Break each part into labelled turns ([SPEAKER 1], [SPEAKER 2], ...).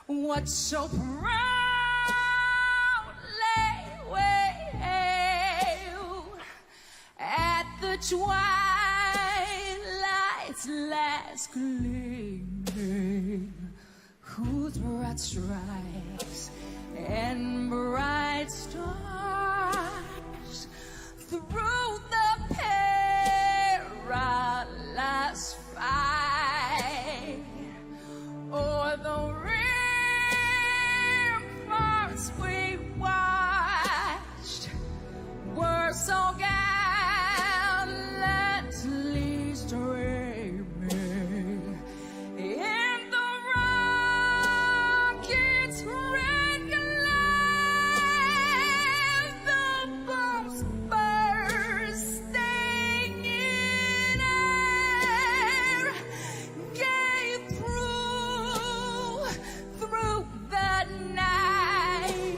[SPEAKER 1] what so proudly wailed at the twilight's last gleaming, whose broad stripes and bright stars through the perilous fight o'er the ramparts we watched were so gallantly streaming in the rocket's red glare, the bombs bursting in air gave through the night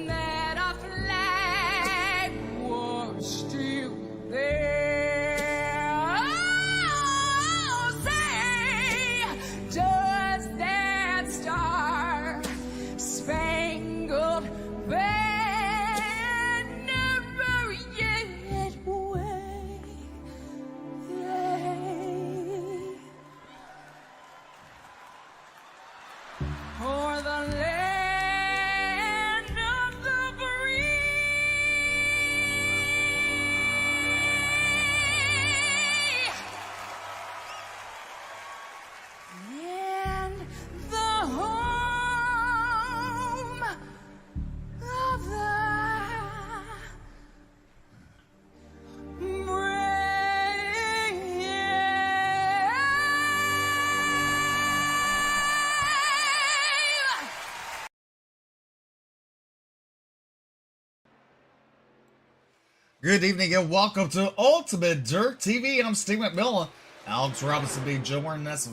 [SPEAKER 1] that our flag was still there. Oh, say, does that star-spangled banner yet wave? For the land of the free and the home of the brave.
[SPEAKER 2] Good evening and welcome to Ultimate Dirt TV. I'm Steve McMillan. Alex Robinson being joining us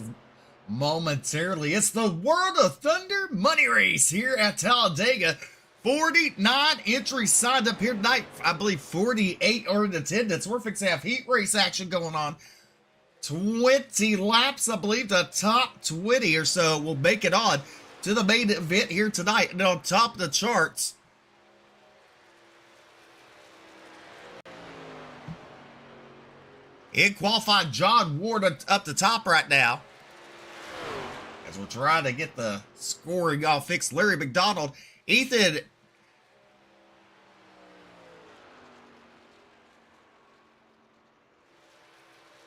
[SPEAKER 2] momentarily. It's the World of Thunder Money Race here at Talladega. 49 entries signed up here tonight. I believe 48 are in attendance. We're fixing to have heat race action going on. 20 laps, I believe. The top 20 or so will make it on to the main event here tonight. And on top of the charts, in qualifying, John Ward up the top right now. As we're trying to get the scoring all fixed. Larry McDonald, Ethan.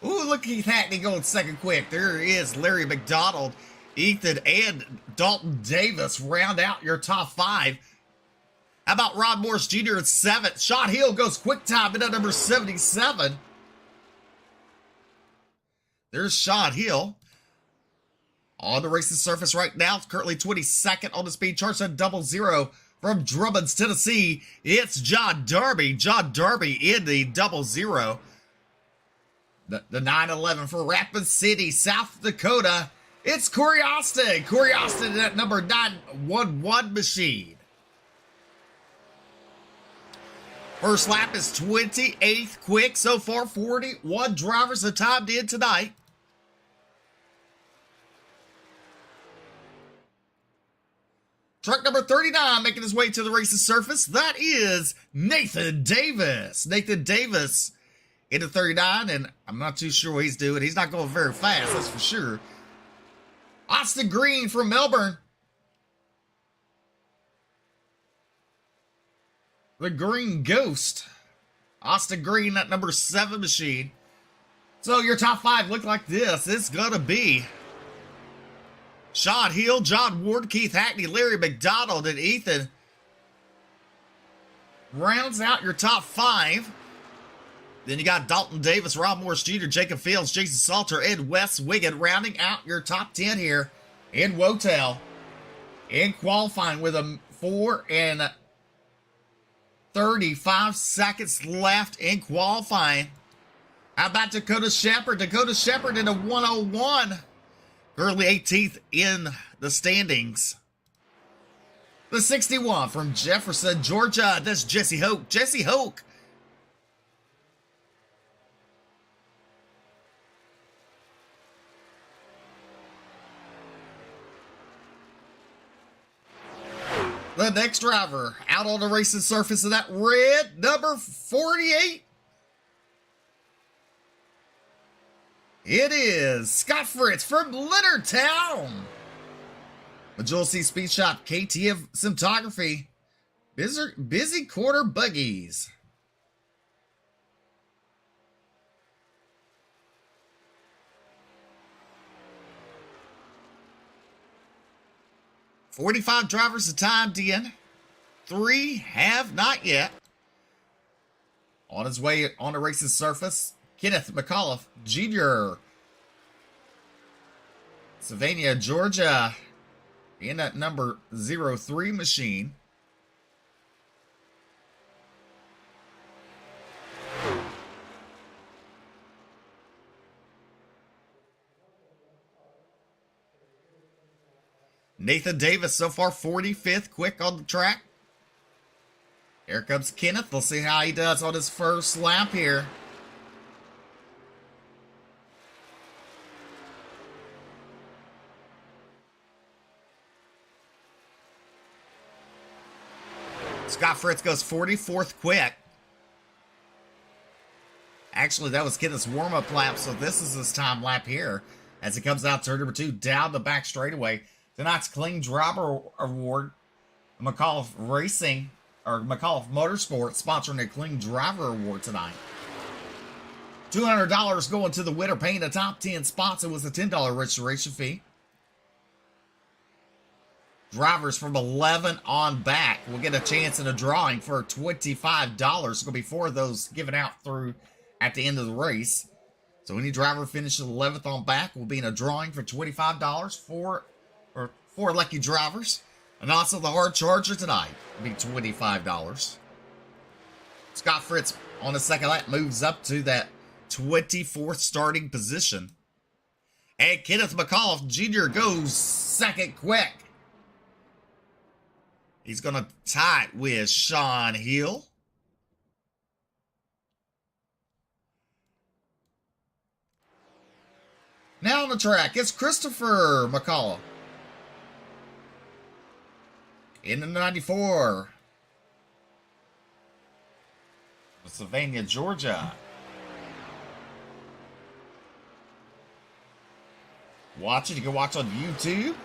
[SPEAKER 2] Ooh, look at Keith Hackney going second quick. There is Larry McDonald, Ethan, and Dalton Davis round out your top five. How about Rod Morris Jr. at seventh? Sean Hill goes quick time in at number 77. There's Sean Hill. On the racing surface right now, it's currently 22nd on the speed charts at 00 from Drummonds, Tennessee. It's John Darby. John Darby in the 00. The 911 for Rapid City, South Dakota. It's Corey Austin. Corey Austin at number 911 machine. First lap is 28th quick. So far, 41 drivers have timed in tonight. Truck number 39 making his way to the racing surface. That is Nathan Davis. Nathan Davis into 39, and I'm not too sure what he's doing. He's not going very fast, that's for sure. Austin Green from Melbourne. The Green Ghost. Austin Green at number 7 machine. So your top 5 look like this. It's going to be Sean Hill, John Ward, Keith Hackney, Larry McDonald, and Ethan. Rounds out your top 5. Then you got Dalton Davis, Rob Morris Jr., Jacob Fields, Jason Salter, and Wes Wiggin rounding out your top 10 here in Wotel. In qualifying with a 4 and 35 seconds left in qualifying. How about Dakota Shepard? Dakota Shepard in a 101. Currently 18th in the standings. The 61 from Jefferson, Georgia. That's Jesse Hoke. Jesse Hoke. The next driver out on the racing surface of that red number 48. It is Scott Fritz from Leonardtown. Majul C Speed Shop, KTF Cinematography, Busy Quarter Buggies. "45 drivers have timed in. 3 have not yet." On his way on the racing surface, Kenneth McAuliffe Jr. Savannah, Georgia, in that number 03 machine. Nathan Davis, so far 45th, quick on the track. Here comes Kenneth. We'll see how he does on his first lap here. Scott Fritz goes 44th quick. Actually, that was Kenneth's warm-up lap, so this is his time lap here as he comes out turn number 2 down the back straightaway. Tonight's Clean Driver Award, McAuliffe Racing, or McAuliffe Motorsports, sponsoring a Clean Driver Award tonight. $200 going to the winner, paying the top 10 spots. It was a $10 registration fee. Drivers from 11 on back will get a chance in a drawing for $25. There's going to be 4 of those given out through at the end of the race. So any driver finishes 11th on back will be in a drawing for $25 for 4 lucky drivers. And also the hard charger tonight will be $25. Scott Fritz on the second lap moves up to that 24th starting position. And Kenneth McAuliffe Jr. goes second quick. He's going to tie it with Sean Hill. Now on the track, it's Christopher McCullough in the 94. Savannah, Georgia. Watch it. You can watch on YouTube.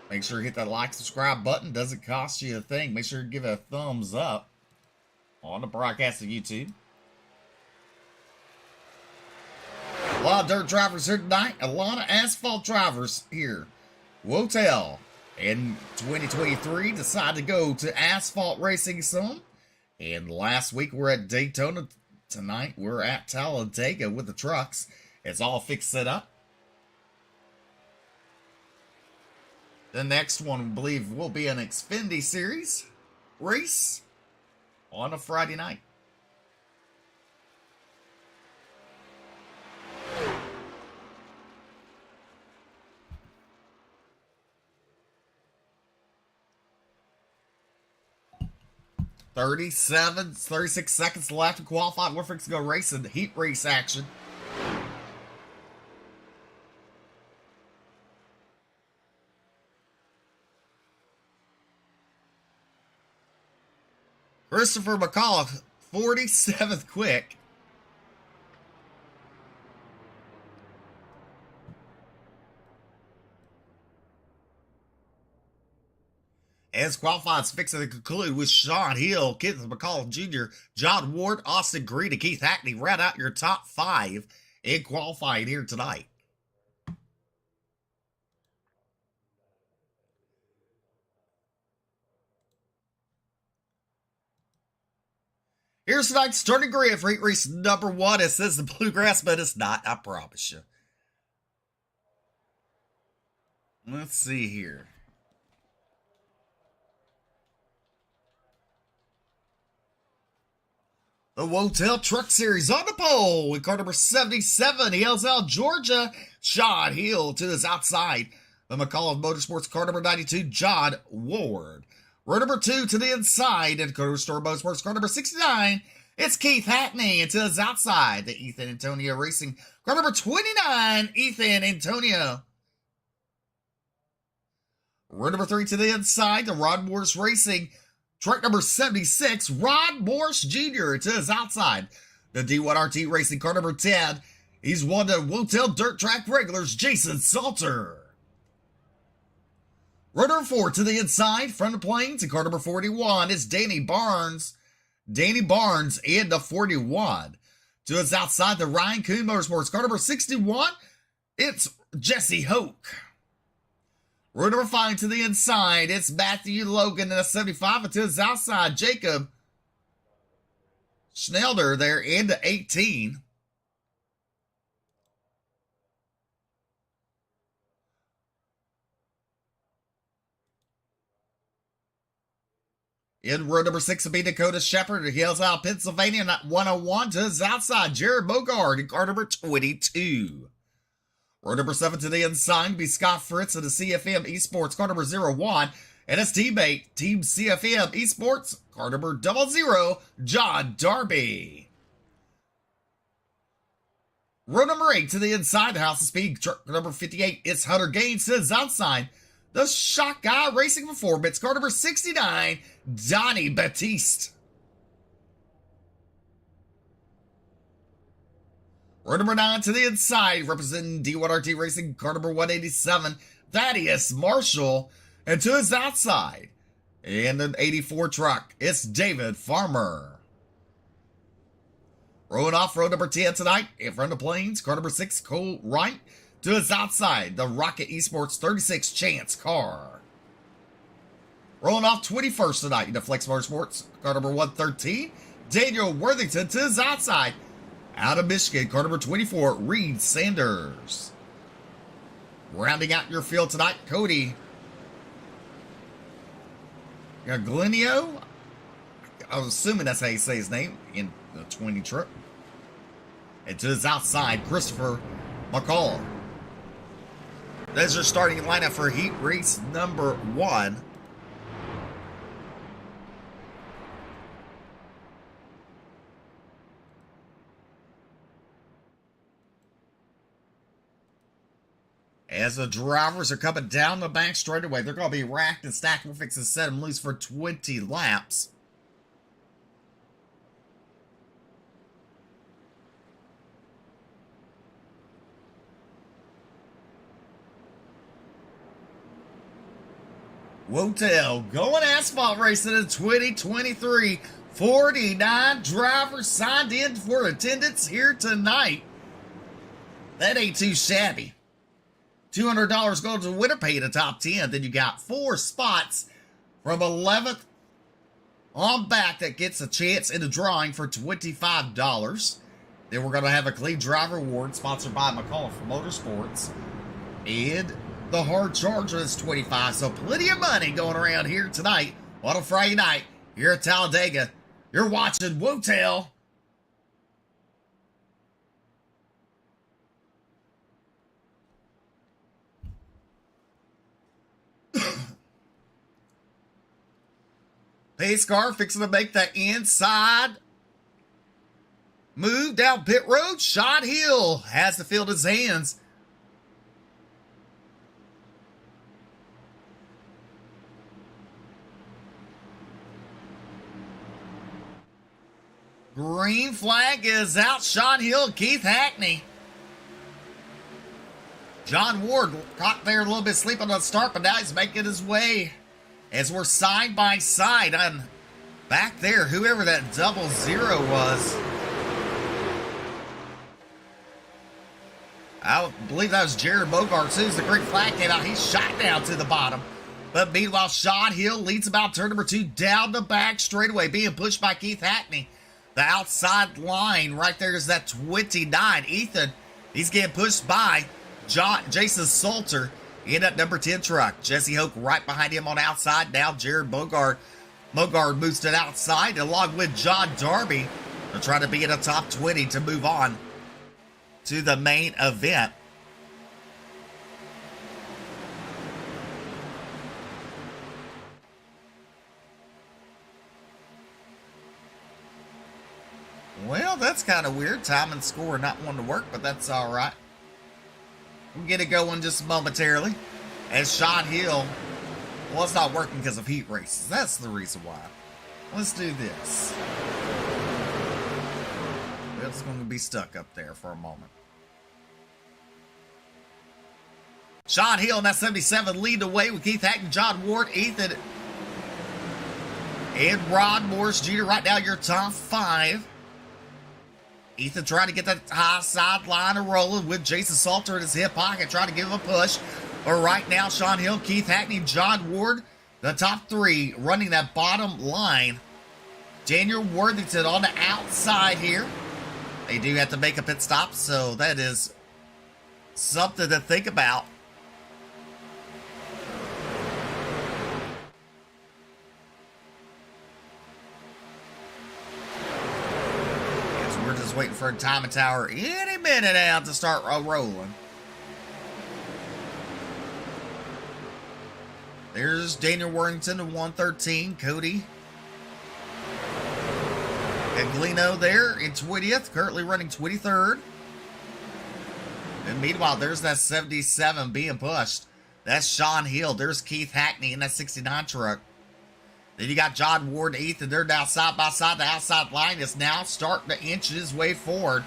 [SPEAKER 2] Make sure you hit that like, subscribe button. Doesn't cost you a thing. Make sure you give it a thumbs up on the broadcast of YouTube. A lot of dirt drivers here tonight. A lot of asphalt drivers here. Wotel in 2023 decided to go to asphalt racing some. And last week we're at Daytona. Tonight we're at Talladega with the trucks. It's all fixed set up. The next one, we believe, will be an Xfinity Series race on a Friday night. $36 seconds left to qualify. We're fixing to go racing heat race action. Christopher McAuliffe, 47th quick. As qualifieds fixing to conclude with Sean Hill, Kenneth McAuliffe Jr., John Ward, Austin Green, and Keith Hackney round out your top 5 in qualifying here tonight. Here's tonight's starting grid for heat race number 1. It says the bluegrass, but it's not, I promise you. Let's see here. The Wotel Truck Series on the pole with car number 77, Hillsdale, Georgia, Sean Hill to his outside. The McAuliffe Motorsports car number 92, John Ward. Row number 2 to the inside, and Dakota Store Motorsports car number 69, it's Keith Hackney, and to his outside, the Ethan Antonio Racing car number 29, Ethan Antonio. Row number 3 to the inside, the Rod Morris Racing. Truck number 76, Rod Morris Jr. to his outside. The D1RT Racing car number 10. He's one of Wotel Dirt Track regulars, Jason Salter. Row number 4 to the inside, front of the planes, and car number 41 is Danny Barnes. Danny Barnes in the 41. To his outside, the Ryan Kuhn Motorsports car number 61. It's Jesse Hoke. Row number 5 to the inside, it's Matthew Logan in a 75. And to his outside, Jacob Schnelder there into 18. In row number 6 will be Dakota Shepard. He hails out Pennsylvania at 101 to his outside, Jared Bogard in car number 22. Row number 7 to the inside will be Scott Fritz of the CFM Esports, car number 01. And his teammate, Team CFM Esports, car number 00, John Darby. Row number 8 to the inside, the House of Speed, truck number 58, it's Hunter Gaines to his outside. The Shot Guy Racing Performance, car number 69, Donnie Batiste. Row number 9 to the inside, representing D1RT Racing, car number 187, Thaddeus Marshall. And to his outside, in an 84 truck, it's David Farmer. Rolling off row number 10 tonight, in front of the planes, car number 6, Cole Wright. To his outside, the Rocket Esports 36 Chance car. Rolling off 21st tonight in the Flex Motorsports, car number 113, Daniel Worthington. To his outside, out of Michigan, car number 24, Reed Sanders. Rounding out your field tonight, Cody Glenio. I was assuming that's how you say his name, in the 20 truck. And to his outside, Christopher McCall. There's your starting lineup for heat race number 1. As the drivers are coming down the back straightaway, they're going to be racked and stacked. We're fixing to set them loose for 20 laps. Wotel going asphalt racing in 2023. 49 drivers signed in for attendance here tonight. That ain't too shabby. $200 goes to winner pay the top 10. Then you got 4 spots from 11th on back that gets a chance in the drawing for $25. Then we're going to have a clean driver award sponsored by McCall for Motorsports. And the hard charger is $25. So plenty of money going around here tonight on a Friday night here at Talladega. You're watching Wotel. Pace car fixing to make the inside move down pit road. Sean Hill has the field in his hands. Green flag is out. Sean Hill, Keith Hackney. John Ward caught there a little bit sleeping on the start, but now he's making his way as we're side by side. On back there, whoever that 00 was. I believe that was Jared Bogart. As soon as the green flag came out, he shot down to the bottom. But meanwhile, Sean Hill leads about turn number 2 down the back straightaway, being pushed by Keith Hackney. The outside line right there is that 29. Ethan, he's getting pushed by Jason Salter in that number 10 truck. Jesse Hoke right behind him on the outside. Now Jared Bogard moves to the outside along with John Darby. They're trying to be in the top 20 to move on to the main event. Well, that's kind of weird. Time and score not wanting to work, but that's all right. We'll get it going just momentarily as Sean Hill Well, it's not working because of heat races. That's the reason why. Let's do this. It's going to be stuck up there for a moment. Sean Hill in that 77 lead the way with Keith Hackney, John Ward, Ethan, and Ron Morris Jr. Right now, your top 5. Ethan trying to get that high sideline rolling with Jason Salter in his hip pocket, trying to give him a push. But right now, Sean Hill, Keith Hackney, John Ward, the top 3 running that bottom line. Daniel Worthington on the outside here. They do have to make a pit stop, so that is something to think about. We're just waiting for a timing tower any minute now to start rolling. There's Daniel Worthington in 113. Cody Gaglino there in 20th, currently running 23rd. And meanwhile, there's that 77 being pushed. That's Sean Hill. There's Keith Hackney in that 69 truck. Then you got John Ward and Ethan. They're now side by side. The outside line is now starting to inch his way forward.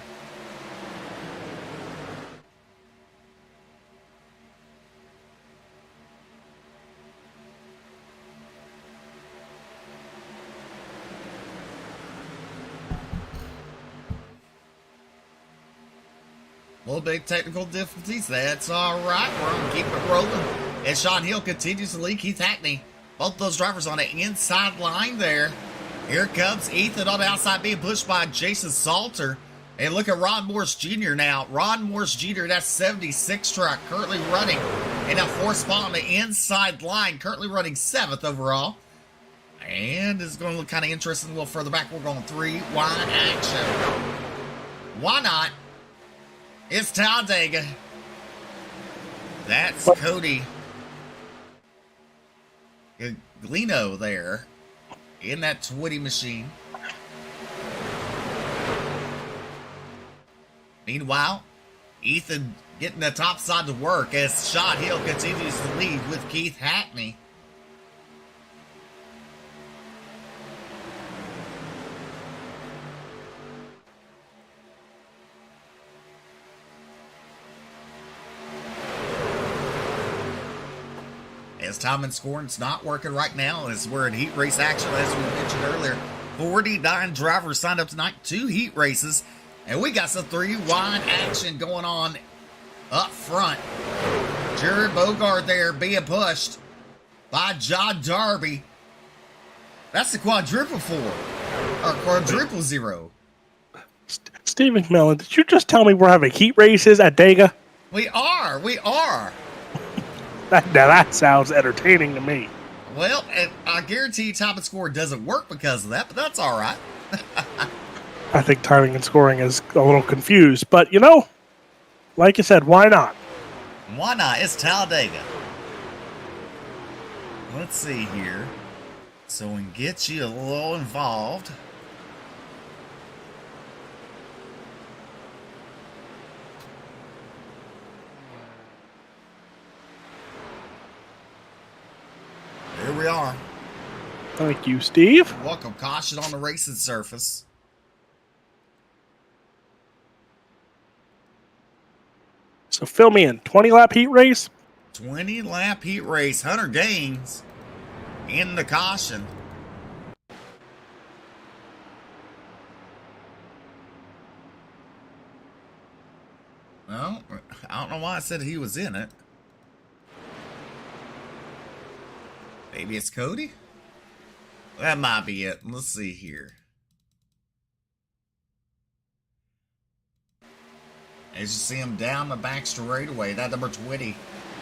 [SPEAKER 2] A little bit of technical difficulties. That's all right. We're going to keep it rolling. And Sean Hill continues to lead Keith Hackney. Both those drivers on the inside line there. Here comes Ethan on the outside being pushed by Jason Salter. And look at Ron Morris Jr. now. Ron Morris Jr., that 76 truck, currently running in a 4th spot on the inside line. Currently running 7th overall. And it's going to look kind of interesting a little further back. We're going 3 wide action. Why not? It's Talladega. That's Cody Gaglino there in that 20 machine. Meanwhile, Ethan getting the top side to work as Sean Hill continues to lead with Keith Hackney. As time and scoring's not working right now, as we're in heat race action, as we mentioned earlier. 49 drivers signed up tonight, 2 heat races, and we got some 3 wide action going on up front. Jared Bogart there being pushed by John Darby. That's the quadruple 4, or quadruple 0.
[SPEAKER 3] Steve McMillan, did you just tell me we're having heat races at Dega?
[SPEAKER 2] We are.
[SPEAKER 3] Now that sounds entertaining to me.
[SPEAKER 2] Well, I guarantee you time and score doesn't work because of that, but that's all right.
[SPEAKER 3] I think timing and scoring is a little confused, but like you said, why not?
[SPEAKER 2] Why not? It's Talladega. Let's see here. So we can get you a little involved. Here we are.
[SPEAKER 3] Thank you, Steve.
[SPEAKER 2] Welcome. Caution on the racing surface.
[SPEAKER 3] So fill me in. 20-lap heat race?
[SPEAKER 2] 20-lap heat race. Hunter Gaines in the caution. Well, I don't know why I said he was in it. Maybe it's Cody? That might be it. Let's see here. As you see him down the back straightaway, that number 20,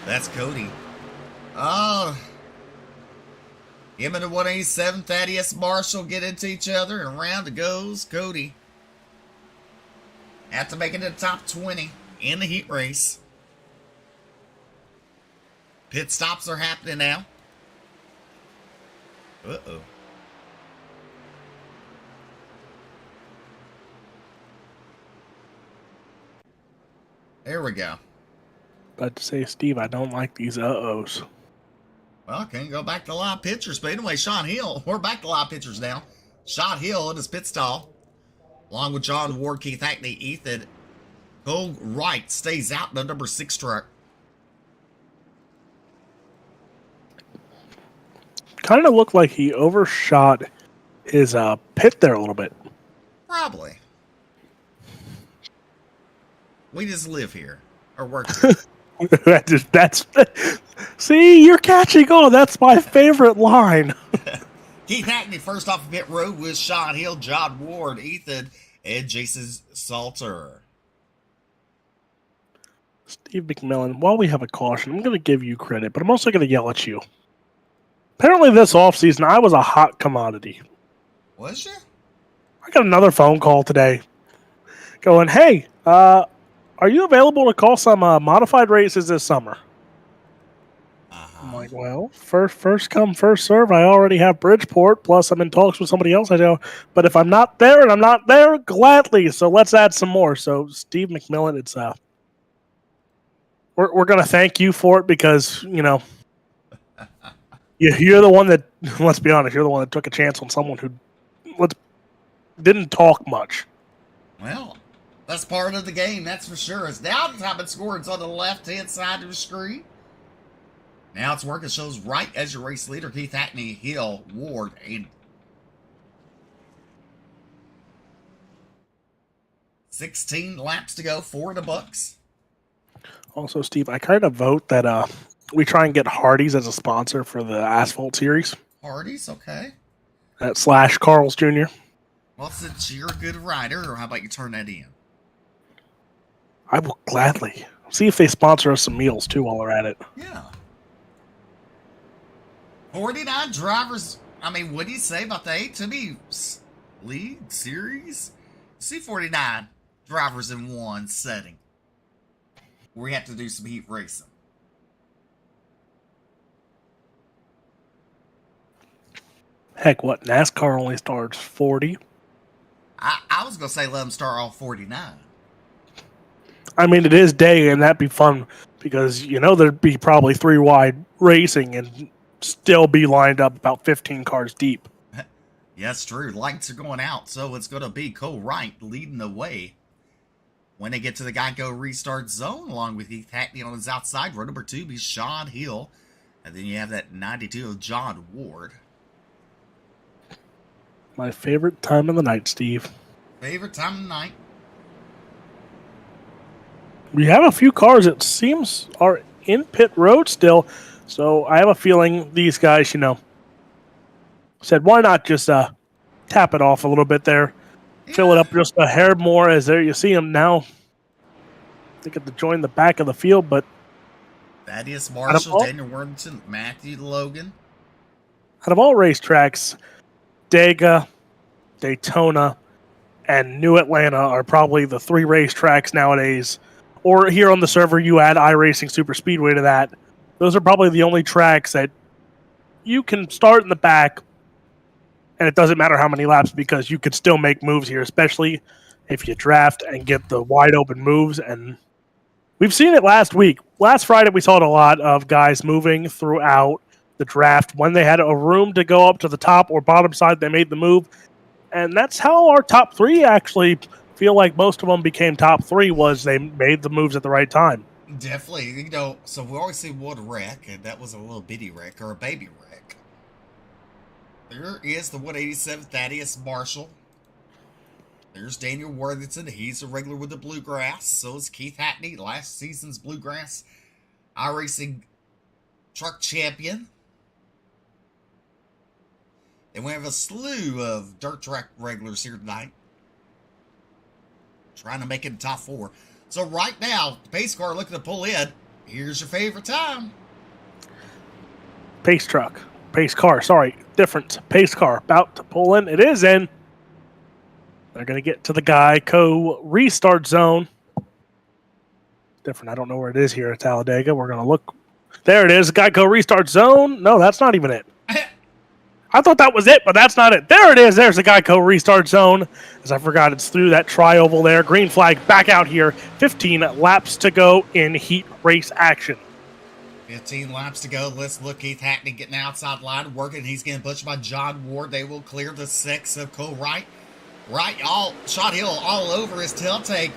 [SPEAKER 2] that's Cody. Oh, him and the 187 Thaddeus Marshall get into each other, and around it goes Cody. Have to make it to the top 20 in the heat race. Pit stops are happening now. Uh-oh. There we go.
[SPEAKER 3] But to say, Steve, I don't like these uh-ohs.
[SPEAKER 2] Well, can't go back to live pictures. But anyway, Sean Hill, we're back to live pictures now. Sean Hill in his pit stall, along with John Ward, Keith Hackney, Ethan. Cole Wright stays out in the number 6 truck.
[SPEAKER 3] Kind of looked like he overshot his pit there a little bit.
[SPEAKER 2] Probably. We just live here or work here.
[SPEAKER 3] that's see, you're catching on. That's my favorite line.
[SPEAKER 2] Keith Hackney first off the pit road with Sean Hill, John Ward, Ethan, and Jason Salter.
[SPEAKER 3] Steve McMillan, while we have a caution, I'm going to give you credit, but I'm also going to yell at you. Apparently this offseason, I was a hot commodity.
[SPEAKER 2] Was you?
[SPEAKER 3] I got another phone call today going, hey, are you available to call some modified races this summer? I'm like, well, first come, first serve. I already have Bridgeport, plus I'm in talks with somebody else. I know, but if I'm not there and I'm not there, gladly. So let's add some more. So Steve McMillan, it's we're gonna thank you for it because you're the one that, let's be honest, you're the one that took a chance on someone who didn't talk much.
[SPEAKER 2] Well, that's part of the game, that's for sure. It's now the top of scoring. It's on the left-hand side of the screen. Now it's working. Shows right as your race leader, Keith Hackney, Hill, Ward, and 16 laps to go for the Bucks.
[SPEAKER 3] Also, Steve, I kind of vote that we try and get Hardee's as a sponsor for the Asphalt Series.
[SPEAKER 2] Hardee's, okay.
[SPEAKER 3] / Carl's Jr.
[SPEAKER 2] Well, since you're a good rider, or how about you turn that in?
[SPEAKER 3] I will gladly see if they sponsor us some meals too while we're at it.
[SPEAKER 2] Yeah. 49 drivers. I mean, what do you say about the A2B League Series? See 49 drivers in one setting. We have to do some heat racing.
[SPEAKER 3] Heck, what? NASCAR only starts 40.
[SPEAKER 2] I was going to say let them start all 49.
[SPEAKER 3] I mean, it is day, and that'd be fun because, there'd be probably 3 wide racing and still be lined up about 15 cars deep.
[SPEAKER 2] Yes, true. Lights are going out, so it's going to be Cole Wright leading the way. When they get to the Geico restart zone, along with Keith Hackney on his outside, row number 2 be Sean Hill. And then you have that 92 of John Ward.
[SPEAKER 3] My favorite time of the night, Steve.
[SPEAKER 2] Favorite time of the night.
[SPEAKER 3] We have a few cars, it seems, are in pit road still. So I have a feeling these guys, said, why not just tap it off a little bit there? Yeah. Fill it up just a hair more as there you see them now. They get to join the back of the field, but
[SPEAKER 2] Thaddeus Marshall, Daniel Worthington, Matthew Logan.
[SPEAKER 3] Out of all racetracks, Daytona, and New Atlanta are probably the 3 racetracks nowadays. Or here on the server, you add iRacing Super Speedway to that. Those are probably the only tracks that you can start in the back, and it doesn't matter how many laps because you could still make moves here, especially if you draft and get the wide open moves. And we've seen it last week. Last Friday, we saw a lot of guys moving throughout the draft. When they had a room to go up to the top or bottom side, they made the move. And that's how our top 3 actually feel like most of them became top 3 was they made the moves at the right time.
[SPEAKER 2] Definitely. So we always see one wreck, and that was a little bitty wreck or a baby wreck. There is the 187 Thaddeus Marshall. There's Daniel Worthington. He's a regular with the Bluegrass. So is Keith Hackney, last season's Bluegrass iRacing truck champion. And we have a slew of dirt track regulars here tonight, trying to make it in top 4. So right now, the pace car looking to pull in. Here's your favorite time.
[SPEAKER 3] Pace car, different pace car about to pull in. It is in. They're going to get to the Geico restart zone. Different. I don't know where it is here at Talladega. We're going to look. There it is, Geico restart zone. No, that's not even it. I thought that was it, but that's not it. There it is. There's the Geico restart zone. As I forgot, it's through that tri-oval there. Green flag back out here. 15 laps to go in heat race action.
[SPEAKER 2] 15 laps to go. Let's look. Keith Hackney getting outside line, working. He's getting pushed by John Ward. They will clear the 6 of Cole Wright. Shot Hill all over his tail tank.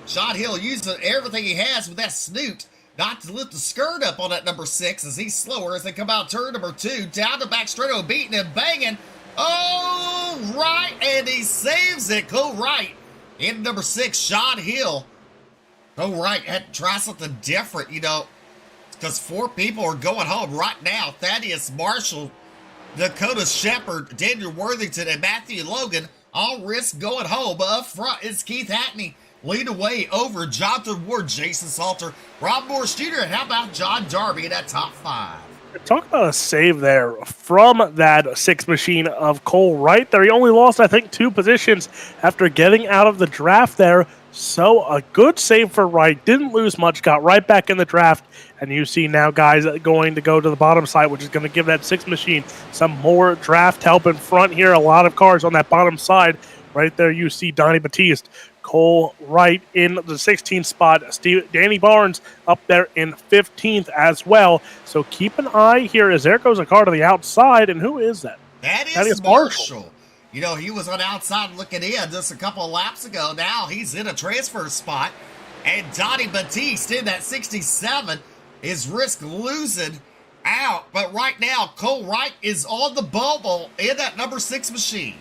[SPEAKER 2] Shot Hill using everything he has with that snoot not to lift the skirt up on that number 6 as he's slower as they come out turn number 2. Down the back straight, beating and banging. Oh, right, and he saves it. Cole Wright in number 6, Shot Hill. Cole Wright had to try something different, because 4 people are going home right now. Thaddeus Marshall, Dakota Shepard, Daniel Worthington, and Matthew Logan all risk going home. But up front, it's Keith Hackney lead away over Jonathan Ward, Jason Salter, Rob Morris Jr., and how about John Darby in that top 5?
[SPEAKER 3] Talk about a save there from that 6 machine of Cole Wright there. He only lost, I think, 2 positions after getting out of the draft there. So a good save for Wright. Didn't lose much, got right back in the draft. And you see now guys going to go to the bottom side, which is going to give that 6 machine some more draft help in front here. A lot of cars on that bottom side. Right there you see Donnie Batiste, Cole Wright in the 16th spot. Danny Barnes up there in 15th as well. So keep an eye here as there goes a car to the outside. And who is that?
[SPEAKER 2] That is Marshall. He was on the outside looking in just a couple of laps ago. Now he's in a transfer spot. And Donnie Batiste in that 67 is risk losing out. But right now, Cole Wright is on the bubble in that number 6 machine.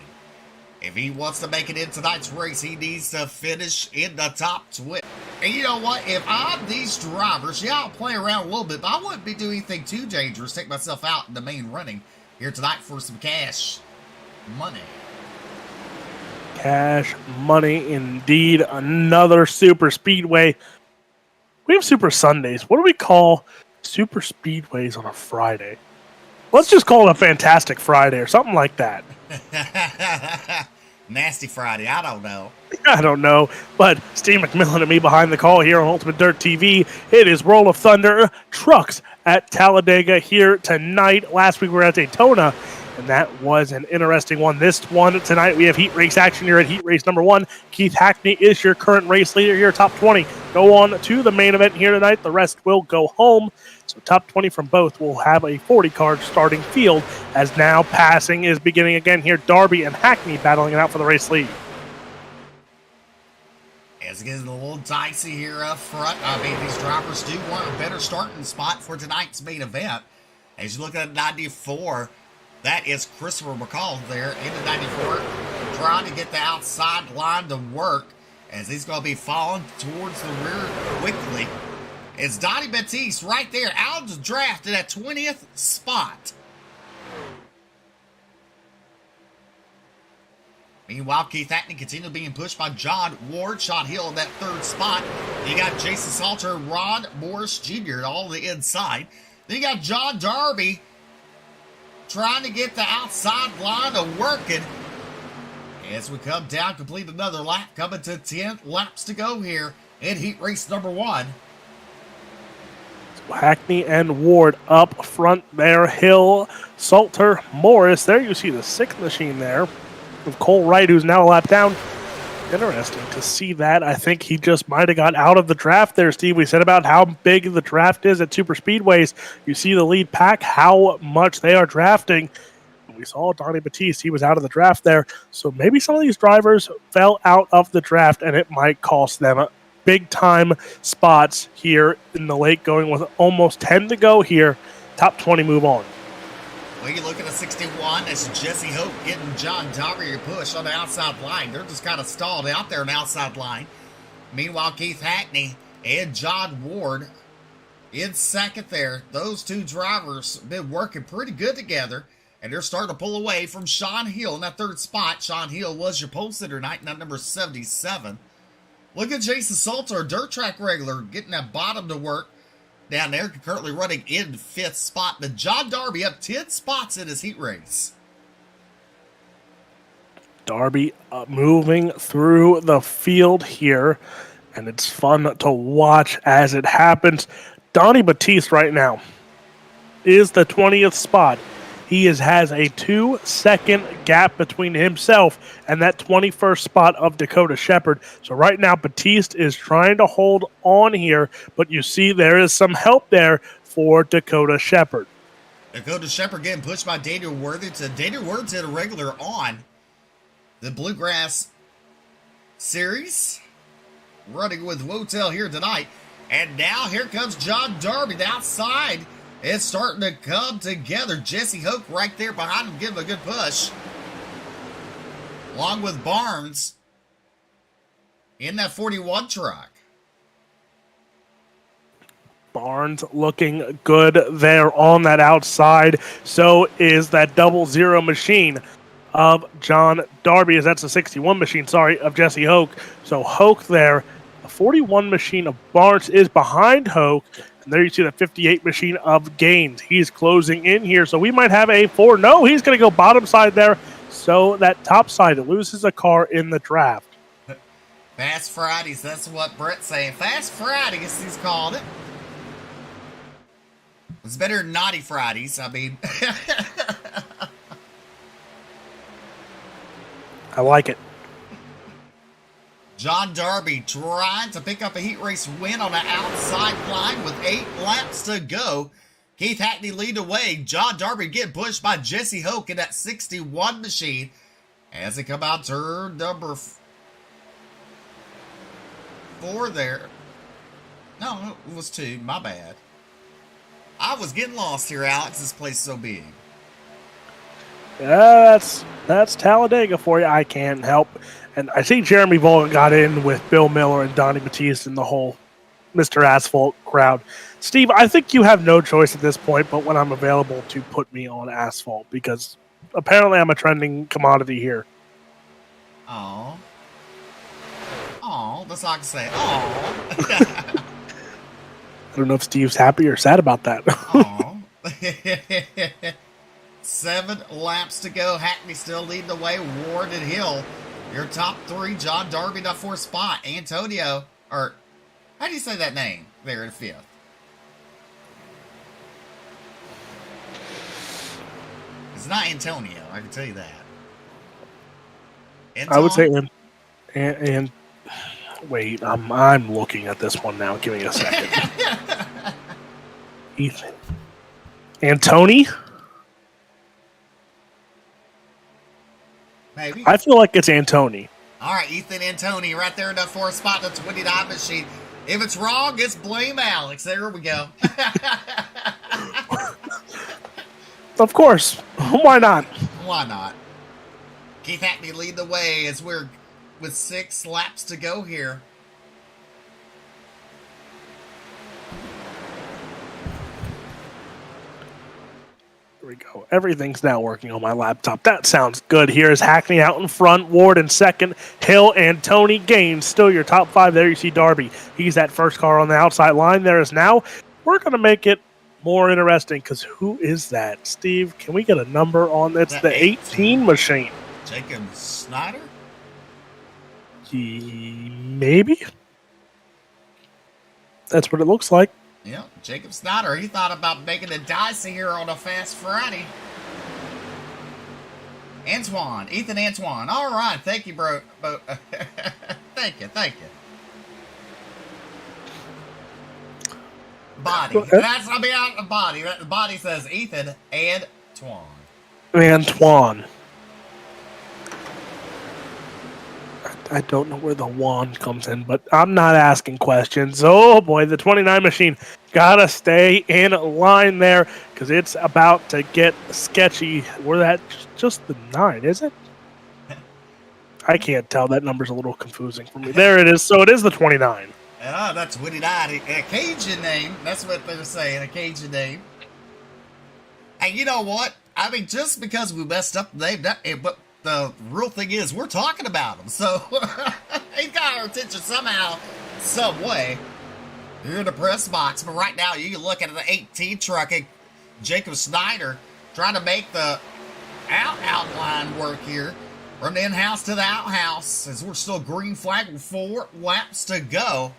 [SPEAKER 2] If he wants to make it in tonight's race, he needs to finish in the top 20. And you know what? If I'm these drivers, I'll play around a little bit, but I wouldn't be doing anything too dangerous. Take myself out in the main running here tonight for some cash money.
[SPEAKER 3] Cash money indeed. Another super speedway. We have super Sundays. What do we call super speedways on a Friday? Let's just call it a Fantastic Friday or something like that.
[SPEAKER 2] Nasty Friday. I don't know.
[SPEAKER 3] I don't know. But Steve McMillan and me behind the call here on Ultimate Dirt TV. It is Roll of Thunder Trucks at Talladega here tonight. Last week we were at Daytona, and that was an interesting one. This one tonight, we have heat race action here at heat race number 1. Keith Hackney is your current race leader here, top 20. Go on to the main event here tonight. The rest will go home. So top 20 from both will have a 40-car starting field as now passing is beginning again here. Darby and Hackney battling it out for the race lead.
[SPEAKER 2] As it gets a little dicey here up front. These drivers do want a better starting spot for tonight's main event. As you look at 94, that is Christopher McCall there into 94, trying to get the outside line to work as he's going to be falling towards the rear quickly. It's Donnie Batiste right there out of the draft in that 20th spot. Meanwhile, Keith Hackney continued being pushed by John Ward. Shot Hill in that 3rd spot. You got Jason Salter, Ron Morris Jr. all on the inside. Then you got John Darby trying to get the outside line of working. As we come down, complete another lap, coming to 10 laps to go here in heat race number 1.
[SPEAKER 3] Hackney and Ward up front there. Hill, Salter, Morris. There you see the 6th machine there with Cole Wright, who's now a lap down. Interesting to see that. I think he just might have got out of the draft there, Steve. We said about how big the draft is at super speedways. You see the lead pack, how much they are drafting. We saw Donnie Batiste. He was out of the draft there. So maybe some of these drivers fell out of the draft, and it might cost them big-time spots here in the late going with almost 10 to go here. Top 20 move on.
[SPEAKER 2] Well, you look at a 61. That's Jesse Hope getting John Darby to push on the outside line. They're just kind of stalled out there on the outside line. Meanwhile, Keith Hackney and John Ward in second there. Those two drivers have been working pretty good together, and they're starting to pull away from Sean Hill in that 3rd spot. Sean Hill was your pole sitter tonight, not number 77. Look at Jason Salter, dirt track regular, getting that bottom to work down there, currently running in 5th spot. But John Darby up 10 spots in his heat race.
[SPEAKER 3] Darby moving through the field here, and it's fun to watch as it happens. Donnie Batiste right now is the 20th spot. He has a 2-second gap between himself and that 21st spot of Dakota Shepard. So right now, Batiste is trying to hold on here, but you see there is some help there for Dakota Shepard.
[SPEAKER 2] Dakota Shepard getting pushed by Daniel Worthington. Daniel Worthington, a regular on the Bluegrass Series, running with Wotel here tonight. And now here comes John Darby. The outside is starting to come together. Jesse Hoke right there behind him, giving a good push. Along with Barnes in that 41 truck.
[SPEAKER 3] Barnes looking good there on that outside. So is that 00 machine of John Darby, as that's a 61 machine, of Jesse Hoke. So Hoke there. The 41 machine of Barnes is behind Hoke. And there you see the 58 machine of Gaines. He's closing in here. So we might have a 4. No, he's going to go bottom side there. So that top side loses a car in the draft.
[SPEAKER 2] Fast Fridays, that's what Brett's saying. Fast Fridays, he's called it. It's better than Naughty Fridays, I mean.
[SPEAKER 3] I like it.
[SPEAKER 2] John Darby trying to pick up a heat race win on the outside line with 8 laps to go. Keith Hackney lead the way. John Darby getting pushed by Jesse Hoke in that 61 machine as they come out turn number 4 there. No, it was 2. My bad. I was getting lost here, Alex. This place is so big.
[SPEAKER 3] Yeah, that's Talladega for you. I can't help. And I see Jeremy Volga got in with Bill Miller and Donnie Batiste and the whole Mr. Asphalt crowd. Steve, I think you have no choice at this point but when I'm available to put me on asphalt, because apparently I'm a trending commodity here.
[SPEAKER 2] Oh, that's all I can say. Oh.
[SPEAKER 3] I don't know if Steve's happy or sad about that.
[SPEAKER 2] Oh. 7 laps to go. Hackney still leading the way. Ward and Hill, your top 3. John Darby, the 4th spot. Antonio, or how do you say that name there in 5th? It's not Antonio, I can tell you that.
[SPEAKER 3] I would say, and wait, I'm looking at this one now. Give me a second. Ethan. Antony?
[SPEAKER 2] Maybe.
[SPEAKER 3] I feel like it's Antony.
[SPEAKER 2] All right, Ethan Antony right there in the 4th spot, the 29 machine. If it's wrong, it's blame Alex. There we go.
[SPEAKER 3] Of course. Why not?
[SPEAKER 2] Why not? Keith Hackney lead the way as we're with 6 laps to go here.
[SPEAKER 3] There we go. Everything's now working on my laptop. That sounds good. Here's Hackney out in front. Ward in second. Hill and Tony Gaines still your top 5. There you see Darby. He's that first car on the outside line. There is now. We're going to make it more interesting because who is that? Steve, can we get a number on that? It's the 18 machine.
[SPEAKER 2] Jacob Snyder?
[SPEAKER 3] Maybe. That's what it looks like.
[SPEAKER 2] Yeah, Jacob Snyder. He thought about making it dicey here on a Fast Friday. Ethan Antoine. All right, thank you, bro. Thank you. Body. That's the body. The body says Ethan
[SPEAKER 3] Antoine. I don't know where the wand comes in, but I'm not asking questions. Oh boy, the 29 machine gotta stay in line there because it's about to get sketchy. We're at just the 9, is it? I can't tell. That number's a little confusing for me. There it is. So it is the 29.
[SPEAKER 2] Oh, that's 29. A Cajun name. That's what they're saying. A Cajun name. And you know what? I mean, just because we messed up the name, but the real thing is we're talking about him. So he got our attention somehow, some way. You're in the press box, but right now you can look at the 18 truck and Jacob Snyder trying to make the outline work here. From the in-house to the outhouse, as we're still green flag with 4 laps to go.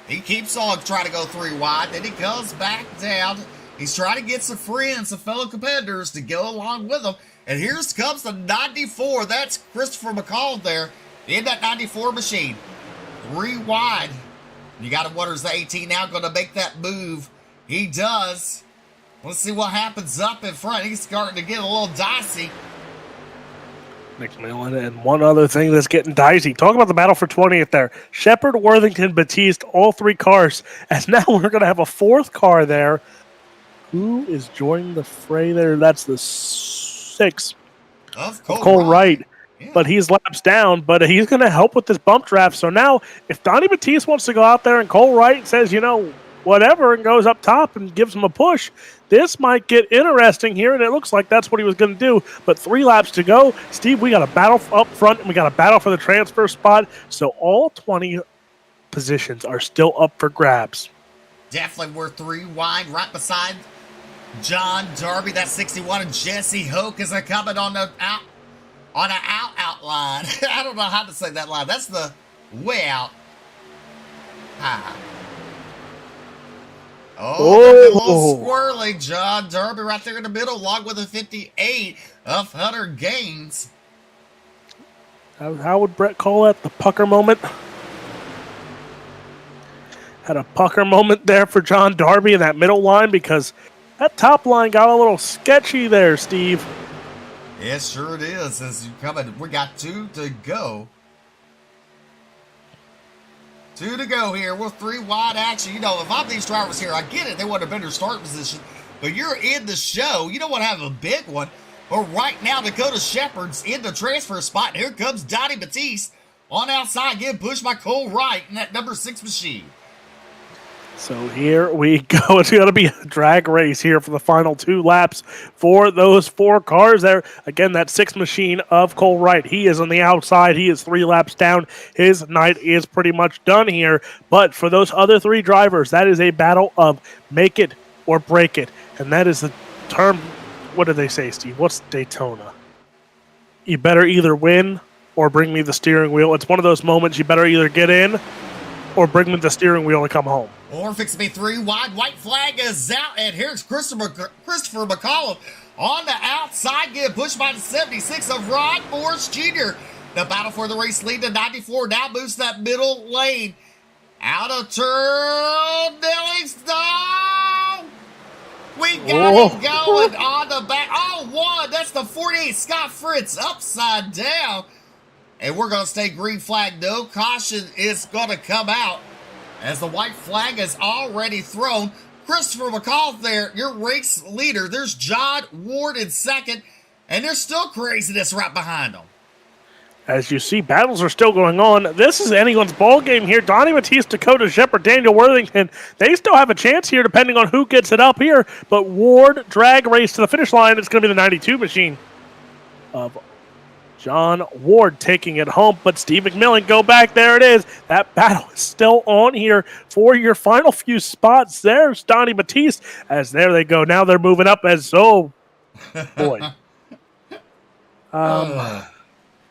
[SPEAKER 2] He keeps on trying to go 3 wide, then he comes back down. He's trying to get some friends, some fellow competitors to go along with him. And here comes the 94. That's Christopher McCall there in that 94 machine. 3 wide. You got to wonder, is the 18 now going to make that move? He does. Let's see what happens up in front. He's starting to get a little dicey.
[SPEAKER 3] McMillan, and one other thing that's getting dicey. Talk about the battle for 20th there. Shepard, Worthington, Batiste, all three cars. And now we're going to have a fourth car there. Who is joining the fray there? That's the 6
[SPEAKER 2] of
[SPEAKER 3] Cole Wright.
[SPEAKER 2] Yeah.
[SPEAKER 3] But he's laps down, but he's going to help with this bump draft. So now, if Donnie Batiste wants to go out there and Cole Wright says, whatever, and goes up top and gives him a push, this might get interesting here, and it looks like that's what he was going to do. But 3 laps to go. Steve, we got a battle up front, and we got a battle for the transfer spot. So all 20 positions are still up for grabs.
[SPEAKER 2] Definitely we're 3 wide right beside John Darby. That's 61, and Jesse Hoke is coming on the out line. I don't know how to say that line. That's the way out. Oh, a little swirly. John Darby right there in the middle, along with a 58 of Hunter Gaines.
[SPEAKER 3] How would Brett call it? The pucker moment? Had a pucker moment there for John Darby in that middle line because that top line got a little sketchy there, Steve.
[SPEAKER 2] Yes, sure it is. As you come in, we got 2 to go. 2 to go here. We're 3 wide action. If I'm these drivers here, I get it. They want a better start position. But you're in the show. You don't want to have a big one. But right now, Dakota Shepard's in the transfer spot. And here comes Donnie Batiste on outside, getting pushed by Cole Wright in that number 6 machine.
[SPEAKER 3] So here we go. It's going to be a drag race here for the final 2 laps for those 4 cars there. Again, that 6 machine of Cole Wright. He is on the outside. He is 3 laps down. His night is pretty much done here. But for those other 3 drivers, that is a battle of make it or break it. And that is the term. What did they say, Steve? What's Daytona? You better either win or bring me the steering wheel. It's one of those moments you better either get in or bring me the steering wheel and come home.
[SPEAKER 2] Or fix to be 3 wide. White flag is out. And here's Christopher McCollum on the outside, getting pushed by the 76 of Ron Morris Jr. The battle for the race lead to 94. Now moves to that middle lane. Out of turn. No! We got it going on the back. Oh, 1. That's the 48. Scott Fritz upside down. And we're going to stay green flag. No caution is going to come out as the white flag is already thrown. Christopher McCall there, your race leader. There's John Ward in second, and there's still craziness right behind them.
[SPEAKER 3] As you see, battles are still going on. This is anyone's ball game here. Donnie Batiste, Dakota Shepard, Daniel Worthington, they still have a chance here depending on who gets it up here. But Ward drag race to the finish line. It's going to be the 92 machine of John Ward taking it home. But Steve McMillan, go back. There it is. That battle is still on here for your final few spots. There's Donnie Batiste. As there they go. Now they're moving up as, oh, boy.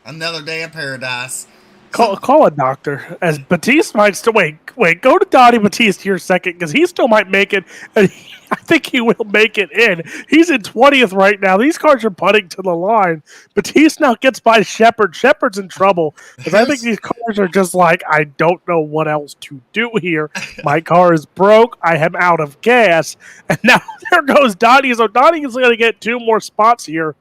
[SPEAKER 2] Another day in paradise.
[SPEAKER 3] Call a doctor. As Batiste might still wait. Go to Donnie Batiste here a second because he still might make it. And I think he will make it in. He's in 20th right now. These cars are putting to the line. Batiste now gets by Shepard. Shepard's in trouble because I think these cars are just like, I don't know what else to do here. My car is broke. I am out of gas. And now there goes Donnie. So Donnie is going to get 2 more spots here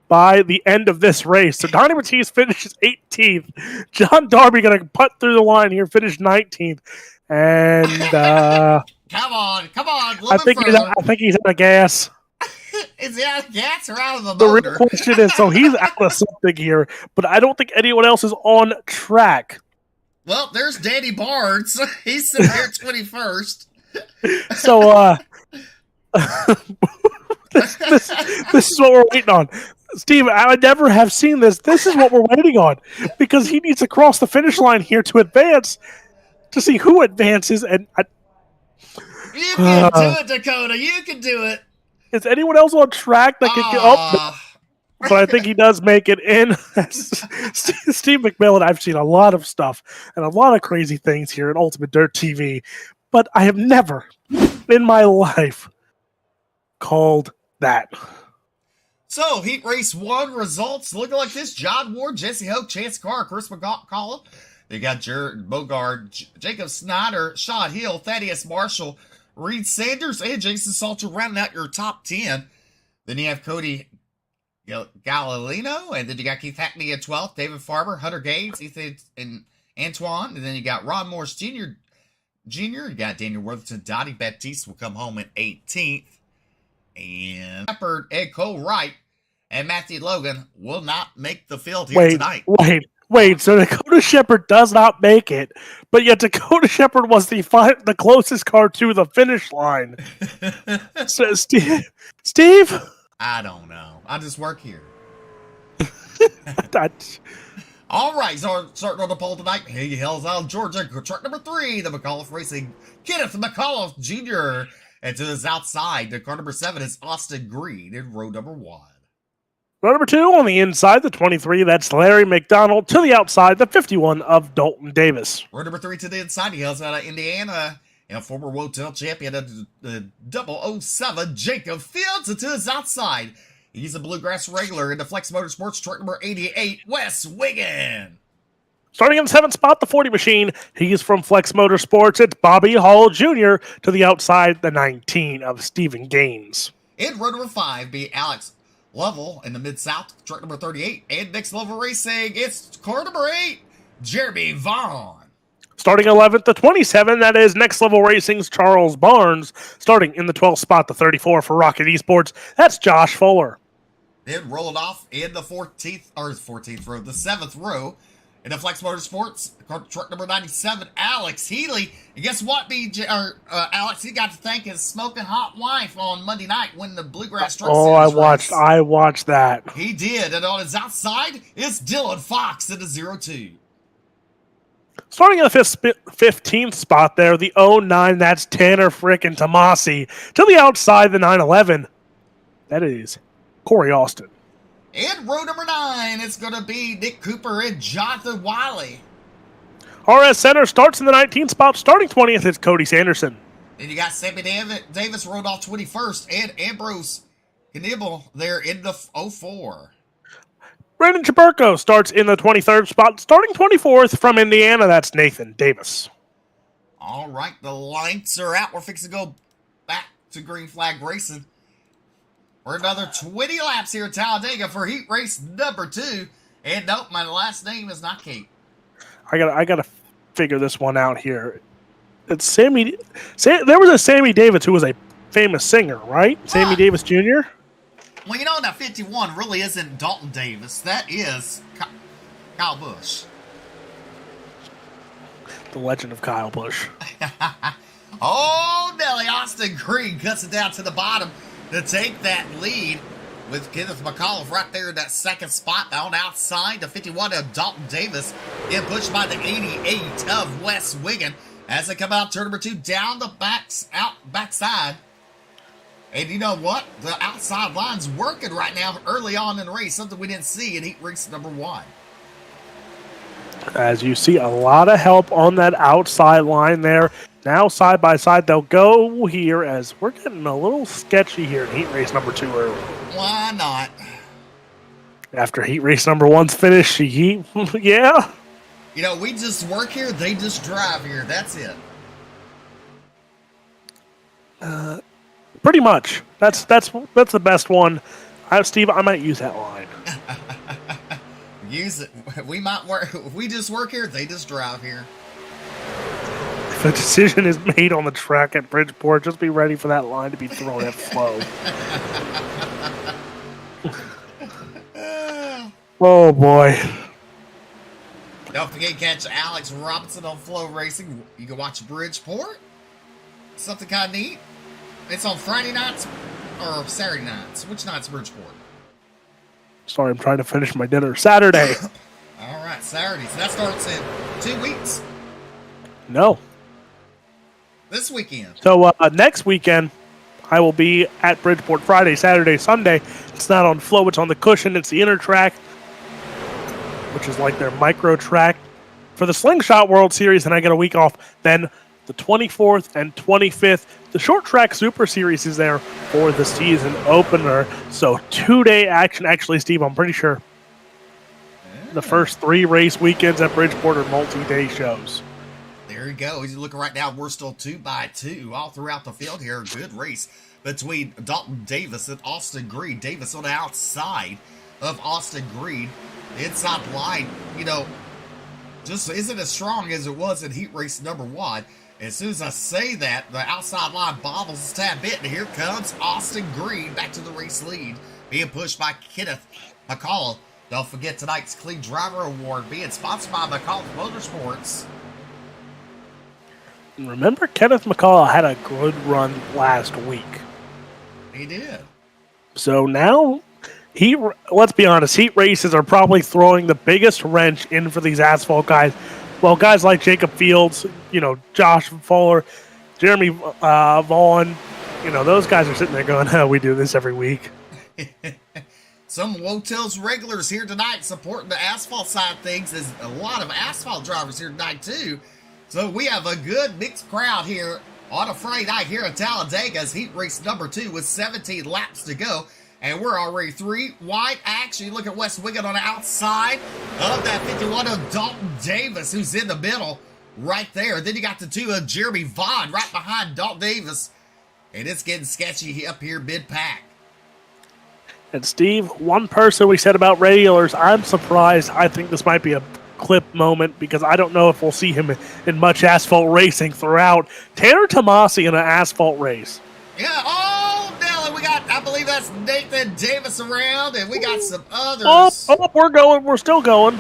[SPEAKER 3] by the end of this race. So Donnie Batiste finishes 18th. John Darby going to putt through the line here, finish 19th. And
[SPEAKER 2] Come on.
[SPEAKER 3] I think he's out of gas.
[SPEAKER 2] Is he out of gas or out of the
[SPEAKER 3] The
[SPEAKER 2] motor?
[SPEAKER 3] real question is, so he's out of something here, but I don't think anyone else is on track.
[SPEAKER 2] Well, there's Danny Barnes. He's sitting here 21st.
[SPEAKER 3] So this is what we're waiting on. Steve, I never have seen this. This is what we're waiting on because he needs to cross the finish line here to advance to see who advances. And
[SPEAKER 2] You can do it, Dakota. You can do it.
[SPEAKER 3] Is anyone else on track that can get up? But I think he does make it in. Steve McMillan, I've seen a lot of stuff and a lot of crazy things here at Ultimate Dirt TV, but I have never in my life called that.
[SPEAKER 2] So, Heat Race 1 results looking like this. John Ward, Jesse Hoke, Chance Carr, Chris McCall, You got Jared Bogard, Jacob Snyder, Shaw Hill, Thaddeus Marshall, Reed Sanders, and Jason Salter rounding out your top 10. Then you have Cody Galilino, and then you got Keith Hackney at 12th, David Farber, Hunter Gaines, Ethan and Antoine, and then you got Ron Morris Jr. You got Daniel Worthington, Dottie Baptiste will come home in 18th, and Shepard, Ed Cole Wright, and Matthew Logan will not make the field here tonight.
[SPEAKER 3] Wait. So Dakota Shepard does not make it, but yet Dakota Shepard was the closest car to the finish line. So Steve?
[SPEAKER 2] I don't know. I just work here.
[SPEAKER 3] That's...
[SPEAKER 2] All right, so starting on the pole tonight, he hails out of Georgia, truck number 3, the McAuliffe Racing, Kenneth McAuliffe Jr., and to his outside, the car number 7 is Austin Green in row number 1.
[SPEAKER 3] Row number 2 on the inside, the 23, that's Larry McDonald. To the outside, the 51 of Dalton Davis.
[SPEAKER 2] Row number 3 to the inside, he hails out of Indiana, and former Wotel champion of the 007, Jacob Fields, and to his outside, he's a Bluegrass regular in the Flex Motorsports truck number 88, Wes Wiggin.
[SPEAKER 3] Starting in the 7th spot, the 40 machine. He's from Flex Motorsports. It's Bobby Hall Jr. To the outside, the 19 of Stephen Gaines.
[SPEAKER 2] In row number 5, be Alex Lovell in the Mid-South, truck number 38. And next level racing, it's car number 8, Jeremy Vaughn.
[SPEAKER 3] Starting 11th, the 27, that is Next Level Racing's Charles Barnes. Starting in the 12th spot, the 34 for Rocket Esports, that's Josh Fuller.
[SPEAKER 2] Then roll it off in the 14th row, the 7th row. In the Flex Motorsports, truck number 97, Alex Healy. And guess what, Alex? He got to thank his smoking hot wife on Monday night when the Bluegrass Truck Series race.
[SPEAKER 3] I watched that.
[SPEAKER 2] He did. And on his outside is Dylan Fox in the 02.
[SPEAKER 3] Starting in the 15th spot there, the 09, that's Tanner frickin' Tomasi. To the outside, the 911, that is Corey Austin.
[SPEAKER 2] In row number 9, it's going to be Nick Cooper and Jonathan Wiley.
[SPEAKER 3] RS Center starts in the 19th spot. Starting 20th, it's Cody Sanderson.
[SPEAKER 2] Then you got Sammy Davis rolled off 21st, and Ambrose Knibble there in the 04.
[SPEAKER 3] Brandon Chaburko starts in the 23rd spot. Starting 24th from Indiana, that's Nathan Davis.
[SPEAKER 2] All right, the lights are out. We're fixing to go back to Green Flag Racing. We're another 20 laps here at Talladega for heat race number 2. And nope, my last name is not Kate.
[SPEAKER 3] I gotta figure this one out here. It's there was a Sammy Davis who was a famous singer, right? Sammy Davis Jr.?
[SPEAKER 2] Well, you know, that 51 really isn't Dalton Davis. That is Kyle Busch.
[SPEAKER 3] The legend of Kyle Busch.
[SPEAKER 2] Oh, Nelly, Austin Green cuts it down to the bottom to take that lead with Kenneth McAuliffe right there in that 2nd spot. On outside, the 51 of Dalton Davis getting pushed by the 88 of Wes Wiggin as they come out turn number 2 down the backside. And you know what? The outside line's working right now early on in the race, something we didn't see in heat race number 1.
[SPEAKER 3] As you see, a lot of help on that outside line there. Now, side by side, they'll go here as we're getting a little sketchy here in heat race number 2 early.
[SPEAKER 2] Why not?
[SPEAKER 3] After heat race number 1's finished, yeah.
[SPEAKER 2] You know, we just work here, they just drive here. That's it.
[SPEAKER 3] Pretty much. That's the best one. Steve, I might use that line.
[SPEAKER 2] Use it. We might work. If we just work here, they just drive here.
[SPEAKER 3] If a decision is made on the track at Bridgeport, just be ready for that line to be thrown at Flow. Oh boy.
[SPEAKER 2] Don't forget to catch Alex Robinson on Flow Racing. You can watch Bridgeport. Something kind of neat. It's on Friday nights or Saturday nights. Which night's Bridgeport?
[SPEAKER 3] Sorry, I'm trying to finish my dinner. Saturday.
[SPEAKER 2] All right, Saturday. So that starts in 2 weeks.
[SPEAKER 3] No.
[SPEAKER 2] This weekend.
[SPEAKER 3] So next weekend, I will be at Bridgeport Friday, Saturday, Sunday. It's not on Flow. It's on the cushion. It's the inner track, which is like their micro track for the Slingshot World Series, and I get a week off. Then the 24th and 25th, the Short Track Super Series is there for the season opener. So 2-day action. Actually, Steve, I'm pretty sure The first 3 race weekends at Bridgeport are multi-day shows.
[SPEAKER 2] There you go. As you look right now, we're still 2x2 all throughout the field here. Good race between Dalton Davis and Austin Green. Davis on the outside of Austin Green. The inside line, just isn't as strong as it was in heat race number 1. As soon as I say that, the outside line bobbles a tad bit, and here comes Austin Green back to the race lead, being pushed by Kenneth McCall. Don't forget tonight's Clean Driver Award being sponsored by McCall Motorsports.
[SPEAKER 3] Remember, Kenneth McCall had a good run last week.
[SPEAKER 2] He did.
[SPEAKER 3] So now, let's be honest, heat races are probably throwing the biggest wrench in for these asphalt guys. Well, guys like Jacob Fields, Josh Fuller, Jeremy Vaughn, those guys are sitting there going, oh, we do this every week.
[SPEAKER 2] Some Wotel's regulars here tonight supporting the asphalt side of things. There's a lot of asphalt drivers here tonight, too. So we have a good mixed crowd here on a Friday night here at Talladega's heat race number 2 with 17 laps to go. And we're already 3 wide. Actually, look at West Wiggin on the outside of that 51 of Dalton Davis, who's in the middle right there. Then you got the 2 of Jeremy Vaughn right behind Dalton Davis. And it's getting sketchy up here mid-pack.
[SPEAKER 3] And Steve, one person we said about regulars, I'm surprised. I think this might be a clip moment because I don't know if we'll see him in much asphalt racing throughout. Tanner Tomasi in an asphalt race.
[SPEAKER 2] Yeah, Nelly, we got, I believe that's Nathan Davis around, and we got some others.
[SPEAKER 3] We're still going.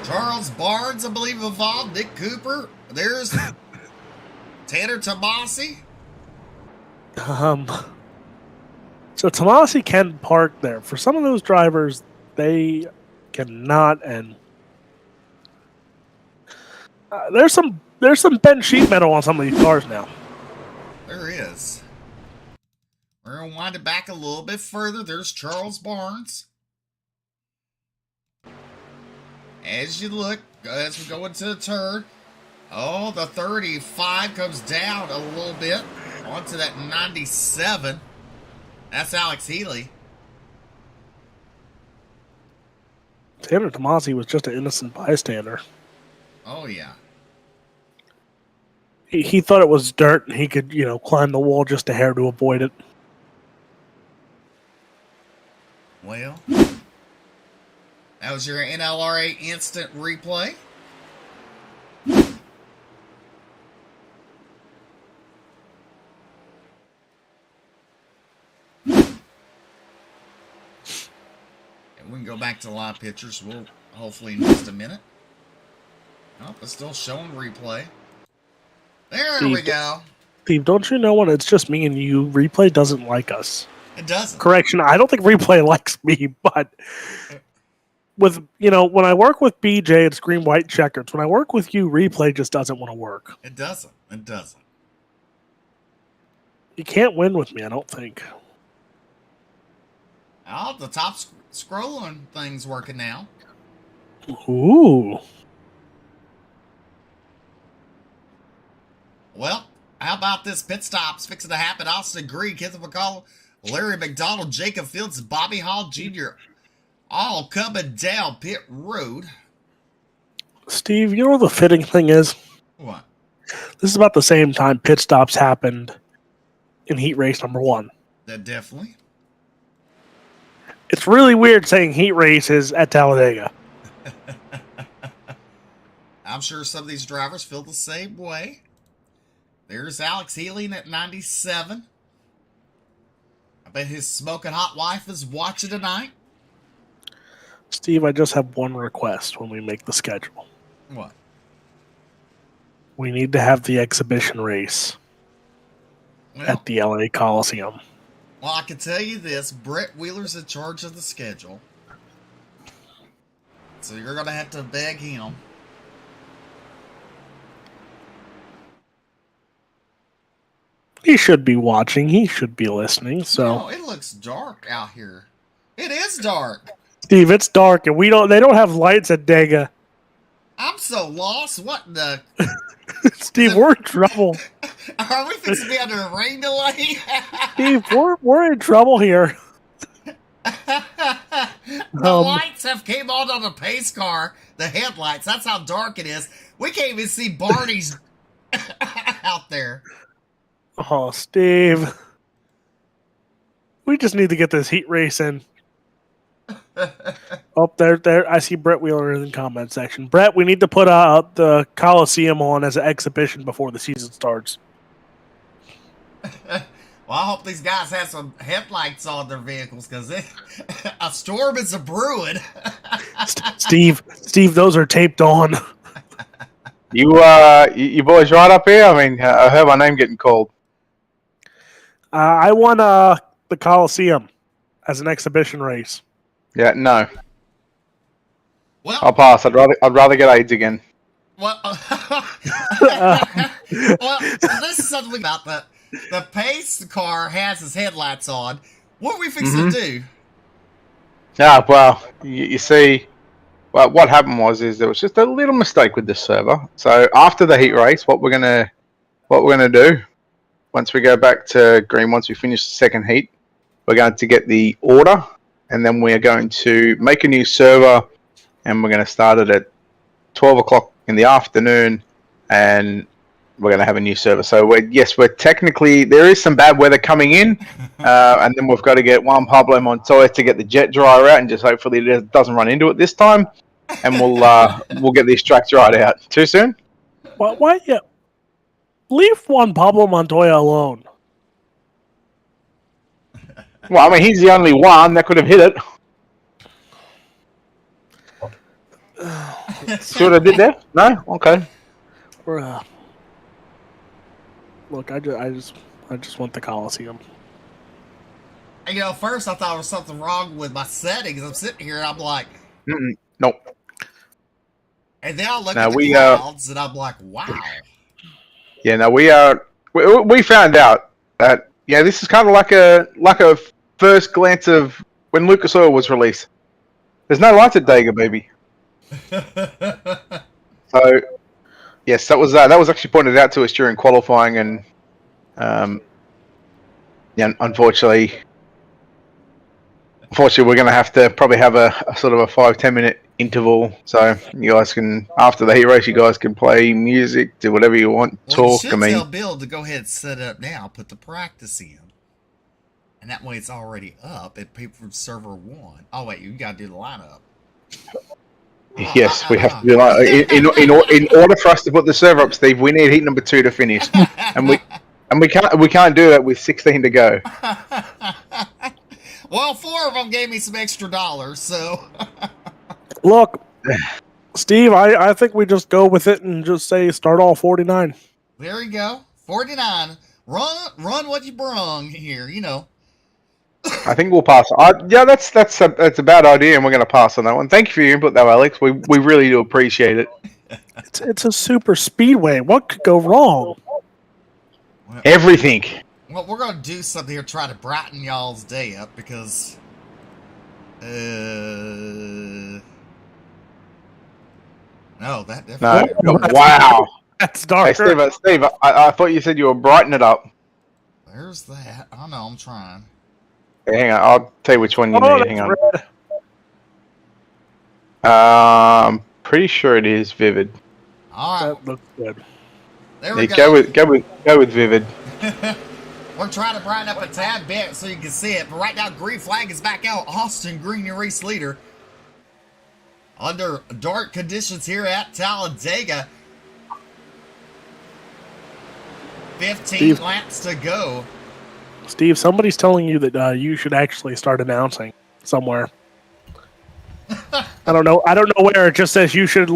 [SPEAKER 2] Charles Barnes, I believe, involved. Nick Cooper. There's Tanner Tomasi.
[SPEAKER 3] So Tomasi can park there. For some of those drivers, they cannot. And there's some bent sheet metal on some of these cars now.
[SPEAKER 2] There is. We're gonna wind it back a little bit further. There's Charles Barnes. As you look, as we go into the turn, the 35 comes down a little bit onto that 97. That's Alex Healy.
[SPEAKER 3] Tanner Tomasi was just an innocent bystander.
[SPEAKER 2] Oh, yeah.
[SPEAKER 3] He thought it was dirt and he could, climb the wall just a hair to avoid it.
[SPEAKER 2] Well, that was your NLRA instant replay. We can go back to live pictures. We'll hopefully in just a minute. Oh, it's still showing replay. There
[SPEAKER 3] Steve,
[SPEAKER 2] we go.
[SPEAKER 3] Steve, don't you know when it's just me and you, replay doesn't like us?
[SPEAKER 2] It doesn't.
[SPEAKER 3] Correction, I don't think replay likes me, but with when I work with BJ, it's green, white, checkers. When I work with you, replay just doesn't want to work.
[SPEAKER 2] It doesn't. It doesn't.
[SPEAKER 3] You can't win with me, I don't think.
[SPEAKER 2] Oh, the top scrolling thing's working now.
[SPEAKER 3] Ooh.
[SPEAKER 2] Well, how about this? Pit stops fixing to happen. Austin Green, Kenneth McCall, Larry McDonald, Jacob Fields, Bobby Hall Jr. all coming down pit road.
[SPEAKER 3] Steve, you know what the fitting thing is?
[SPEAKER 2] What?
[SPEAKER 3] This is about the same time pit stops happened in heat race number 1.
[SPEAKER 2] That definitely.
[SPEAKER 3] It's really weird saying heat races at Talladega.
[SPEAKER 2] I'm sure some of these drivers feel the same way. There's Alex Healy at 97. I bet his smoking hot wife is watching tonight.
[SPEAKER 3] Steve, I just have one request when we make the schedule.
[SPEAKER 2] What?
[SPEAKER 3] We need to have the exhibition race at the LA Coliseum.
[SPEAKER 2] Well, I can tell you this. Brett Wheeler's in charge of the schedule. So you're going to have to beg him.
[SPEAKER 3] He should be watching. He should be listening. So
[SPEAKER 2] No, it looks dark out here. It is dark.
[SPEAKER 3] Steve, it's dark and they don't have lights at Dega.
[SPEAKER 2] I'm so lost. What the?
[SPEAKER 3] Steve, we're in trouble.
[SPEAKER 2] Are we fixing to be under a rain delay?
[SPEAKER 3] Steve, we're in trouble here.
[SPEAKER 2] The lights have came on the pace car. The headlights. That's how dark it is. We can't even see Barney's out there.
[SPEAKER 3] Oh, Steve. We just need to get this heat race in. Oh, there. I see Brett Wheeler in the comment section. Brett, we need to put the Coliseum on as an exhibition before the season starts.
[SPEAKER 2] Well, I hope these guys have some headlights on their vehicles because a storm is a brewing.
[SPEAKER 3] Steve, those are taped on.
[SPEAKER 4] You boys right up here? I mean, I heard my name getting called.
[SPEAKER 3] I won the Coliseum as an exhibition race.
[SPEAKER 4] Yeah, no.
[SPEAKER 2] Well,
[SPEAKER 4] I'll pass. I'd rather get AIDS again.
[SPEAKER 2] Well, well, this is something about the pace car has his headlights on. What are we fixing to do?
[SPEAKER 4] Yeah, well, you see, well, what happened is there was just a little mistake with this server. So after the heat race, what we're gonna do once we go back to green, once we finish the second heat, we're going to get the order, and then we're going to make a new server, and we're going to start it at 12 o'clock in the afternoon, and we're going to have a new server. So we're technically, there is some bad weather coming in, and then we've got to get Juan Pablo Montoya to get the jet dryer out, and just hopefully it doesn't run into it this time, and we'll get these tracks right out. Too soon?
[SPEAKER 3] Why? Yeah. Leave Juan Pablo Montoya alone.
[SPEAKER 4] Well, I mean, he's the only one that could have hit it. See what I did there? No? Okay.
[SPEAKER 3] Look, I just want the Coliseum.
[SPEAKER 2] You know, first I thought there was something wrong with my settings. I'm sitting here and I'm like,
[SPEAKER 4] Nope.
[SPEAKER 2] And then I look at the clouds and I'm like, wow.
[SPEAKER 4] Yeah, no, we found out that this is kind of like a first glance of when Lucas Oil was released. There's no lights at Dega, baby. So, yes, that was actually pointed out to us during qualifying, and unfortunately, we're going to have to probably have a sort of a 5-10 minute interval, so you guys can, after the heat race, you guys can play music, do whatever you want, talk.
[SPEAKER 2] You should tell Bill to go ahead and set it up now, put the practice in. And that way it's already up at Paper Server 1. Oh, wait, you got to do the lineup.
[SPEAKER 4] Yes, we have to do that. In order for us to put the server up, Steve, we need heat number 2 to finish. And we can't do that with 16 to go.
[SPEAKER 2] Well, 4 of them gave me some extra dollars, so...
[SPEAKER 3] Look, Steve, I think we just go with it and just say start all 49.
[SPEAKER 2] There you go. 49. Run what you brung here, you know.
[SPEAKER 4] I think we'll pass. That's a bad idea, and we're going to pass on that one. Thank you for your input, though, Alex. We really do appreciate it.
[SPEAKER 3] It's a super speedway. What could go wrong?
[SPEAKER 4] Everything.
[SPEAKER 2] Well, we're going to do something here, try to brighten y'all's day up, because... No, that definitely...
[SPEAKER 4] No. Wow.
[SPEAKER 3] That's dark.
[SPEAKER 4] Hey, Steve, I thought you said you were brightening it up.
[SPEAKER 2] There's that. I know, I'm trying.
[SPEAKER 4] Hey, hang on, I'll tell you which one you need. Hang on. I'm pretty sure it is Vivid.
[SPEAKER 2] All right.
[SPEAKER 3] That looks good.
[SPEAKER 2] There we go.
[SPEAKER 4] Go with Vivid.
[SPEAKER 2] We're trying to brighten up a tad bit so you can see it. But right now, green flag is back out. Austin Green, your race leader. Under dark conditions here at Talladega. 15 laps to go.
[SPEAKER 3] Steve, somebody's telling you that you should actually start announcing somewhere. I don't know where. It just says you should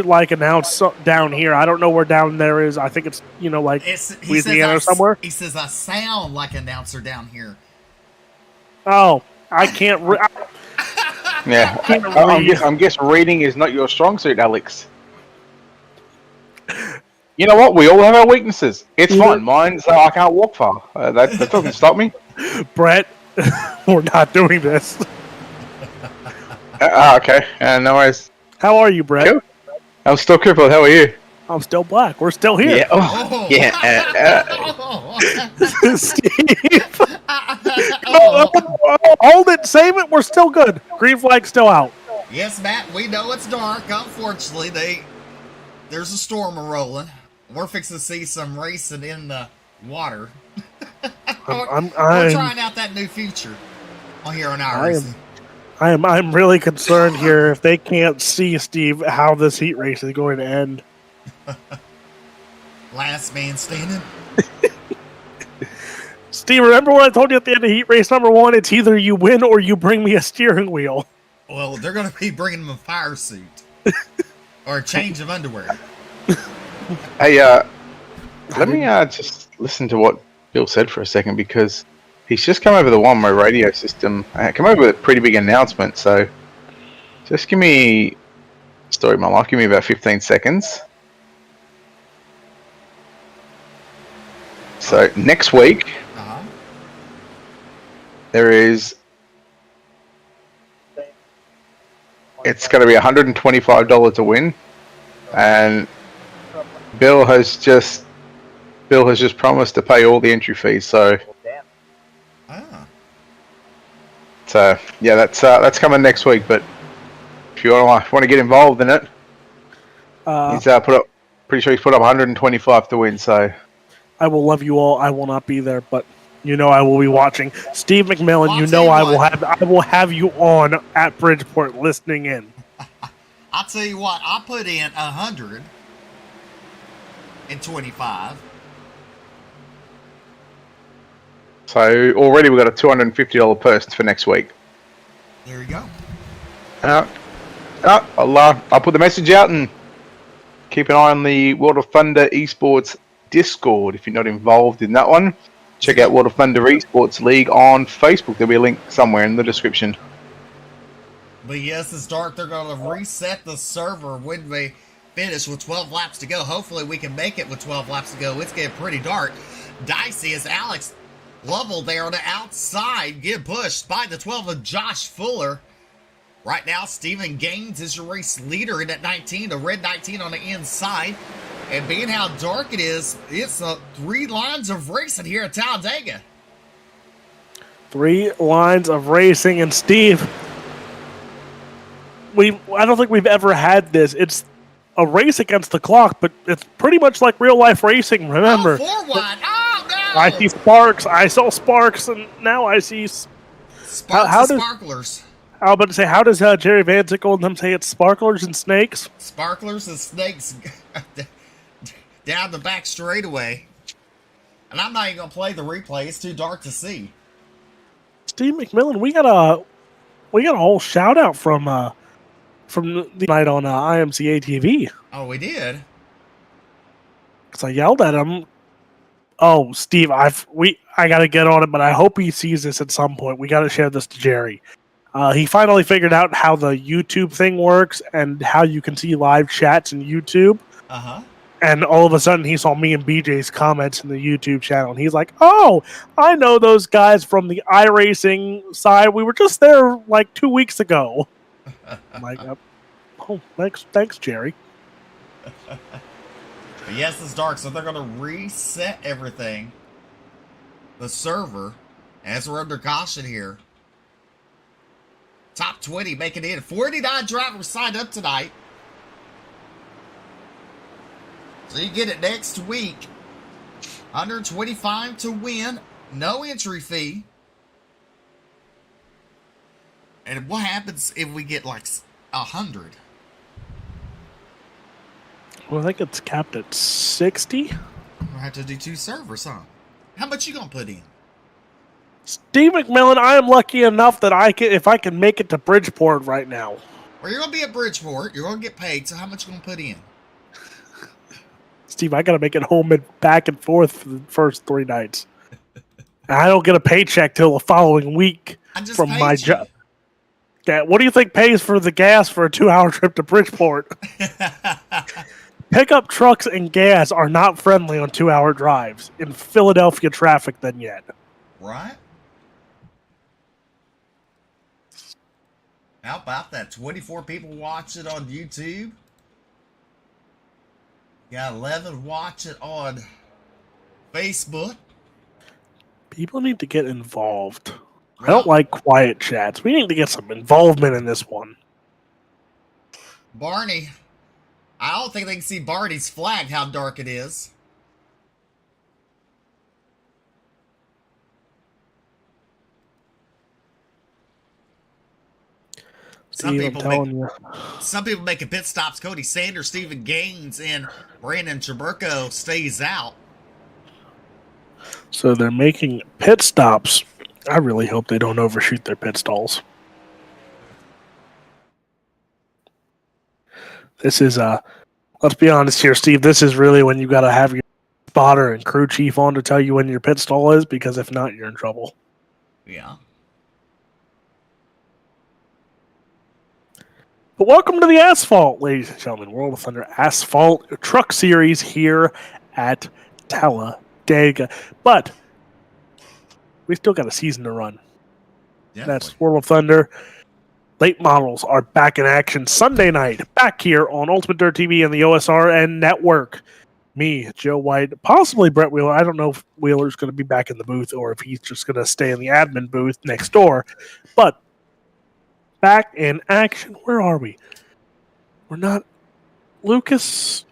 [SPEAKER 3] like announce down here. I don't know where down there is. I think it's like Louisiana or somewhere.
[SPEAKER 2] He says I sound like an announcer down here.
[SPEAKER 3] Oh, I can't.
[SPEAKER 4] Yeah, I'm guessing reading is not your strong suit, Alex. You know what? We all have our weaknesses. It's fine. Mine's I can't walk far. That doesn't stop me.
[SPEAKER 3] Brett, we're not doing this.
[SPEAKER 4] Okay. No worries.
[SPEAKER 3] How are you, Brett?
[SPEAKER 4] Cool. I'm still crippled. How are you?
[SPEAKER 3] I'm still black. We're still here.
[SPEAKER 4] Yeah. Oh, yeah.
[SPEAKER 3] Steve. Hold it, save it. We're still good. Green flag's still out.
[SPEAKER 2] Yes, Matt, we know it's dark. Unfortunately, there's a storm rolling. We're fixing to see some racing in the water. We're trying out that new feature on here on our racing.
[SPEAKER 3] I'm really concerned here if they can't see, Steve, how this heat race is going to end.
[SPEAKER 2] Last man standing.
[SPEAKER 3] Steve, remember what I told you at the end of heat race number 1? It's either you win or you bring me a steering wheel.
[SPEAKER 2] Well, they're going to be bringing him a fire suit. Or a change of underwear.
[SPEAKER 4] Hey, let me just listen to what Bill said for a second, because he's just come over the one-way radio system. Come over with a pretty big announcement, so just give me story of my life. Give me about 15 seconds. So next week, there is. It's going to be $125 to win, and Bill has just promised to pay all the entry fees. So yeah, that's coming next week. But if you want to get involved in it, he's pretty sure he's put up 125 to win. So
[SPEAKER 3] I will love you all. I will not be there, but you know I will be watching. Steve McMillan, I will have you on at Bridgeport listening in.
[SPEAKER 2] I'll tell you what, I put in 125.
[SPEAKER 4] So already we've got a $250 purse for next week.
[SPEAKER 2] There you go.
[SPEAKER 4] I'll put the message out and keep an eye on the World of Thunder Esports Discord if you're not involved in that one. Check out World of Thunder Esports League on Facebook. There'll be a link somewhere in the description.
[SPEAKER 2] But yes, it's dark. They're going to reset the server when we finish with 12 laps to go. Hopefully we can make it with 12 laps to go. It's getting pretty dark. Dicey as Alex Lovell there on the outside, get pushed by the 12 of Josh Fuller. Right now, Stephen Gaines is your race leader in that 19, the red 19 on the inside. And being how dark it is, it's 3 lines of racing here at Talladega.
[SPEAKER 3] 3 lines of racing, and Steve, I don't think we've ever had this. It's a race against the clock, but it's pretty much like real life racing. Remember?
[SPEAKER 2] 4 wide. Oh no!
[SPEAKER 3] I see sparks. I saw sparks, and now I see
[SPEAKER 2] sparklers.
[SPEAKER 3] I was about to say, how does Jerry Vansickle and them say it's sparklers and snakes?
[SPEAKER 2] Sparklers and snakes down the back straightaway. And I'm not even going to play the replay. It's too dark to see.
[SPEAKER 3] Steve McMillan, we got a whole shout out from the night on IMCA TV.
[SPEAKER 2] Oh, we did?
[SPEAKER 3] Because I yelled at him. Oh, Steve, I got to get on it, but I hope he sees this at some point. We got to share this to Jerry. He finally figured out how the YouTube thing works and how you can see live chats in YouTube. And all of a sudden, he saw me and BJ's comments in the YouTube channel, and he's like, "Oh, I know those guys from the iRacing side. We were just there like 2 weeks ago." I'm like, "Oh, thanks, Jerry."
[SPEAKER 2] But yes, it's dark, so they're going to reset everything. The server, as we're under caution here. Top 20 making it in. 49 drivers signed up tonight. So you get it next week. 125 to win. No entry fee. And what happens if we get like 100?
[SPEAKER 3] Well, I think it's capped at 60.
[SPEAKER 2] We'll have to do 2 servers, huh? How much you gonna put in?
[SPEAKER 3] Steve McMillan, I am lucky enough that if I can make it to Bridgeport right now.
[SPEAKER 2] Well, you're gonna be at Bridgeport. You're gonna get paid. So how much you gonna put in?
[SPEAKER 3] Steve, I gotta make it home and back and forth for the first 3 nights. And I don't get a paycheck till the following week from my job. Yeah, what do you think pays for the gas for a 2-hour trip to Bridgeport? Pickup trucks and gas are not friendly on 2-hour drives in Philadelphia traffic than yet.
[SPEAKER 2] Right? How about that? 24 people watch it on YouTube. Got 11 watch it on Facebook.
[SPEAKER 3] People need to get involved. I
[SPEAKER 2] Well,
[SPEAKER 3] don't like quiet chats. We need to get some involvement in this one.
[SPEAKER 2] Barney. I don't think they can see Barney's flag, how dark it is.
[SPEAKER 3] Steve, I'm telling you.
[SPEAKER 2] Some people making pit stops. Cody Sanders, Stephen Gaines, and Brandon Traburco stays out.
[SPEAKER 3] So they're making pit stops. I really hope they don't overshoot their pit stalls. This is let's be honest here, Steve. This is really when you got to have your spotter and crew chief on to tell you when your pit stall is, because if not, you're in trouble.
[SPEAKER 2] Yeah.
[SPEAKER 3] But welcome to the Asphalt, ladies and gentlemen. World of Thunder Asphalt Truck Series here at Talladega. But we still got a season to run.
[SPEAKER 2] Definitely.
[SPEAKER 3] That's World of Thunder. Late models are back in action Sunday night, back here on Ultimate Dirt TV and the OSRN Network. Me, Joe White, possibly Brett Wheeler. I don't know if Wheeler's going to be back in the booth or if he's just going to stay in the admin booth next door. But back in action. Where are we? We're not Lucas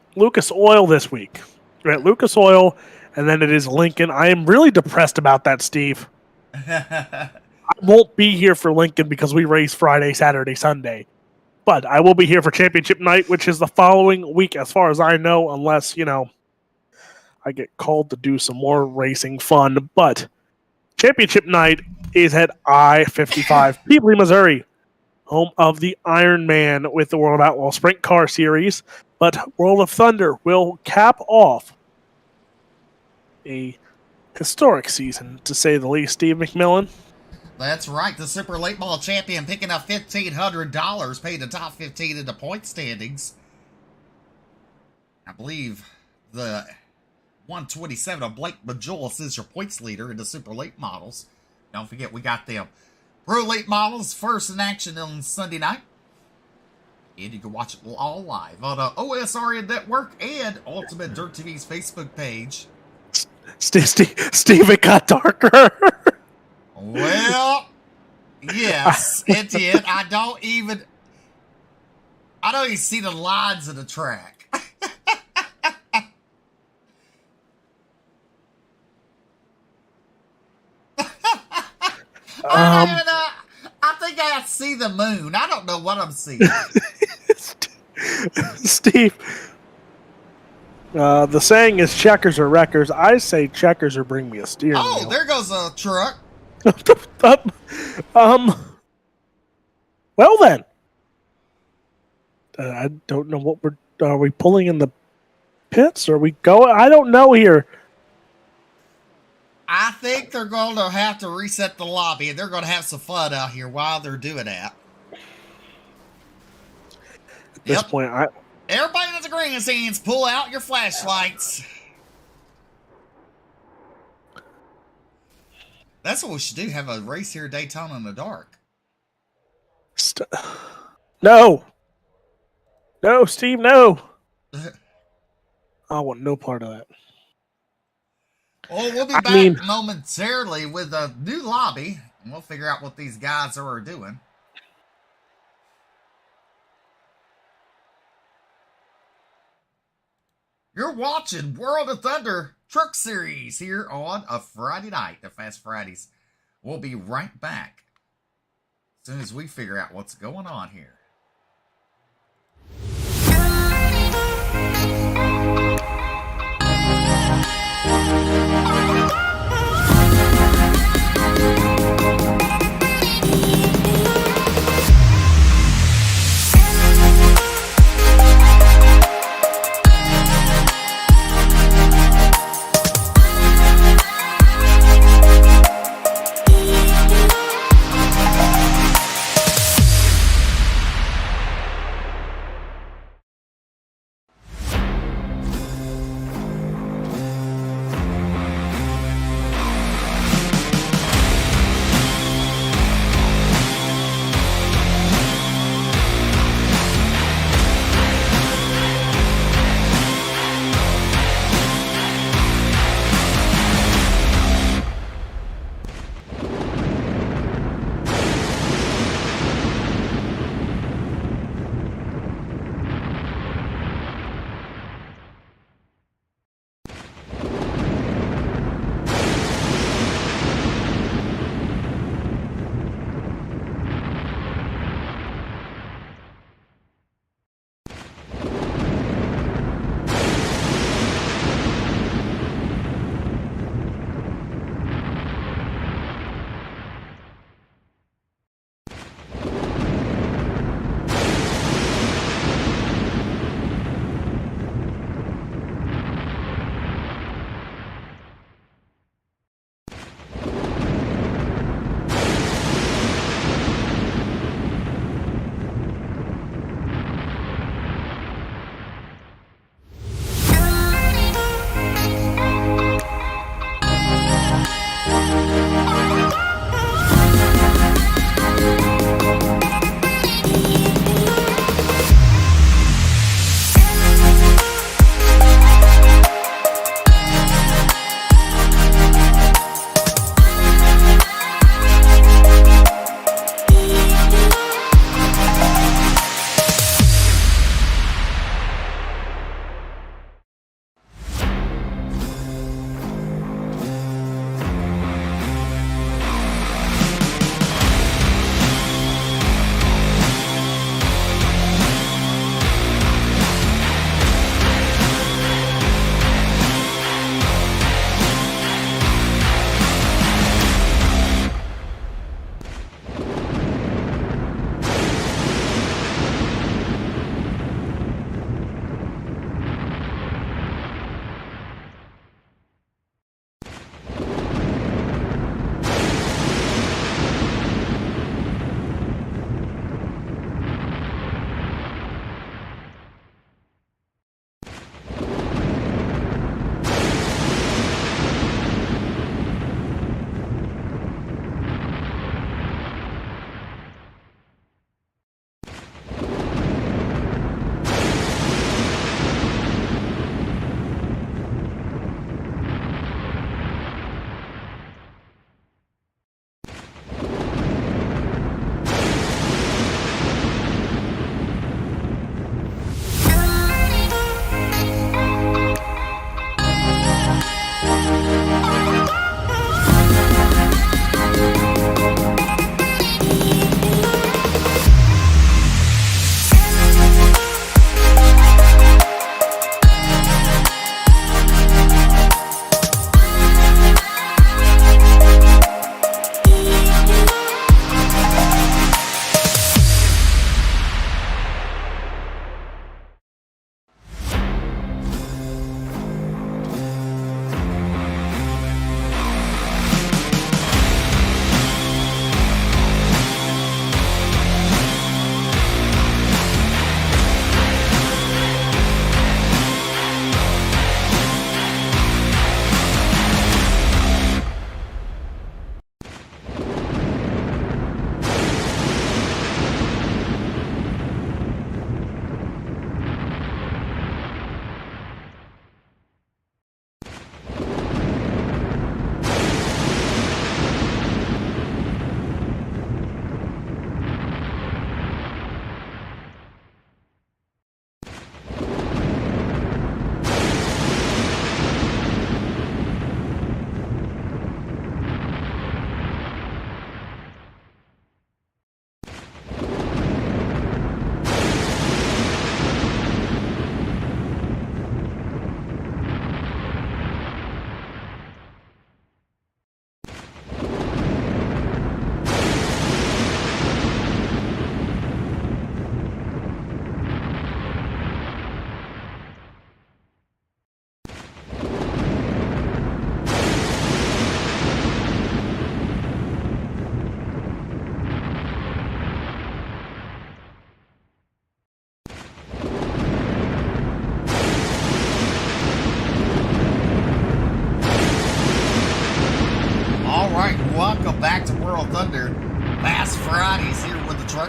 [SPEAKER 3] Oil this week. We're at Lucas Oil, and then it is Lincoln. I am really depressed about that, Steve. I won't be here for Lincoln because we race Friday, Saturday, Sunday. But I will be here for Championship Night, which is the following week, as far as I know, unless, I get called to do some more racing fun. But Championship Night is at I-55, Peabody, Missouri, home of the Iron Man with the World Outlaw Sprint Car Series. But World of Thunder will cap off a historic season, to say the least. Steve McMillan?
[SPEAKER 2] That's right. The Super Late Ball champion picking up $1,500, paid the top 15 in the point standings. I believe the 127 of Blake Majolis is your points leader in the Super Late Models. Don't forget, we got them Pro Late Models first in action on Sunday night. And you can watch it all live on OSRN Network and Ultimate Dirt TV's Facebook page.
[SPEAKER 3] Steve, it got darker.
[SPEAKER 2] Well, yes, it did. I don't even see the lines of the track. I think I see the moon. I don't know what I'm seeing.
[SPEAKER 3] Steve, the saying is checkers or wreckers. I say checkers or bring me a steering wheel.
[SPEAKER 2] Oh, there goes a truck.
[SPEAKER 3] Well then, I don't know what are we pulling in the pits? Or are we going? I don't know here.
[SPEAKER 2] I think they're going to have to reset the lobby, and they're going to have some fun out here while they're doing that.
[SPEAKER 3] At this point,
[SPEAKER 2] everybody in the grandstands, pull out your flashlights. That's what we should do, have a race here at Daytona in the dark.
[SPEAKER 3] No, Steve, no. I want no part of that.
[SPEAKER 2] Well, we'll be back momentarily with a new lobby, and we'll figure out what these guys are doing. You're watching World of Thunder Truck Series here on a Friday night, the Fast Fridays. We'll be right back as soon as we figure out what's going on here.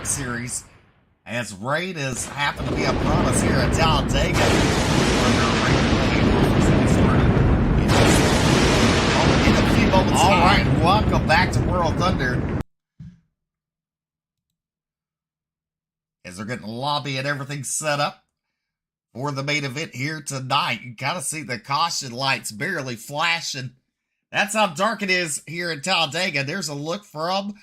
[SPEAKER 2] Series, as rain has happened to be upon us here at Talladega. In a few moments. All right, welcome back to World Thunder. As they're getting the lobby and everything set up for the main event here tonight. You kind of see the caution lights barely flashing. That's how dark it is here in Talladega. There's a look from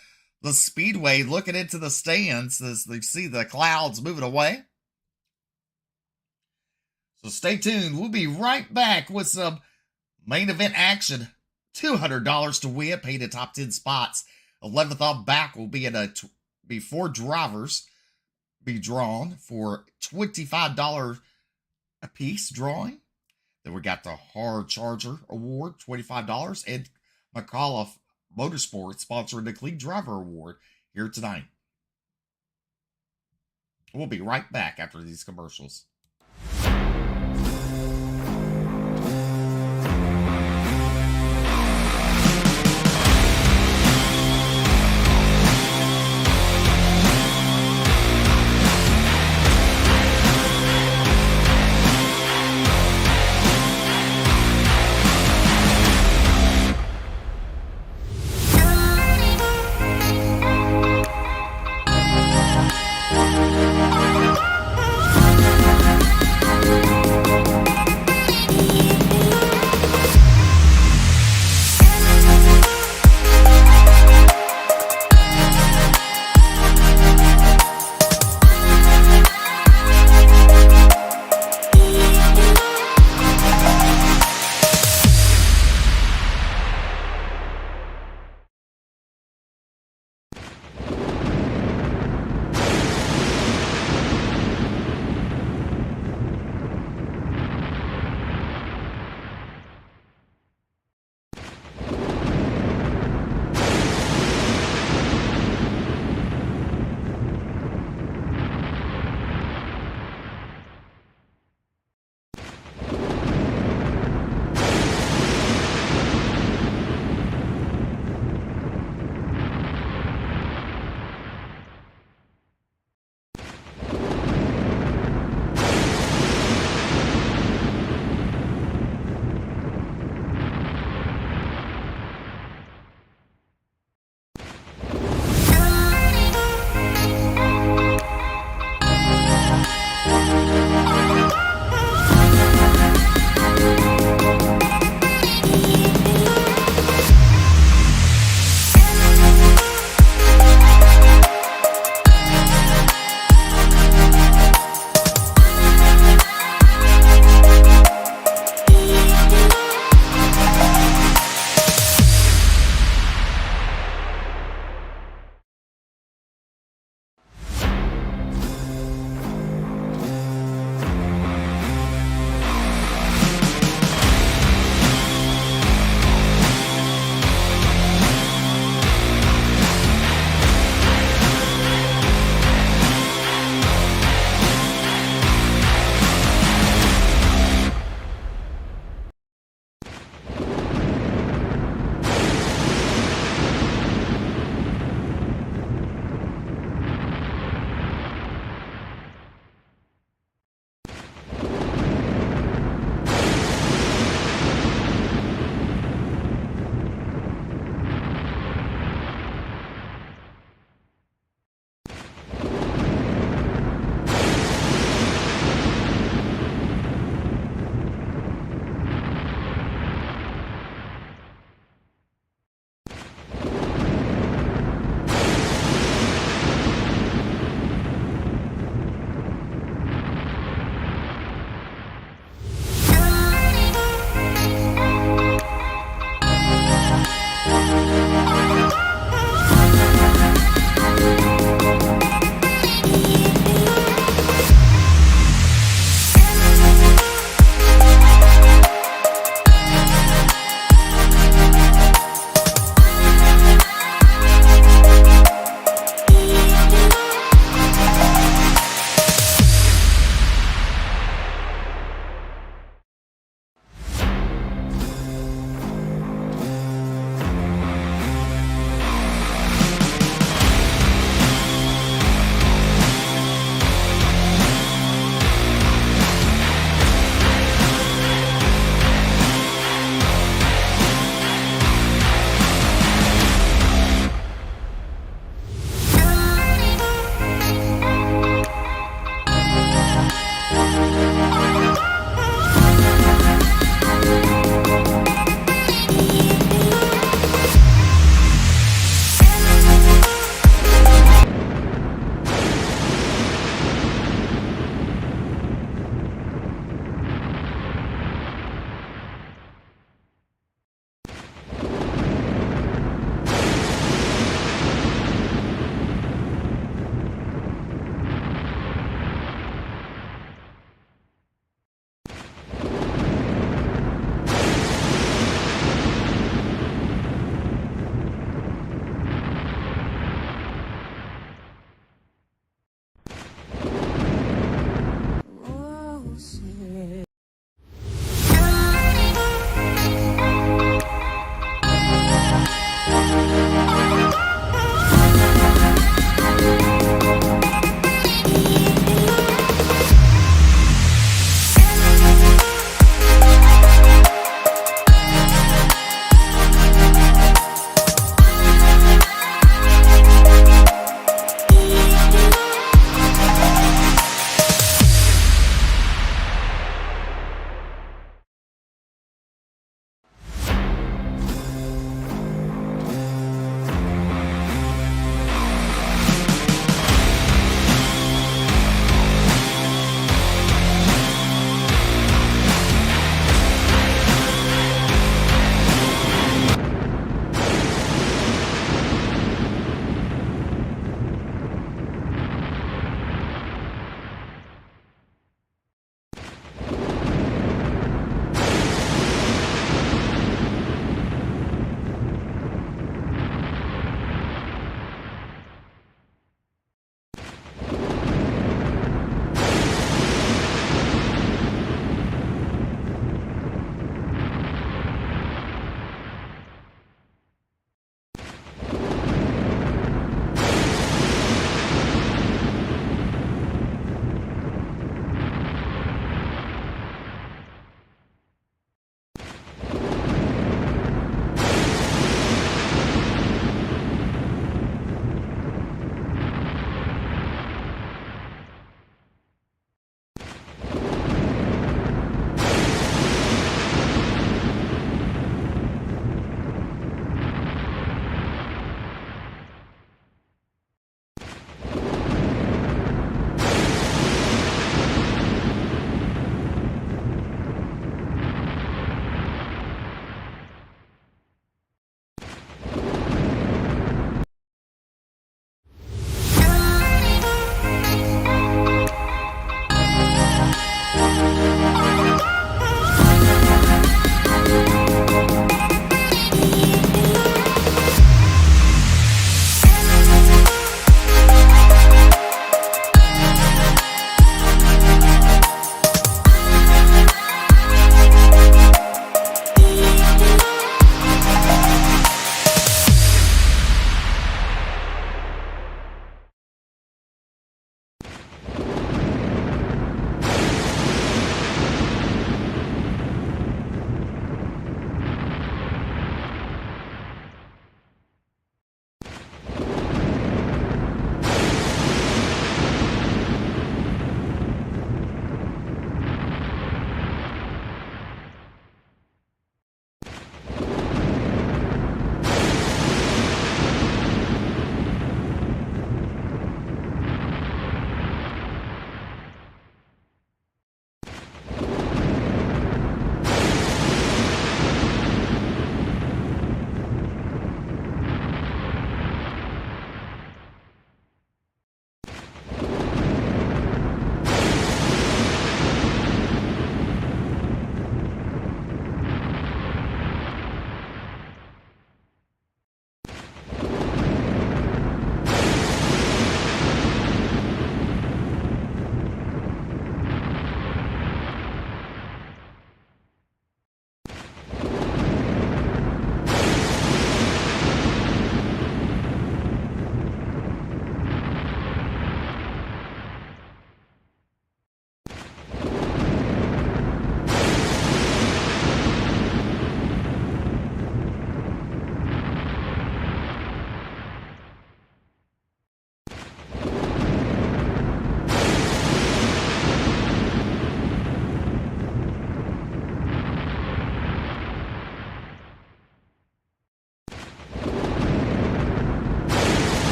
[SPEAKER 2] the speedway looking into the stands as you see the clouds moving away. So stay tuned. We'll be right back with some main event action. $200 to win, paid in top 10 spots. 11th on back will be be 4 drivers be drawn for $25 a piece drawing. Then we got the Hard Charger Award, $25, and McAuliffe Motorsports sponsoring the Clean Driver Award here tonight. We'll be right back after these commercials.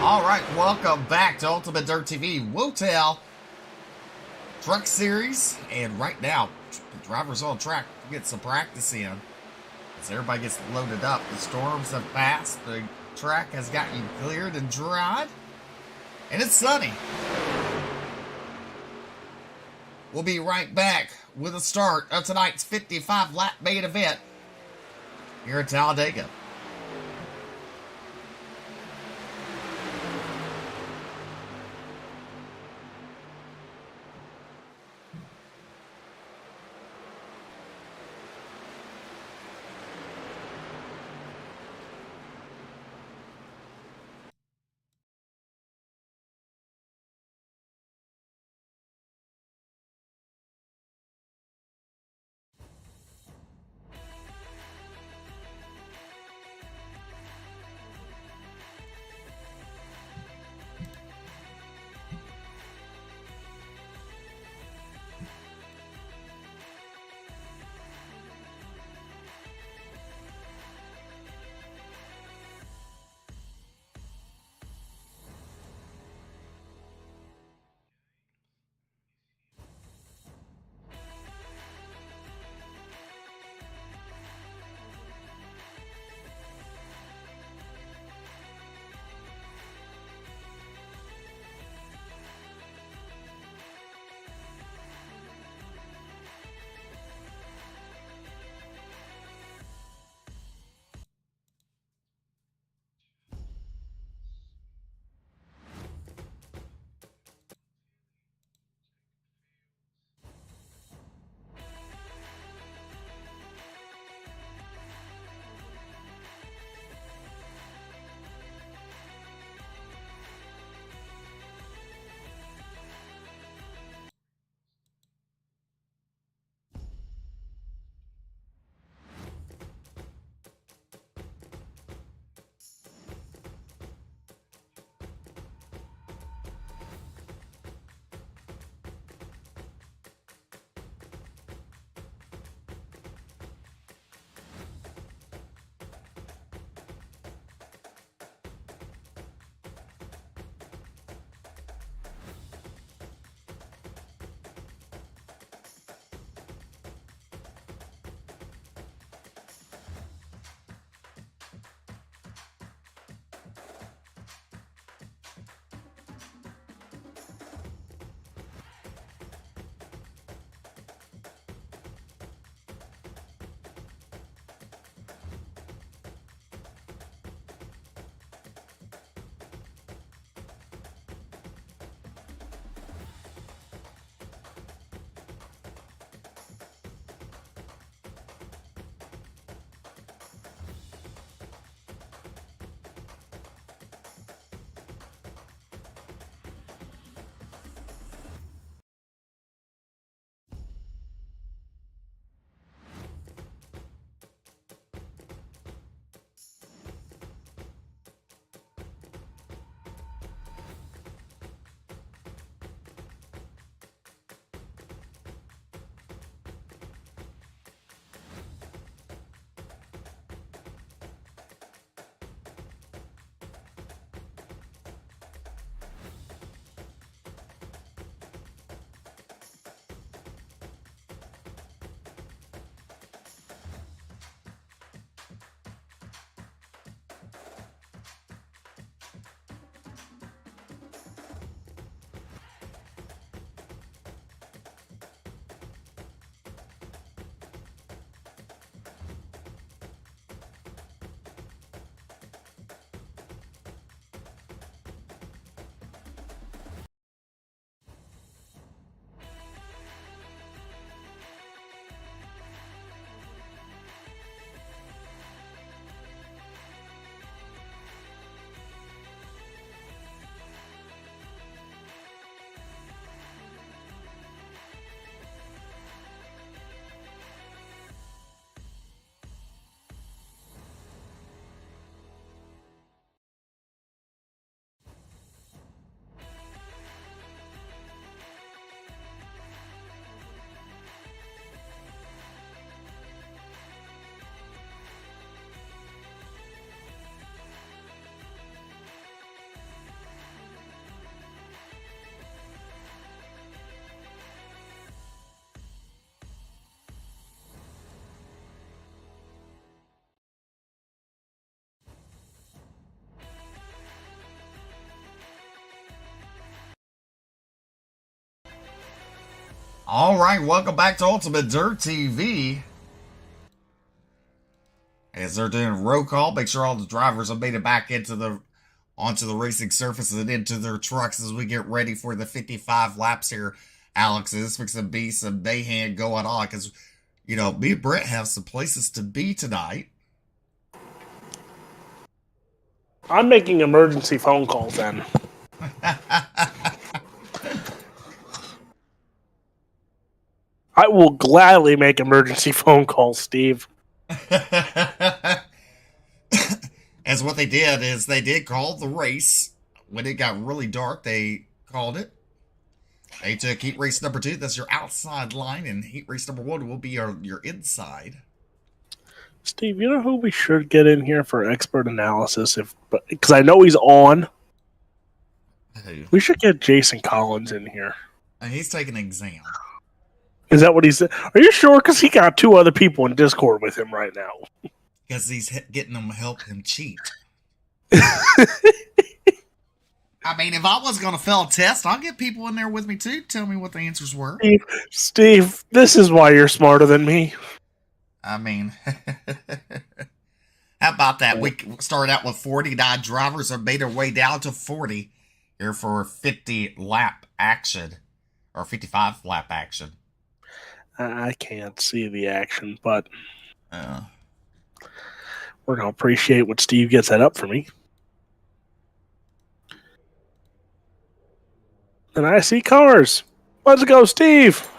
[SPEAKER 2] All right, welcome back to Ultimate Dirt TV Wotail Truck Series. And right now, the drivers on track get some practice in as everybody gets loaded up. The storms have passed. The track has gotten cleared and dried. And it's sunny. We'll be right back with the start of tonight's 55-lap main event here at Talladega. All right, welcome back to Ultimate Dirt TV. As they're doing roll call, make sure all the drivers have made it back onto the racing surfaces and into their trucks as we get ready for the 55 laps here. Alex, this fixing to be some mayhem going on because, you know, me and Brett have some places to be tonight.
[SPEAKER 3] I'm making emergency phone calls then. I will gladly make emergency phone calls, Steve.
[SPEAKER 2] As what they did is they did call the race. When it got really dark, they called it. They took heat race number 2. That's your outside line. And heat race number 1 will be your inside.
[SPEAKER 3] Steve, you know who we should get in here for expert analysis? Because I know he's on.
[SPEAKER 2] Who?
[SPEAKER 3] We should get Jason Collins in here.
[SPEAKER 2] He's taking an exam.
[SPEAKER 3] Is that what he said? Are you sure? Because he got 2 other people in Discord with him right now.
[SPEAKER 2] Because he's getting them to help him cheat. I mean, if I was going to fail a test, I'll get people in there with me too. Tell me what the answers were.
[SPEAKER 3] Steve, this is why you're smarter than me.
[SPEAKER 2] I mean, how about that? We started out with 49 drivers and made our way down to 40 here for 50 lap action or 55 lap action.
[SPEAKER 3] I can't see the action, but we're going to appreciate what Steve gets that up for me. And I see cars. Let's go, Steve.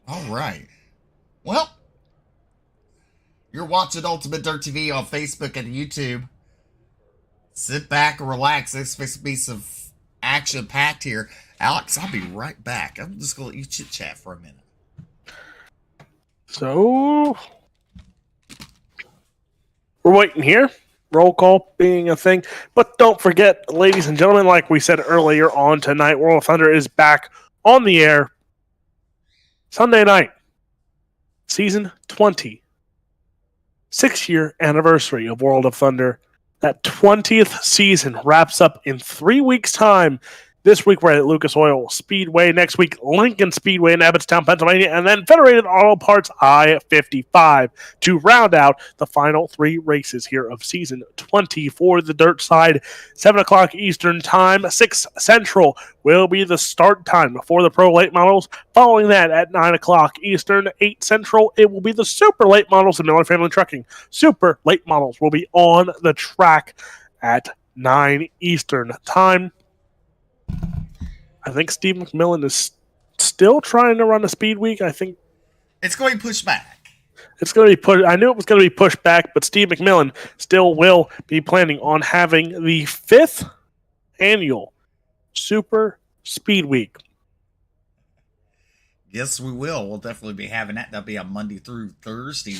[SPEAKER 2] All right. Well, you're watching Ultimate Dirt TV on Facebook and YouTube. Sit back and relax. There's supposed to be some action packed here. Alex, I'll be right back. I'm just going to let you chit chat for a minute.
[SPEAKER 3] So, we're waiting here. Roll call being a thing. But don't forget, ladies and gentlemen, like we said earlier on tonight, World of Thunder is back on the air Sunday night. Season 20. 6-year anniversary of World of Thunder. That 20th season wraps up in 3 weeks' time. This week we're at Lucas Oil Speedway. Next week, Lincoln Speedway in Abbottstown, Pennsylvania. And then Federated Auto Parts I-55 to round out the final 3 races here of Season 20 for the dirt side. 7 o'clock Eastern Time, 6 Central will be the start time for the Pro Late Models. Following that at 9 o'clock Eastern, 8 Central, it will be the Super Late Models and Miller Family Trucking. Super Late Models will be on the track at 9 Eastern Time. I think Steve McMillan is still trying to run a speed week. I think
[SPEAKER 2] it's going to be pushed back.
[SPEAKER 3] It's going to be pushed. I knew it was going to be pushed back, but Steve McMillan still will be planning on having the 5th annual Super Speed Week.
[SPEAKER 2] Yes, we will. We'll definitely be having that. That'll be a Monday through Thursday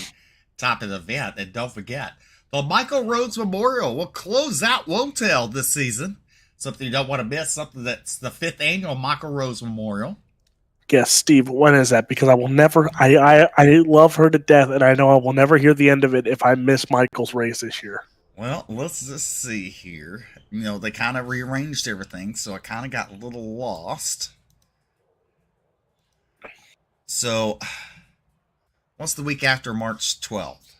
[SPEAKER 2] type of event. And don't forget, the Michael Rhodes Memorial will close out Wotel this season. Something you don't want to miss, something that's the 5th annual Michael Rose Memorial.
[SPEAKER 3] Yes, Steve, when is that? Because I will never, I love her to death, and I know I will never hear the end of it if I miss Michael's race this year.
[SPEAKER 2] Well, let's just see here. You know, they kind of rearranged everything, so I kind of got a little lost. So, what's the week after March 12th?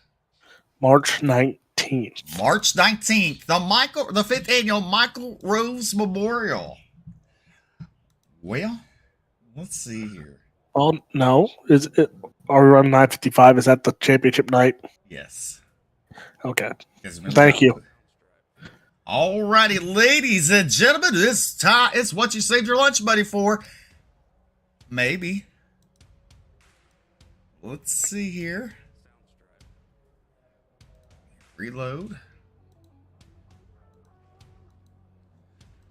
[SPEAKER 3] March 19th.
[SPEAKER 2] March 19th, the 5th annual Michael Rose Memorial. Well, let's see here.
[SPEAKER 3] Oh, no. Are we running 9:55? Is that the championship night?
[SPEAKER 2] Yes.
[SPEAKER 3] Okay. Thank you.
[SPEAKER 2] Alrighty, ladies and gentlemen, this time it's what you saved your lunch money for. Maybe. Let's see here. Reload.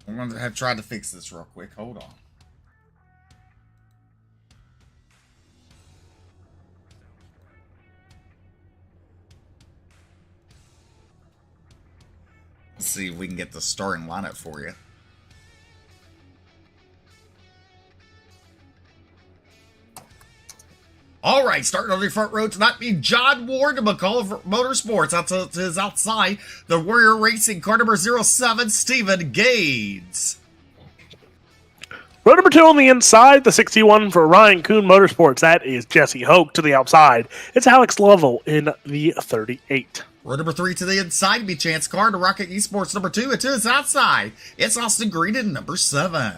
[SPEAKER 2] I'm going to have tried to fix this real quick. Hold on. Let's see if we can get the starting lineup for you. All right, starting on the front row tonight be John Ward of McCullough Motorsports. Out to his outside, the Warrior Racing car number 07, Stephen Gades.
[SPEAKER 3] Row number 2 on the inside, the 61 for Ryan Kuhn Motorsports. That is Jesse Hoke to the outside. It's Alex Lovell in the 38.
[SPEAKER 2] Row number 3 to the inside, be Chance Carr to Rocket Esports number 2, and to his outside, it's Austin Green in number 7.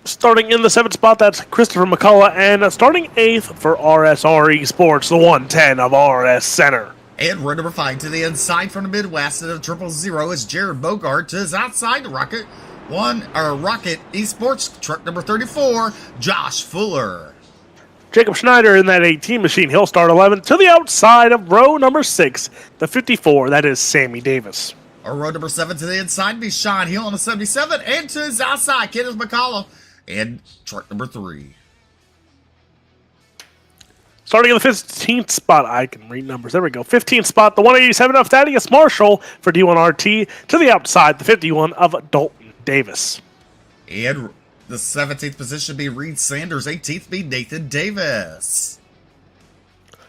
[SPEAKER 3] Starting in the 7th spot, that's Christopher McCullough, and starting 8th for RSR Esports, the 110 of RS Center.
[SPEAKER 2] And row number 5 to the inside from the Midwest at a 000 is Jared Bogart to his outside to Rocket Esports truck number 34, Josh Fuller.
[SPEAKER 3] Jacob Schneider in that 18 machine. He'll start 11th to the outside of row number 6, the 54. That is Sammy Davis.
[SPEAKER 2] Our row number 7 to the inside be Sean Hill on the 77, and to his outside, Kenneth McCullough and truck number 3.
[SPEAKER 3] Starting in the 15th spot, I can read numbers. There we go. 15th spot, the 187 of Thaddeus Marshall for D1RT. To the outside, the 51 of Dalton Davis.
[SPEAKER 2] And the 17th position be Reed Sanders. 18th be Nathan Davis.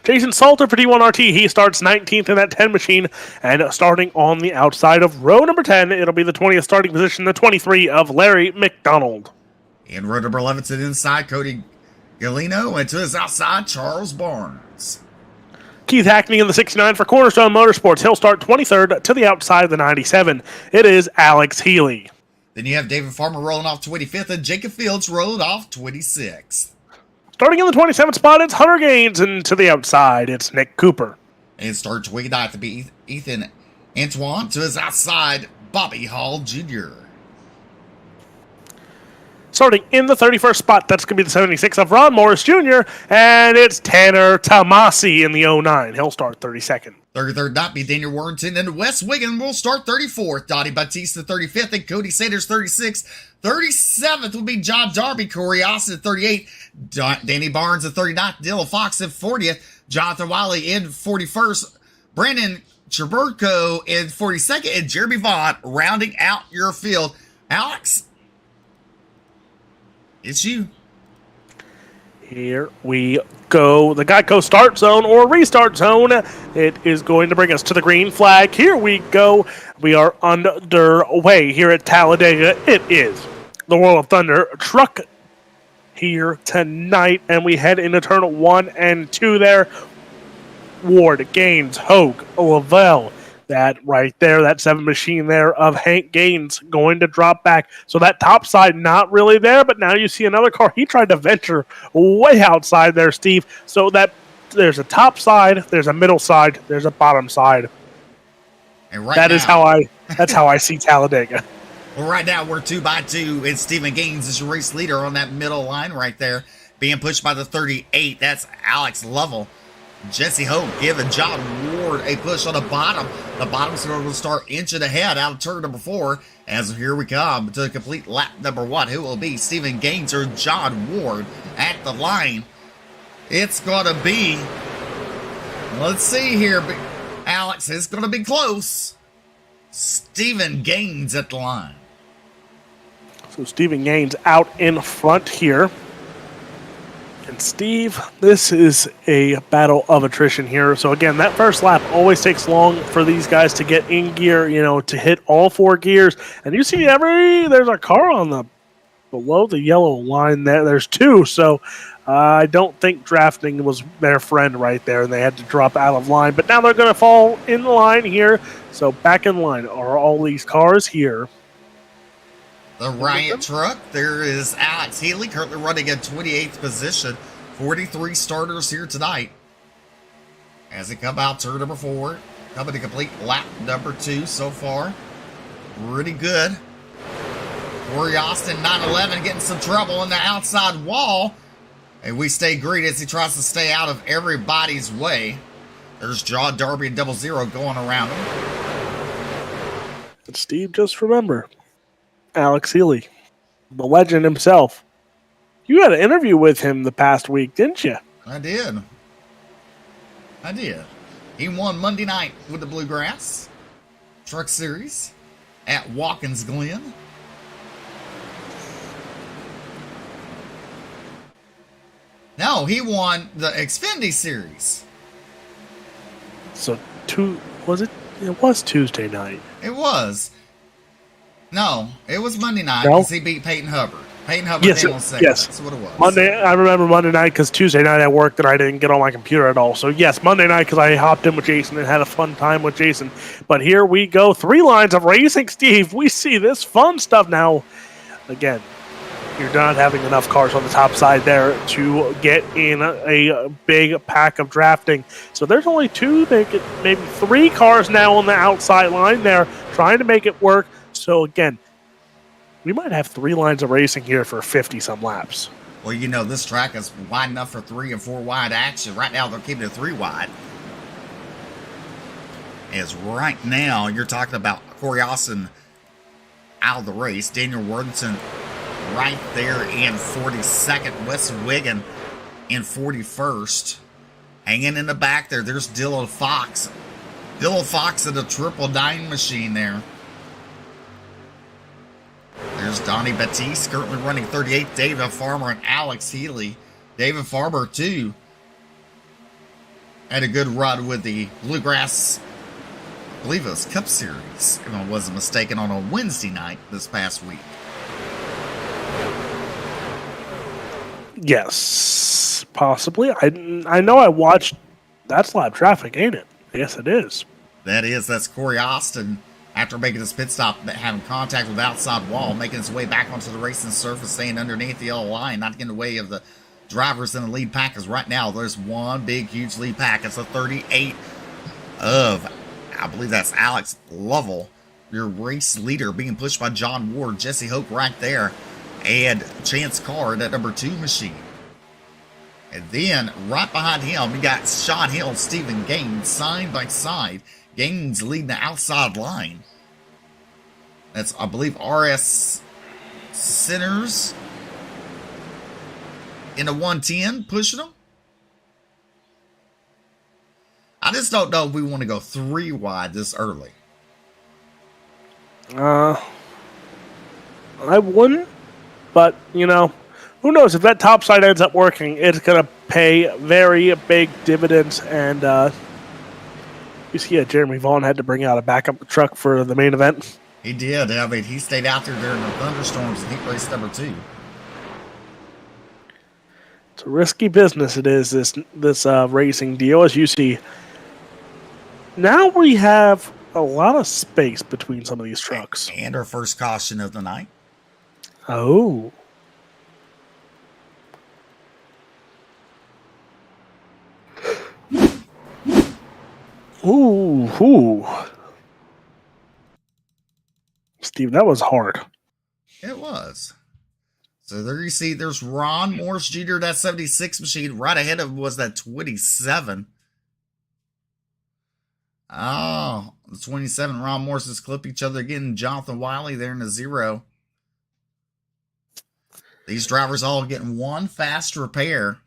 [SPEAKER 3] Jason Salter for D1RT. He starts 19th in that 10 machine. And starting on the outside of row number 10, it'll be the 20th starting position, the 23 of Larry McDonald.
[SPEAKER 2] And row number 11 to the inside, Cody Galino, and to his outside, Charles Barnes.
[SPEAKER 3] Keith Hackney in the 69 for Cornerstone Motorsports. He'll start 23rd to the outside of the 97. It is Alex Healy.
[SPEAKER 2] Then you have David Farmer rolling off 25th, and Jacob Fields rolling off 26th.
[SPEAKER 3] Starting in the 27th spot, it's Hunter Gaines, and to the outside, it's Nick Cooper.
[SPEAKER 2] And starts 29th to be Ethan Antoine, to his outside, Bobby Hall Jr.
[SPEAKER 3] Starting in the 31st spot, that's going to be the 76 of Ron Morris Jr., and it's Tanner Tomasi in the 09. He'll start 32nd.
[SPEAKER 2] 33rd not be Daniel Warrington, and Wes Wiggin will start 34th. Dottie Batista 35th, and Cody Sanders 36th. 37th will be John Darby, Corey Austin at 38th, Danny Barnes at 39th, Dylan Fox at 40th, Jonathan Wiley in 41st, Brandon Cheburko in 42nd, and Jeremy Vaughn rounding out your field. Alex, it's you.
[SPEAKER 3] Here we go. The Geico start zone or restart zone. It is going to bring us to the green flag. Here we go. We are underway here at Talladega. It is the World of Thunder truck here tonight, and we head into turn 1 and 2 there. Ward, Gaines, Hogue, Lavelle. That right there, that 7 machine there of Hank Gaines going to drop back. So that top side not really there, but now you see another car. He tried to venture way outside there, Steve. So that there's a top side, there's a middle side, there's a bottom side.
[SPEAKER 2] And right
[SPEAKER 3] That
[SPEAKER 2] now,
[SPEAKER 3] is how I see Talladega.
[SPEAKER 2] Well, right now we're 2 by 2, and Stephen Gaines is your race leader on that middle line right there, being pushed by the 38. That's Alex Lovell. Jesse Hogue giving John Ward a push on the bottom. The bottom's going to start inching ahead out of turn number 4. As here we come to complete lap number 1. Who will be Stephen Gaines or John Ward at the line? It's going to be, let's see here, Alex, it's going to be close. Stephen Gaines at the line.
[SPEAKER 3] So Stephen Gaines out in front here. And Steve, this is a battle of attrition here. So again, that first lap always takes long for these guys to get in gear, to hit all 4 gears. And you see there's a car on the below the yellow line there. There's 2. So I don't think drafting was their friend right there, and they had to drop out of line. But now they're going to fall in line here. So back in line are all these cars here.
[SPEAKER 2] The Riot truck, there is Alex Healy, currently running in 28th position. 43 starters here tonight. As they come out, turn number 4, coming to complete lap number 2 so far. Pretty good. Corey Austin, 911, getting some trouble in the outside wall. And we stay green as he tries to stay out of everybody's way. There's John Darby and 00 going around him.
[SPEAKER 3] And Steve, just remember, Alex Healy, the legend himself. You had an interview with him the past week, didn't you?
[SPEAKER 2] I did. He won Monday night with the Bluegrass Truck Series at Watkins Glen. No, he won the Xfinity Series.
[SPEAKER 3] So, it was Tuesday night.
[SPEAKER 2] It was. No, it was Monday night
[SPEAKER 3] No?
[SPEAKER 2] because he beat Peyton Hubbard. Peyton Hubbard
[SPEAKER 3] Yes,
[SPEAKER 2] came on second.
[SPEAKER 3] yes.
[SPEAKER 2] That's what it was.
[SPEAKER 3] Monday, I remember Monday night because Tuesday night I worked and I didn't get on my computer at all. So yes, Monday night because I hopped in with Jason and had a fun time with Jason. But here we go, 3 lines of racing, Steve. We see this fun stuff now. Again, you're not having enough cars on the top side there to get in a big pack of drafting. So there's only 2, maybe 3 cars now on the outside line there trying to make it work. So again, we might have 3 lines of racing here for 50-some laps.
[SPEAKER 2] Well, you know, this track is wide enough for 3 and 4 wide action. Right now, they're keeping it 3 wide. As right now, you're talking about Corey Austin out of the race. Daniel Worthington right there in 42nd. Wes Wiggin in 41st. Hanging in the back there, there's Dylan Fox. Dylan Fox in the 999 machine there. There's Donnie Batiste, currently running 38th. David Farmer and Alex Healy. David Farmer, too, had a good run with the Bluegrass, I believe it was Cup Series, if I wasn't mistaken, on a Wednesday night this past week.
[SPEAKER 3] Yes, possibly. I know I watched. That's live traffic, ain't it? Yes, it is.
[SPEAKER 2] That's Corey Austin. After making his pit stop, having contact with the outside wall, making his way back onto the racing surface, staying underneath the yellow line, not getting in the way of the drivers in the lead pack. Because right now, there's one big, huge lead pack. It's a 38 of, I believe that's Alex Lovell, your race leader, being pushed by John Ward, Jesse Hope right there, and Chance Carr, that number 2 machine. And then, right behind him, we got Sean Hill and Stephen Gaines, side by side. Gaines leading the outside line. That's, I believe, RS Sinners in the 110, pushing them. I just don't know if we want to go 3 wide this early.
[SPEAKER 3] I wouldn't, but, you know, who knows? If that top side ends up working, it's going to pay very big dividends. And you see Jeremy Vaughn had to bring out a backup truck for the main event.
[SPEAKER 2] He did. I mean, he stayed out there during the thunderstorms and he raced number 2.
[SPEAKER 3] It's a risky business it is, this racing deal. As you see, now we have a lot of space between some of these trucks.
[SPEAKER 2] And our first caution of the night.
[SPEAKER 3] Oh. Ooh. Steve, that was hard.
[SPEAKER 2] It was. So there you see, there's Ron Morris Jr., that 76 machine. Right ahead of him was that 27. Oh, the 27. Ron Morris's clip each other again. Jonathan Wiley there in the 0. These drivers all getting one fast repair.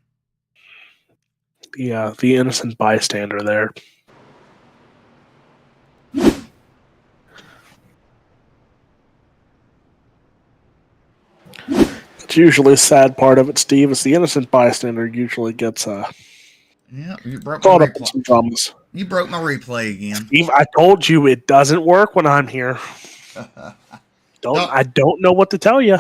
[SPEAKER 3] Yeah, the innocent bystander there. It's usually a sad part of it, Steve. It's the innocent bystander usually gets
[SPEAKER 2] Yeah, you broke
[SPEAKER 3] caught
[SPEAKER 2] my
[SPEAKER 3] up in some dramas.
[SPEAKER 2] You broke my replay again.
[SPEAKER 3] Steve, I told you it doesn't work when I'm here. I don't know what to tell you.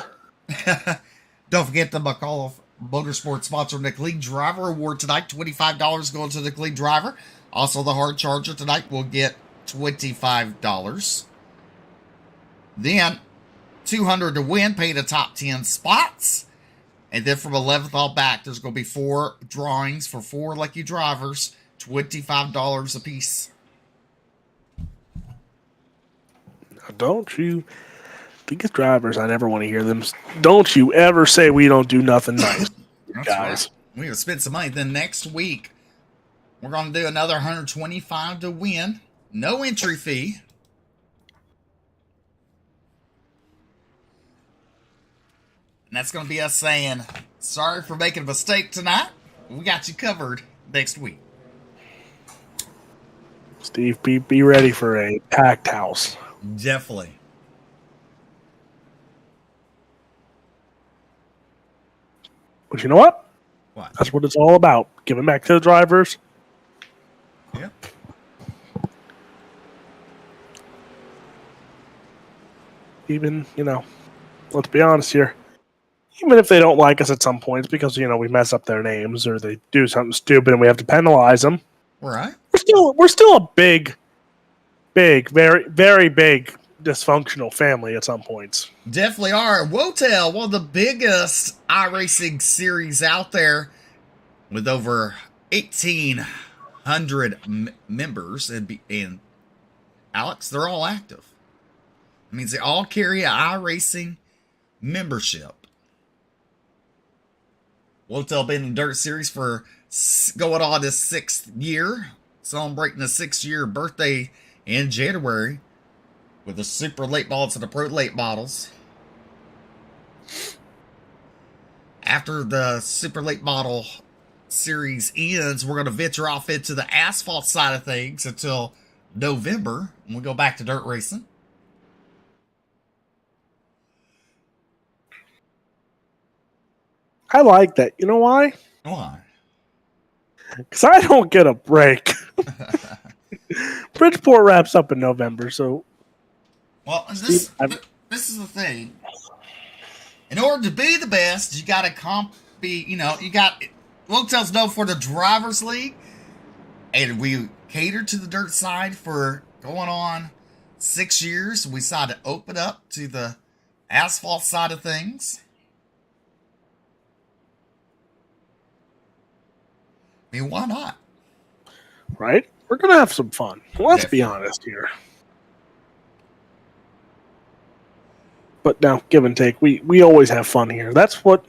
[SPEAKER 2] Don't forget the McCall Motorsports sponsor Nick League Driver Award tonight. $25 going to Nick League Driver. Also, the hard charger tonight will get $25. Then, $200 to win, pay the top 10 spots. And then from 11th on back, there's going to be 4 drawings for 4 lucky drivers, $25 a piece.
[SPEAKER 3] Don't you... These drivers, I never want to hear them. Don't you ever say we don't do nothing nice,
[SPEAKER 2] That's
[SPEAKER 3] guys.
[SPEAKER 2] Right. We're going to spend some money. Then next week, we're going to do another $125 to win. No entry fee. And that's going to be us saying, sorry for making a mistake tonight. We got you covered next week.
[SPEAKER 3] Steve, be ready for a packed house.
[SPEAKER 2] Definitely.
[SPEAKER 3] But you know what?
[SPEAKER 2] What?
[SPEAKER 3] That's what it's all about. Giving back to the drivers.
[SPEAKER 2] Yep.
[SPEAKER 3] even, let's be honest here. Even if they don't like us at some points because, we mess up their names or they do something stupid and we have to penalize them.
[SPEAKER 2] Right.
[SPEAKER 3] We're still a big, very, very big dysfunctional family at some points.
[SPEAKER 2] Definitely are. Wotel, one of the biggest iRacing series out there with over 1,800 members. And Alex, they're all active. That means they all carry an iRacing membership. Wotel been in the Dirt Series for going on his 6th year, celebrating the 6th-year birthday in January with the Super Late Models and the Pro Late Models. After the Super Late Model series ends, we're going to venture off into the asphalt side of things until November, and we'll go back to dirt racing.
[SPEAKER 3] I like that. You know why?
[SPEAKER 2] Why?
[SPEAKER 3] Because I don't get a break. Bridgeport wraps up in November, so...
[SPEAKER 2] Well, this is the thing. In order to be the best, you got to Wotel's known for the Drivers League, and we catered to the dirt side for going on 6 years. We decided to open up to the asphalt side of things. I mean, why not?
[SPEAKER 3] Right? We're going to have some fun. Let's be honest here. But now, give and take, we always have fun here. That's what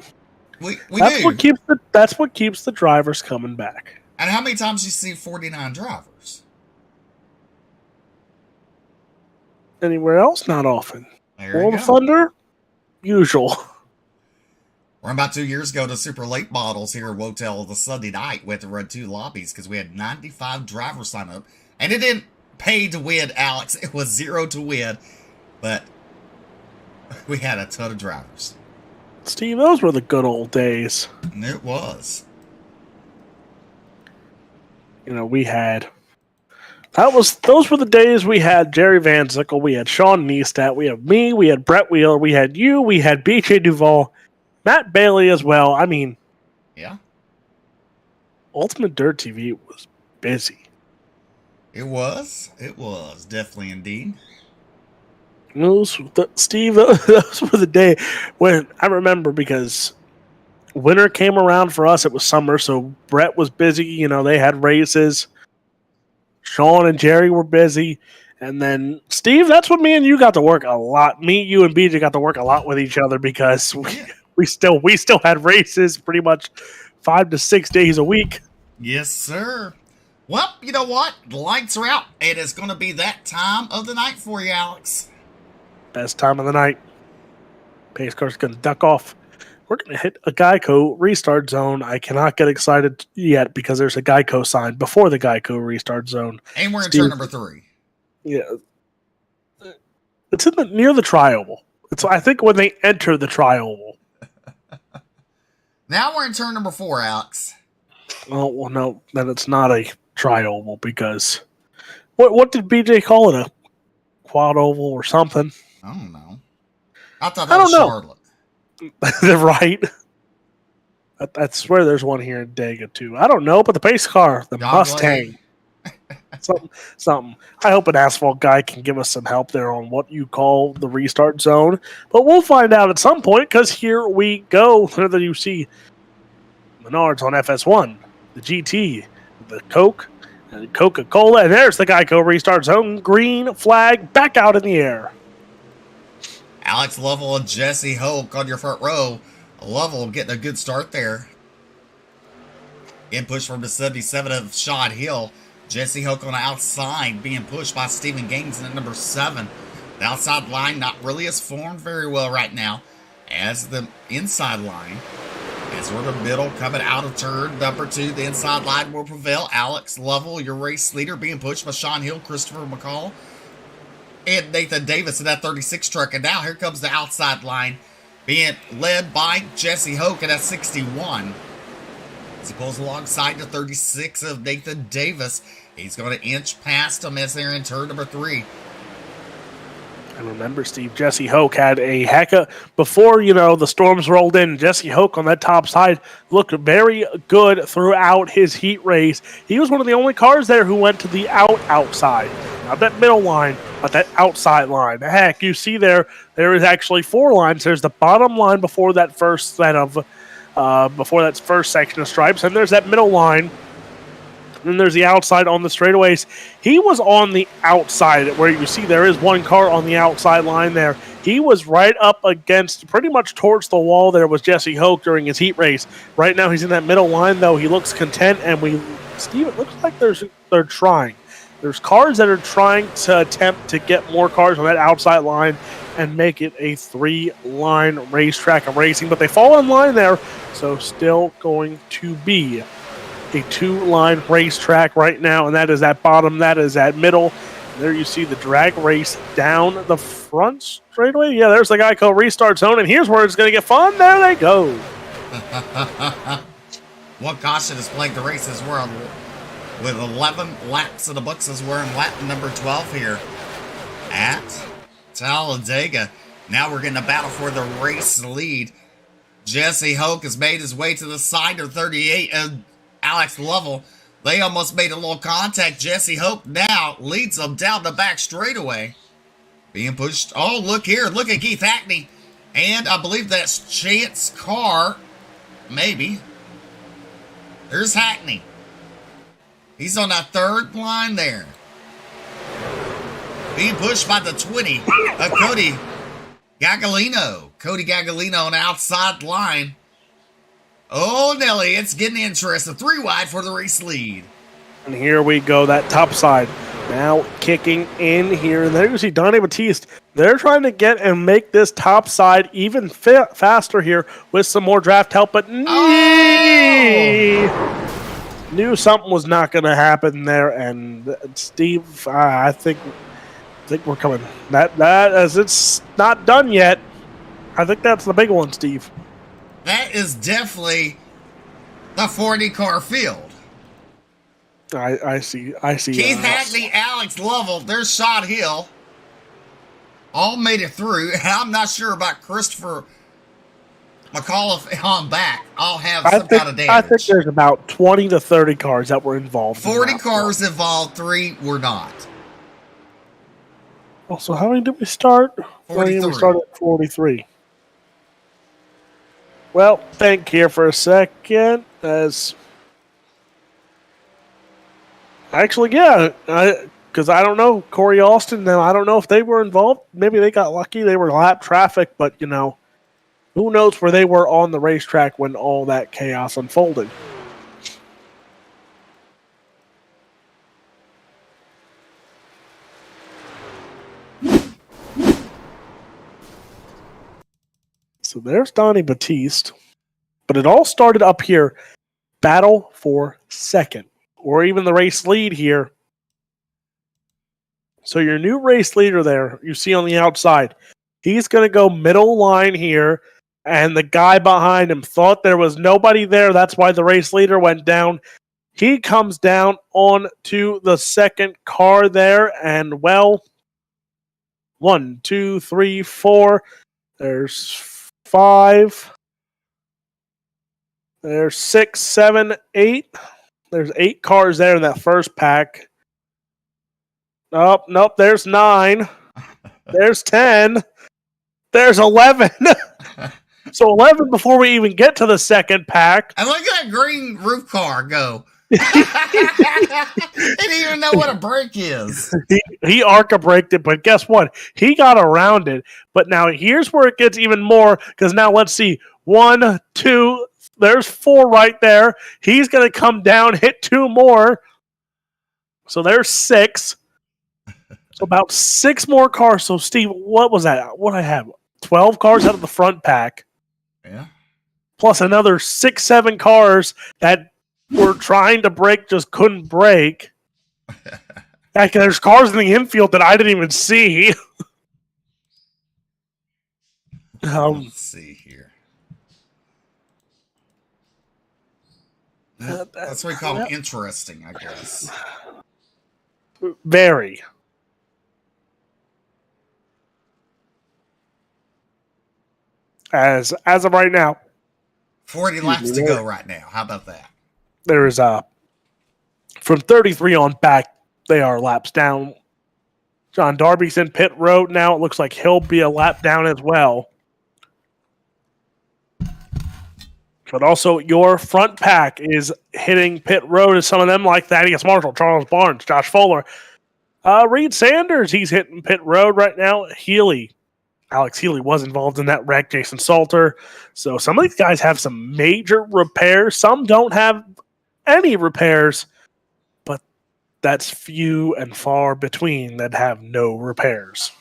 [SPEAKER 3] that's what keeps the drivers coming back.
[SPEAKER 2] And how many times do you see 49 drivers?
[SPEAKER 3] Anywhere else? Not often.
[SPEAKER 2] World
[SPEAKER 3] of Thunder? Usual.
[SPEAKER 2] We're about 2 years ago to Super Late Models here at Wotel the Sunday night. We had to run 2 lobbies because we had 95 drivers sign up. And it didn't pay to win, Alex. It was 0 to win. But we had a ton of drivers.
[SPEAKER 3] Steve, those were the good old days.
[SPEAKER 2] And it was.
[SPEAKER 3] We had... Those were the days we had Jerry Van Sickle, we had Sean Neistat, we had me, we had Brett Wheeler, we had you, we had BJ Duvall, Matt Bailey as well. I mean...
[SPEAKER 2] Yeah.
[SPEAKER 3] Ultimate Dirt TV was busy.
[SPEAKER 2] It was. It was. Definitely indeed.
[SPEAKER 3] Steve, those were the day when I remember because winter came around for us. It was summer, so Brett was busy. They had races. Sean and Jerry were busy. And then, Steve, that's when me and you got to work a lot. Me, you, and BJ got to work a lot with each other because we still had races pretty much 5 to 6 days a week.
[SPEAKER 2] Yes, sir. Well, you know what? The lights are out, and it's going to be that time of the night for you, Alex.
[SPEAKER 3] Best time of the night. Pace car's going to duck off. We're going to hit a Geico restart zone. I cannot get excited yet because there's a Geico sign before the Geico restart zone.
[SPEAKER 2] And we're in turn number 3.
[SPEAKER 3] Yeah. It's near the tri-oval. It's, I think, when they enter the tri-oval.
[SPEAKER 2] Now we're in turn number 4, Alex.
[SPEAKER 3] Oh, well, no. Then it's not a tri-oval because... What did BJ call it? A quad oval or something?
[SPEAKER 2] I don't know. I thought that was Charlotte.
[SPEAKER 3] Right. I swear there's one here in Dega too. I don't know, but the pace car, the Mustang. something. I hope an asphalt guy can give us some help there on what you call the restart zone. But we'll find out at some point because here we go. Whether you see Menards on FS1, the GT, the Coke, and Coca-Cola, and there's the Geico restart zone. Green flag back out in the air.
[SPEAKER 2] Alex Lovell and Jesse Hoke on your front row. Lovell getting a good start there. In push from the 77 of Sean Hill. Jesse Hoke on the outside being pushed by Stephen Gaines in at number 7. The outside line not really as formed very well right now as the inside line. As we're in the middle coming out of turn number 2, the inside line will prevail. Alex Lovell, your race leader, being pushed by Sean Hill, Christopher McCall, and Nathan Davis in that 36 truck. And now here comes the outside line being led by Jesse Hoke in that 61. As he pulls alongside the 36 of Nathan Davis. He's going to inch past him as they're in turn number 3.
[SPEAKER 3] And remember, Steve, Jesse Hoke had a heck of, before, the storms rolled in, Jesse Hoke on that top side looked very good throughout his heat race. He was one of the only cars there who went to the outside. Not that middle line, but that outside line. Heck, you see there is actually 4 lines. There's the bottom line before that first set of, before that first section of stripes, and there's that middle line. And then there's the outside on the straightaways. He was on the outside where you see there is one car on the outside line there. He was right up against, pretty much towards the wall there was Jesse Hoke during his heat race. Right now he's in that middle line though. He looks content and Steve, it looks like they're trying. There's cars that are trying to attempt to get more cars on that outside line and make it a 3-line racetrack of racing, but they fall in line there, so still going to be a 2-line racetrack right now, and that is that bottom, that is that middle. And there you see the drag race down the front straightaway. Yeah, there's the Geico restart zone, and here's where it's going to get fun. There they go.
[SPEAKER 2] What caution is playing the races world with 11 laps in the books as we're in lap number 12 here at Talladega. Now we're getting a battle for the race lead. Jesse Hoke has made his way to the side of 38 and Alex Lovell. They almost made a little contact. Jesse Hope now leads them down the back straightaway. Being pushed. Oh, look here. Look at Keith Hackney. And I believe that's Chance Carr. Maybe. There's Hackney. He's on that 3rd line there. Being pushed by the 20 of Cody Gagalino. Cody Gagalino on the outside line. Oh, Nelly, it's getting interesting. 3 wide for the race lead.
[SPEAKER 3] And here we go, that top side. Now kicking in here. And there you see Donnie Batiste. They're trying to get and make this top side even faster here with some more draft help. But knew something was not going to happen there. And Steve, I think we're coming. That as it's not done yet. I think that's the big one, Steve.
[SPEAKER 2] That is definitely the 40-car field.
[SPEAKER 3] I see.
[SPEAKER 2] Keith Hackney, Alex Lovell, there's Shot Hill. All made it through. I'm not sure about Christopher McAuliffe on back. I'll have some kind of damage.
[SPEAKER 3] I think there's about 20 to 30 cars that were involved.
[SPEAKER 2] 40 cars involved, 3 were not.
[SPEAKER 3] Oh, so how many did we start?
[SPEAKER 2] 43.
[SPEAKER 3] We started at 43. Well, think here for a second. Because I don't know. Corey Austin, now I don't know if they were involved. Maybe they got lucky. They were lap traffic, but, who knows where they were on the racetrack when all that chaos unfolded. So there's Donnie Batiste. But it all started up here. Battle for second. Or even the race lead here. So your new race leader there, you see on the outside. He's going to go middle line here. And the guy behind him thought there was nobody there. That's why the race leader went down. He comes down onto the second car there. And, 1, 2, 3, 4. There's 5. There's 6, 7, 8. There's 8 cars there in that first pack. Nope, there's 9. There's 10. There's 11. So 11 before we even get to the second pack.
[SPEAKER 2] And look at that green roof car go. He didn't even know what a brake is.
[SPEAKER 3] He arca braked it, but guess what? He got around it. But now here's where it gets even more, because now let's see. 1, 2, there's 4 right there. He's going to come down, hit 2 more. So there's 6. So about 6 more cars. So Steve, what was that? What I have? 12 cars out of the front pack.
[SPEAKER 2] Yeah.
[SPEAKER 3] Plus another 6, 7 cars that were trying to brake, just couldn't brake. Heck, there's cars in the infield that I didn't even see.
[SPEAKER 2] Let's see here. That's what we call interesting, I guess.
[SPEAKER 3] Very. As of right now,
[SPEAKER 2] 40 laps to go right now. How about that?
[SPEAKER 3] there is from 33 on back, they are laps down. John Darby's in pit road now. It looks like he'll be a lap down as well. But also, your front pack is hitting pit road as some of them like Thaddeus Marshall, Charles Barnes, Josh Fuller. Reed Sanders, he's hitting pit road right now. Alex Healy was involved in that wreck. Jason Salter. So some of these guys have some major repairs. Some don't have any repairs, but that's few and far between that have no repairs.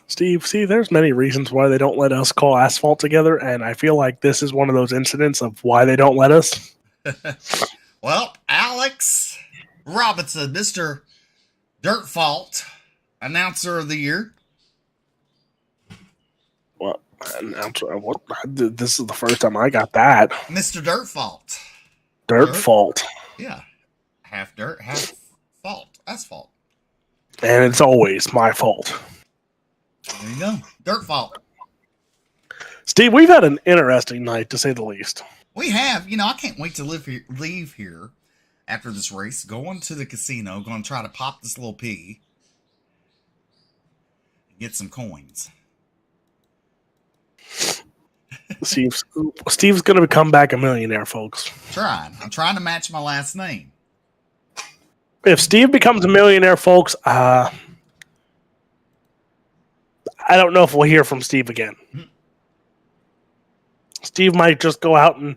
[SPEAKER 3] Steve, see, there's many reasons why they don't let us call asphalt together, and I feel like this is one of those incidents of why they don't let us.
[SPEAKER 2] Well, Alex Robinson, Mr. Dirt Fault, announcer of the year.
[SPEAKER 3] What? Announcer? What? This is the first time I got that.
[SPEAKER 2] Mr. Dirt Fault.
[SPEAKER 3] Dirt Fault.
[SPEAKER 2] Yeah. Half dirt, half fault. Asphalt.
[SPEAKER 3] And it's always my fault.
[SPEAKER 2] There you go. Dirt Fault.
[SPEAKER 3] Steve, we've had an interesting night, to say the least.
[SPEAKER 2] We have. I can't wait to leave here after this race. Going to the casino. Going to try to pop this little piggy. Get some coins.
[SPEAKER 3] Steve's going to come back a millionaire, folks.
[SPEAKER 2] I'm trying to match my last name.
[SPEAKER 3] If Steve becomes a millionaire, folks, I don't know if we'll hear from Steve again. Steve might just go out and,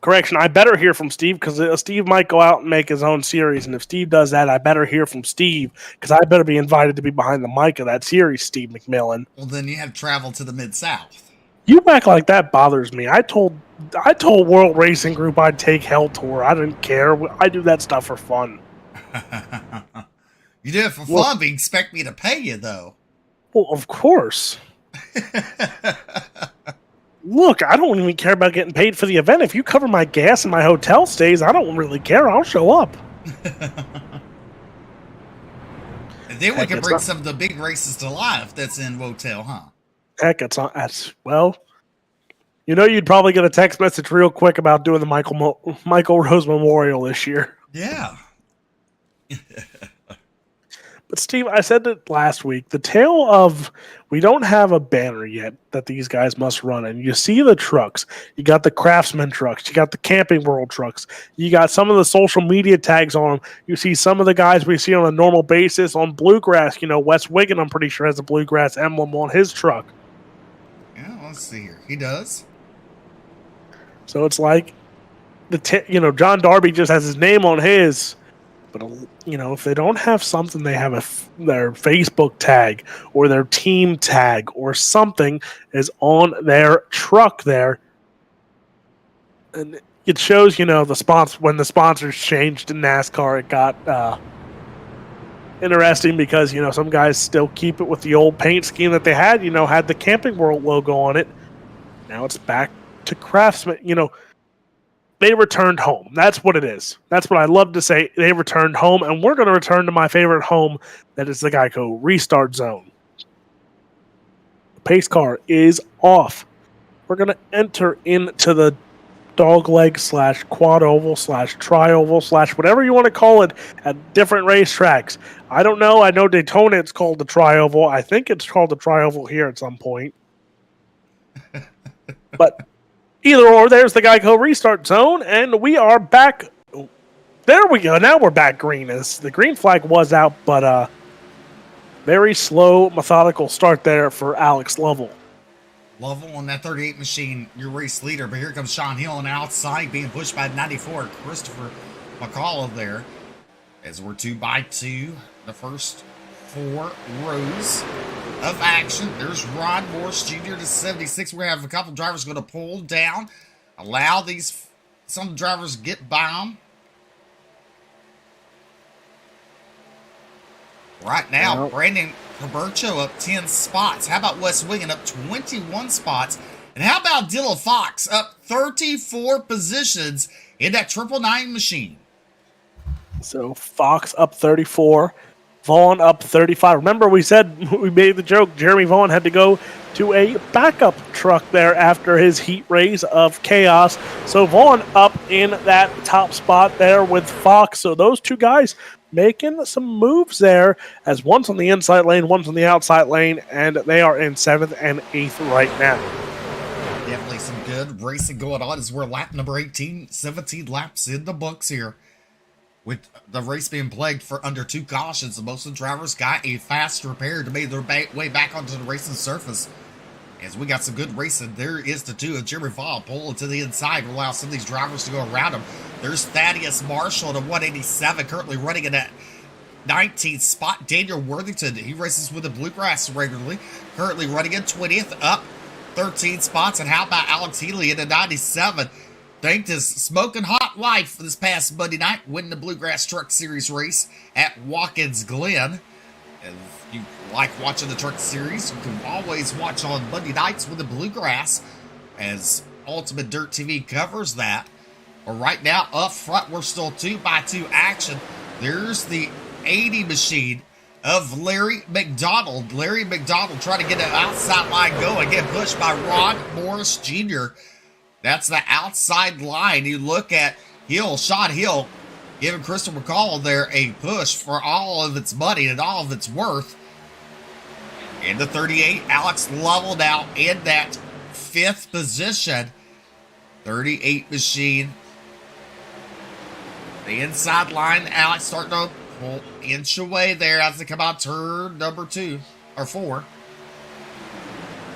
[SPEAKER 3] correction, I better hear from Steve because Steve might go out and make his own series. And if Steve does that, I better hear from Steve because I better be invited to be behind the mic of that series, Steve McMillan.
[SPEAKER 2] Well, then you have to travel to the Mid-South.
[SPEAKER 3] You act like that bothers me. I told World Racing Group I'd take Hell Tour. I didn't care. I do that stuff for fun.
[SPEAKER 2] You do it for fun, but you expect me to pay you, though.
[SPEAKER 3] Well, of course. Look, I don't even care about getting paid for the event. If you cover my gas and my hotel stays, I don't really care. I'll show up.
[SPEAKER 2] And then we can bring some of the big races to life that's in Wotel, huh?
[SPEAKER 3] Heck, it's not. You'd probably get a text message real quick about doing the Michael Rose Memorial this year.
[SPEAKER 2] Yeah.
[SPEAKER 3] But Steve, I said it last week, the tale of we don't have a banner yet that these guys must run. And you see the trucks. You got the Craftsman trucks. You got the Camping World trucks. You got some of the social media tags on them. You see some of the guys we see on a normal basis on Bluegrass. Wes Wiggin, I'm pretty sure, has a Bluegrass emblem on his truck.
[SPEAKER 2] Yeah, let's see here. He does.
[SPEAKER 3] So it's like, John Darby just has his name on his. But, if they don't have something, they have their Facebook tag or their team tag or something is on their truck there. And it shows, when the sponsors changed in NASCAR, it got interesting because, some guys still keep it with the old paint scheme that they had, had the Camping World logo on it. Now it's back to Craftsman, They returned home. That's what it is. That's what I love to say. They returned home, and we're going to return to my favorite home, that is the Geico Restart Zone. The pace car is off. We're going to enter into the dogleg / quad oval / tri-oval / whatever you want to call it at different racetracks. I don't know. I know Daytona it's called the tri-oval. I think it's called the tri-oval here at some point. But either or, there's the Geico Restart Zone, and we are back. There we go. Now we're back green. The green flag was out, but very slow, methodical start there for Alex Lovell.
[SPEAKER 2] Lovell on that 38 machine, your race leader. But here comes Sean Hill on the outside, being pushed by 94, Christopher McCall there. As we're 2x2, the first 4 rows of action. There's Rod Morris Jr. to 76. We have a couple drivers going to pull down, allow some drivers get by them. Right now, Brandon Cabercho up 10 spots. How about Wes Wiggin up 21 spots? And how about Dylan Fox up 34 positions in that 999 machine.
[SPEAKER 3] So Fox up 34, Vaughn up 35. Remember, we said, we made the joke, Jeremy Vaughn had to go to a backup truck there after his heat race of chaos. So Vaughn up in that top spot there with Fox. So those two guys making some moves there, as one's on the inside lane, one's on the outside lane, and they are in 7th and 8th right now.
[SPEAKER 2] Definitely some good racing going on as we're lap number 18, 17 laps in the books here. With the race being plagued for under 2 cautions, most of the drivers got a fast repair to make their way back onto the racing surface. As we got some good racing, there is the 2 of Jeremy Vaughn pulling to the inside, will allow some of these drivers to go around him. There's Thaddeus Marshall at a 187, currently running in that 19th spot. Daniel Worthington, he races with the Bluegrass regularly, currently running in 20th, up 13 spots. And how about Alex Healy in the 97? Thanked his smoking hot life this past Monday night, winning the Bluegrass Truck Series race at Watkins Glen. If you like watching the Truck Series, you can always watch on Monday nights with the Bluegrass, as Ultimate Dirt TV covers that. But right now, up front, we're still 2x2 action. There's the 80 machine of Larry McDonald. Larry McDonald trying to get an outside line going, get pushed by Ron Morris Jr. That's the outside line. You look at Hill, Sean Hill, giving Crystal McCall there a push for all of its money and all of its worth. In the 38, Alex Lovell now in that 5th position. 38 machine. The inside line, Alex starting to pull inch away there as they come out turn number 2 or 4.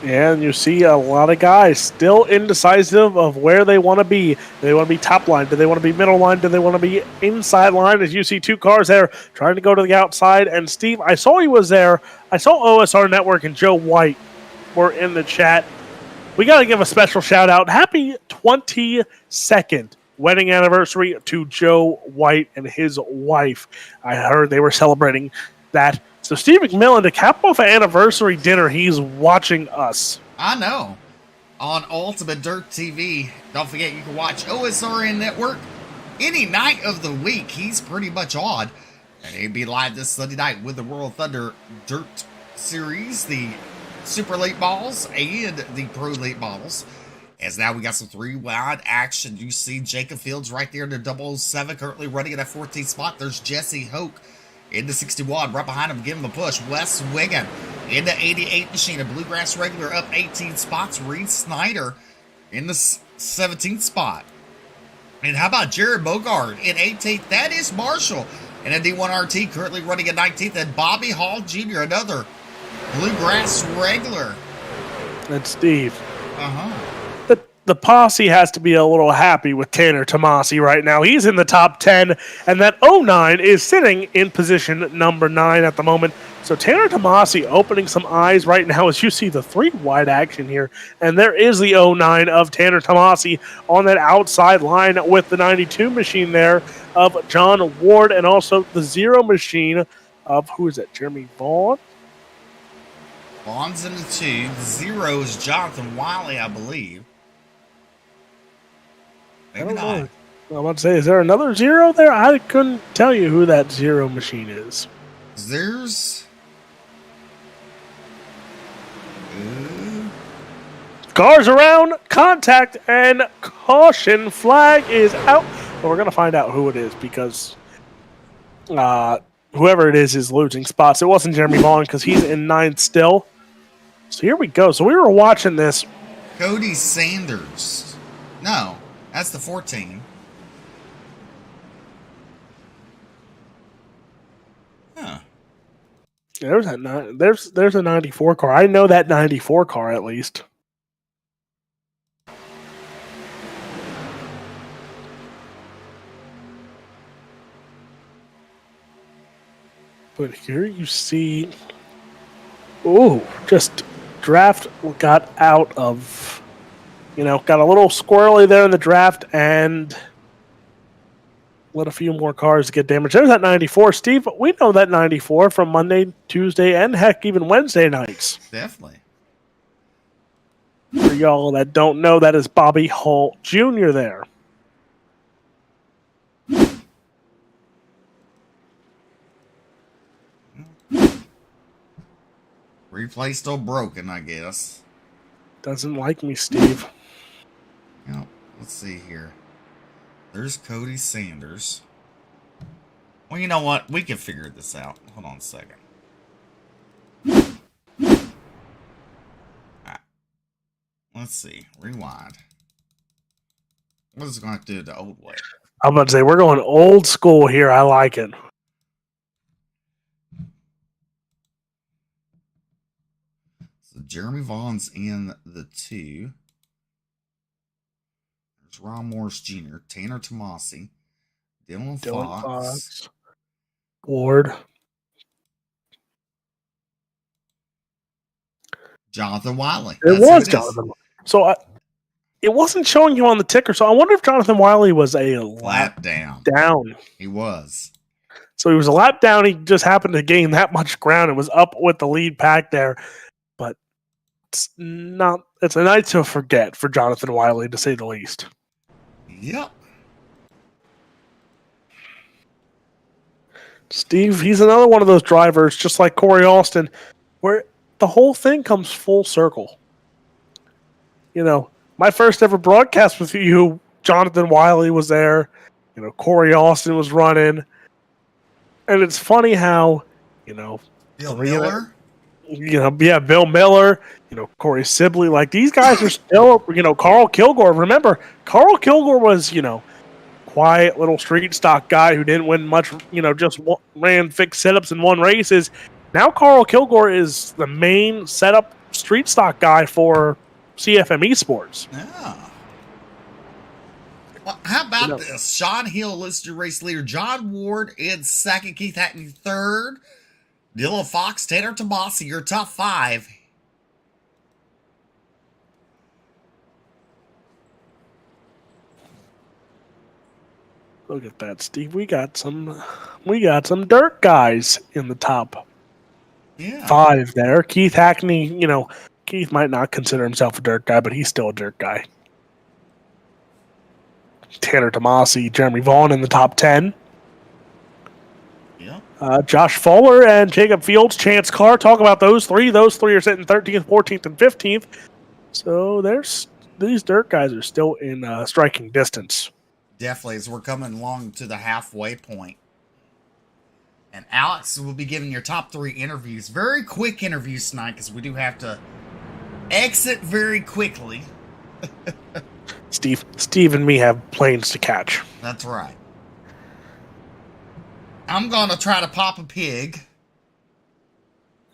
[SPEAKER 3] And you see a lot of guys still indecisive of where they want to be. Do they want to be top line? Do they want to be middle line? Do they want to be inside line? As you see 2 cars there trying to go to the outside. And Steve, I saw he was there. I saw OSR Network and Joe White were in the chat. We got to give a special shout out. Happy 22nd wedding anniversary to Joe White and his wife. I heard they were celebrating that. So Steve McMillan, to cap off an anniversary dinner, he's watching us.
[SPEAKER 2] I know. On Ultimate Dirt TV. Don't forget you can watch OSRN Network any night of the week. He's pretty much on. And he'll be live this Sunday night with the World Thunder Dirt Series, the Super Late Models, and the Pro Late Models. As now we got some 3-wide action. You see Jacob Fields right there in the 007, currently running at that 14th spot. There's Jesse Hoke in the 61, right behind him, giving him a push. Wes Wiggin in the 88 machine, a Bluegrass regular up 18 spots. Reed Snyder in the 17th spot. And how about Jared Bogard in 18th? That is Marshall in a D1RT, currently running at 19th. And Bobby Hall Jr., another Bluegrass regular.
[SPEAKER 3] That's Steve.
[SPEAKER 2] Uh-huh.
[SPEAKER 3] The posse has to be a little happy with Tanner Tomasi right now. He's in the top 10, and that 09 is sitting in position number 9 at the moment. So Tanner Tomasi opening some eyes right now as you see the 3-wide action here. And there is the 09 of Tanner Tomasi on that outside line with the 92 machine there of John Ward, and also the 0 machine of, who is that, Jeremy Vaughn?
[SPEAKER 2] Vaughn's in the 2. The 0 is Jonathan Wiley, I believe. Maybe not.
[SPEAKER 3] I'm about to say, is there another 0 there? I couldn't tell you who that 0 machine is.
[SPEAKER 2] There's...
[SPEAKER 3] Cars around, contact, and caution flag is out. Well, we're going to find out who it is because whoever it is losing spots. It wasn't Jeremy Vaughn because he's in 9th still. So here we go. So we were watching this.
[SPEAKER 2] Cody Sanders. No. That's the 14. Huh.
[SPEAKER 3] There's a 94 car. I know that 94 car at least. But here you see, just draft got out of. Got a little squirrely there in the draft and let a few more cars get damaged. There's that 94. Steve, we know that 94 from Monday, Tuesday, and heck, even Wednesday nights.
[SPEAKER 2] Definitely.
[SPEAKER 3] For y'all that don't know, that is Bobby Hall Jr. there.
[SPEAKER 2] Replay still broken, I guess.
[SPEAKER 3] Doesn't like me, Steve.
[SPEAKER 2] Yep. Let's see here. There's Cody Sanders. Well, you know what? We can figure this out. Hold on a second. Alright. Let's see. Rewind. What is it going to have to do the old way?
[SPEAKER 3] I'm about to say, we're going old school here. I like it.
[SPEAKER 2] So Jeremy Vaughn's in the 2. There's Ron Morris Jr., Tanner Tomasi, Dylan Fox.
[SPEAKER 3] Ward.
[SPEAKER 2] Jonathan Wiley.
[SPEAKER 3] It was Jonathan. So it wasn't showing you on the ticker. So I wonder if Jonathan Wiley was a
[SPEAKER 2] lap down. He was.
[SPEAKER 3] So he was a lap down. He just happened to gain that much ground and was up with the lead pack there. But it's not. It's a night to forget for Jonathan Wiley, to say the least.
[SPEAKER 2] Yep.
[SPEAKER 3] Steve, he's another one of those drivers, just like Corey Austin, where the whole thing comes full circle. You know, my first ever broadcast with you, Jonathan Wiley was there. You know, Corey Austin was running. And it's funny how,
[SPEAKER 2] Bill Miller?
[SPEAKER 3] Bill Miller, Corey Sibley, like these guys are still, Carl Kilgore. Remember, Carl Kilgore was, quiet little street stock guy who didn't win much, just ran fixed setups and won races. Now Carl Kilgore is the main setup street stock guy for CFM Esports.
[SPEAKER 2] Yeah. Well, how about this? Sean Hill listed race leader, John Ward in second, Keith Hackney third, Dylan Fox, Tanner Tomasi, your top 5.
[SPEAKER 3] Look at that, Steve. We got some dirt guys in the top 5 there. Keith Hackney, Keith might not consider himself a dirt guy, but he's still a dirt guy. Tanner Tomasi, Jeremy Vaughn in the top 10.
[SPEAKER 2] Yeah.
[SPEAKER 3] Josh Fuller and Jacob Fields, Chance Carr. Talk about those 3. Those 3 are sitting 13th, 14th, and 15th. So these dirt guys are still in striking distance.
[SPEAKER 2] Definitely, as we're coming along to the halfway point. And Alex will be giving your top 3 interviews. Very quick interviews tonight, because we do have to exit very quickly.
[SPEAKER 3] Steve and me have planes to catch.
[SPEAKER 2] That's right. I'm going to try to pop a pig.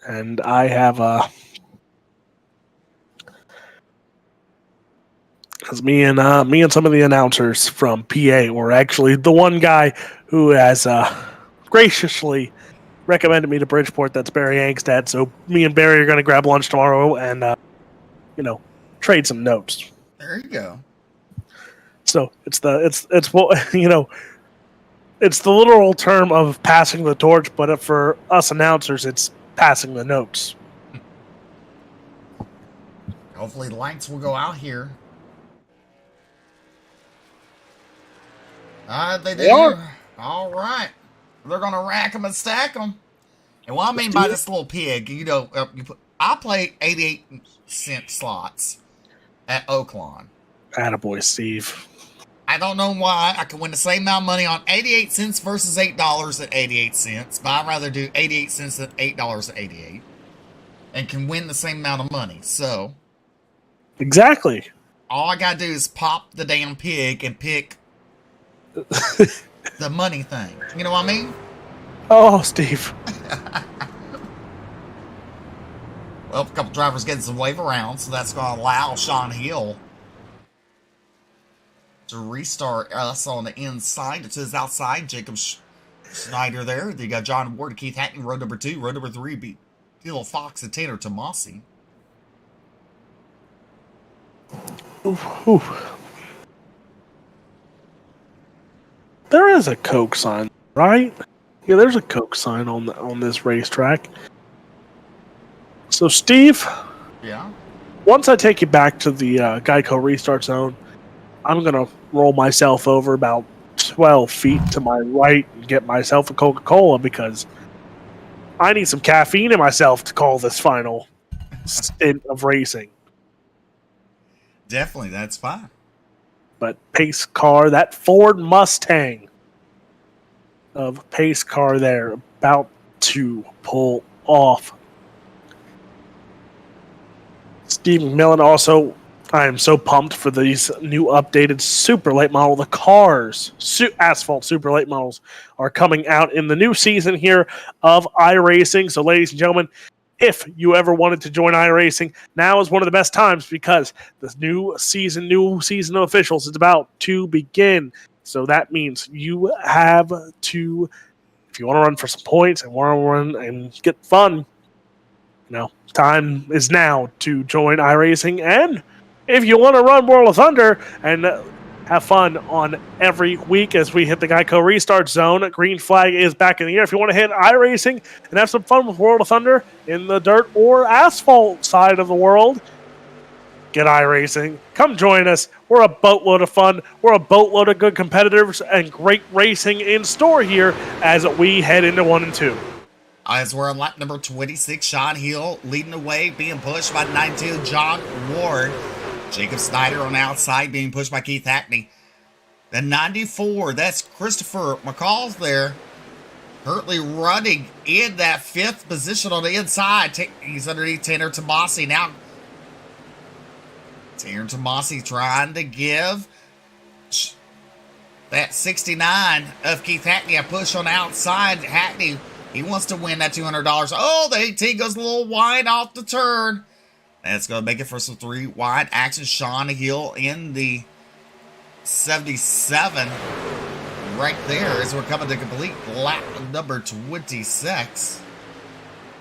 [SPEAKER 3] And I have because me and some of the announcers from PA were actually the one guy who has graciously recommended me to Bridgeport. That's Barry Angstad. So me and Barry are going to grab lunch tomorrow and trade some notes.
[SPEAKER 2] There you go.
[SPEAKER 3] So it's the literal term of passing the torch, but for us announcers, it's passing the notes.
[SPEAKER 2] Hopefully the lights will go out here. They do. All right. They're going to rack them and stack them. And what I mean by this little pig, I play 88-cent slots at Oaklawn.
[SPEAKER 3] Attaboy, Steve.
[SPEAKER 2] I don't know why I can win the same amount of money on 88 cents versus $8 at 88 cents, but I'd rather do 88 cents than $8 at 88 and can win the same amount of money. So,
[SPEAKER 3] exactly.
[SPEAKER 2] All I got to do is pop the damn pig and pick the money thing. You know what I mean?
[SPEAKER 3] Oh, Steve.
[SPEAKER 2] Well, a couple drivers getting some wave around, so that's going to allow Sean Hill to restart us on the inside. It says outside, Jacob Schneider there. You got John Ward, Keith Hackney, road number 2. Road number 3 beat Dylan Fox and Tanner Tomasi.
[SPEAKER 3] There is a Coke sign, right? Yeah, there's a Coke sign on this racetrack. So, Steve,
[SPEAKER 2] yeah.
[SPEAKER 3] Once I take you back to the Geico restart zone, I'm gonna roll myself over about 12 feet to my right and get myself a Coca-Cola because I need some caffeine in myself to call this final stint of racing.
[SPEAKER 2] Definitely, that's fine.
[SPEAKER 3] But pace car, that Ford Mustang of pace car there, about to pull off. Steve McMillan also, I am so pumped for these new updated super late model. The cars, asphalt super late models, are coming out in the new season here of iRacing. So, ladies and gentlemen, if you ever wanted to join iRacing, now is one of the best times because the new season of officials is about to begin. So that means you have to, if you want to run for some points and want to run and get fun, time is now to join iRacing. And if you want to run World of Thunder and have fun on every week as we hit the Geico restart zone, green flag is back in the air. If you want to hit iRacing and have some fun with World of Thunder in the dirt or asphalt side of the world, get iRacing. Come join us. We're a boatload of fun. We're a boatload of good competitors and great racing in store here as we head into 1 and 2.
[SPEAKER 2] As we're on lap number 26, Sean Hill leading the way, being pushed by 92 John Ward. Jacob Snyder on the outside, being pushed by Keith Hackney. The 94, that's Christopher McCall's there. Currently running in that 5th position on the inside. He's underneath Tanner Tomasi now. Tanner Tomasi trying to give that 69 of Keith Hackney a push on the outside. Hackney, he wants to win that $200. Oh, the 18 goes a little wide off the turn. That's going to make it for some 3 wide action. Sean Hill in the 77 right there as we're coming to complete lap number 26.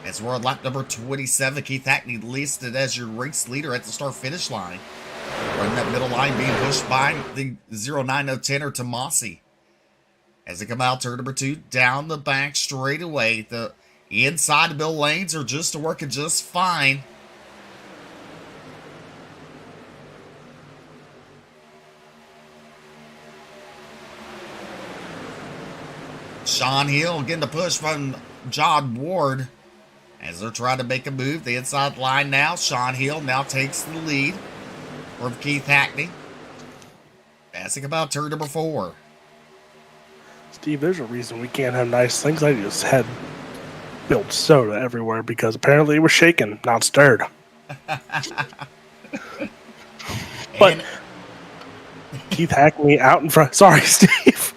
[SPEAKER 2] As we're on lap number 27, Keith Hackney listed as your race leader at the start-finish line. Running that middle line, being pushed by the 09 Tanner Tomasi. As they come out, turn number 2, down the back straightaway. The inside Bill lanes are just working just fine. Sean Hill getting the push from John Ward as they're trying to make a move. The inside line now. Sean Hill now takes the lead from Keith Hackney. Passing about turn number 4.
[SPEAKER 3] Steve, there's a reason we can't have nice things. I just had spilled soda everywhere because apparently it was shaken, not stirred. But Keith Hackney out in front. Sorry, Steve.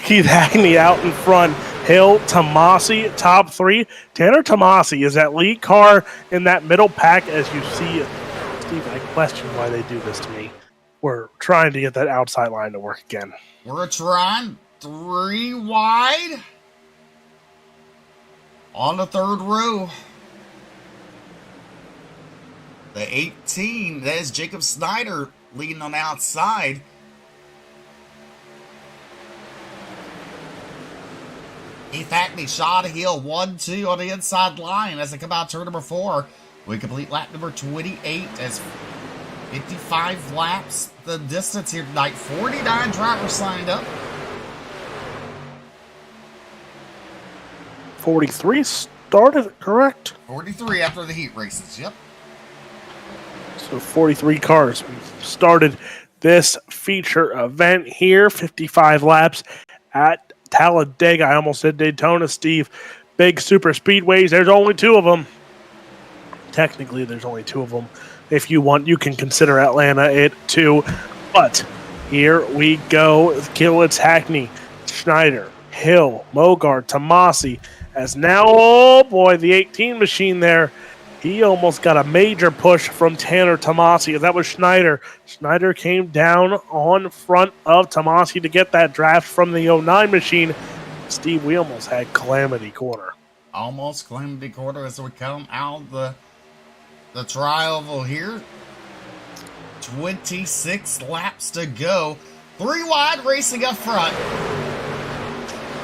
[SPEAKER 3] Keith Hackney out in front. Hill, Tomasi, top 3. Tanner Tomasi is that lead car in that middle pack. As you see, Steve, I question why they do this to me. We're trying to get that outside line to work again.
[SPEAKER 2] We're trying 3 wide on the 3rd row. The 18, that is Jacob Snyder leading on the outside. Keith Hackney, Sean Hill, 1-2 on the inside line as they come out turn number 4. We complete lap number 28 as 55 laps the distance here tonight. 49 drivers signed up.
[SPEAKER 3] 43 started, correct?
[SPEAKER 2] 43 after the heat races, yep.
[SPEAKER 3] So 43 cars. We've started this feature event here. 55 laps at Talladega. I almost said Daytona, Steve. Big super speedways. There's only 2 of them. Technically, there's only 2 of them. If you want, you can consider Atlanta it too. But here we go. It's Hackney, Schneider, Hill, Mogart, Tomasi. As now, oh boy, the 18 machine there. He almost got a major push from Tanner Tomasi. That was Schneider. Schneider came down on front of Tomasi to get that draft from the 09 machine. Steve, we almost had Calamity Corner.
[SPEAKER 2] Almost Calamity Corner as we come out the tri-oval here. 26 laps to go. 3 wide racing up front.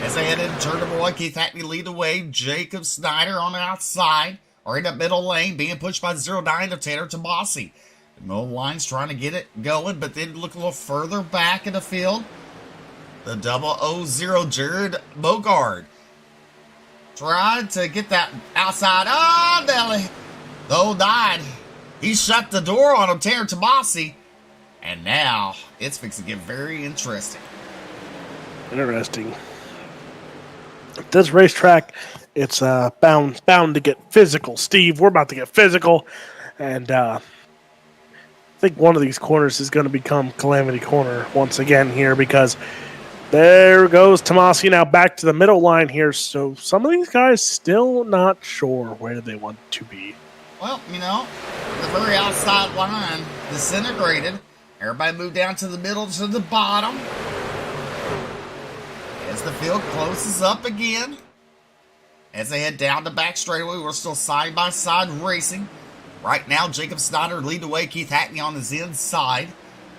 [SPEAKER 2] As they head into turn number 1, Keith Hackney lead the way. Jacob Snyder on the outside. Or in that middle lane, being pushed by 09 of Tanner Tomasi. The middle line's trying to get it going, but then look a little further back in the field. The 000 Jared Bogard. Trying to get that outside. Oh, Nelly. The old died. He shut the door on him, Terry Tomasi. And now it's fixing to get very interesting.
[SPEAKER 3] Interesting. This racetrack, it's bound to get physical. Steve, we're about to get physical. And I think one of these corners is going to become Calamity Corner once again here, because there goes Tomasi now back to the middle line here. So some of these guys still not sure where they want to be.
[SPEAKER 2] Well, the very outside line disintegrated. Everybody moved down to the middle to the bottom. As the field closes up again. As they head down the back straightaway, we're still side-by-side racing. Right now, Jacob Snyder lead the way. Keith Hackney on his inside.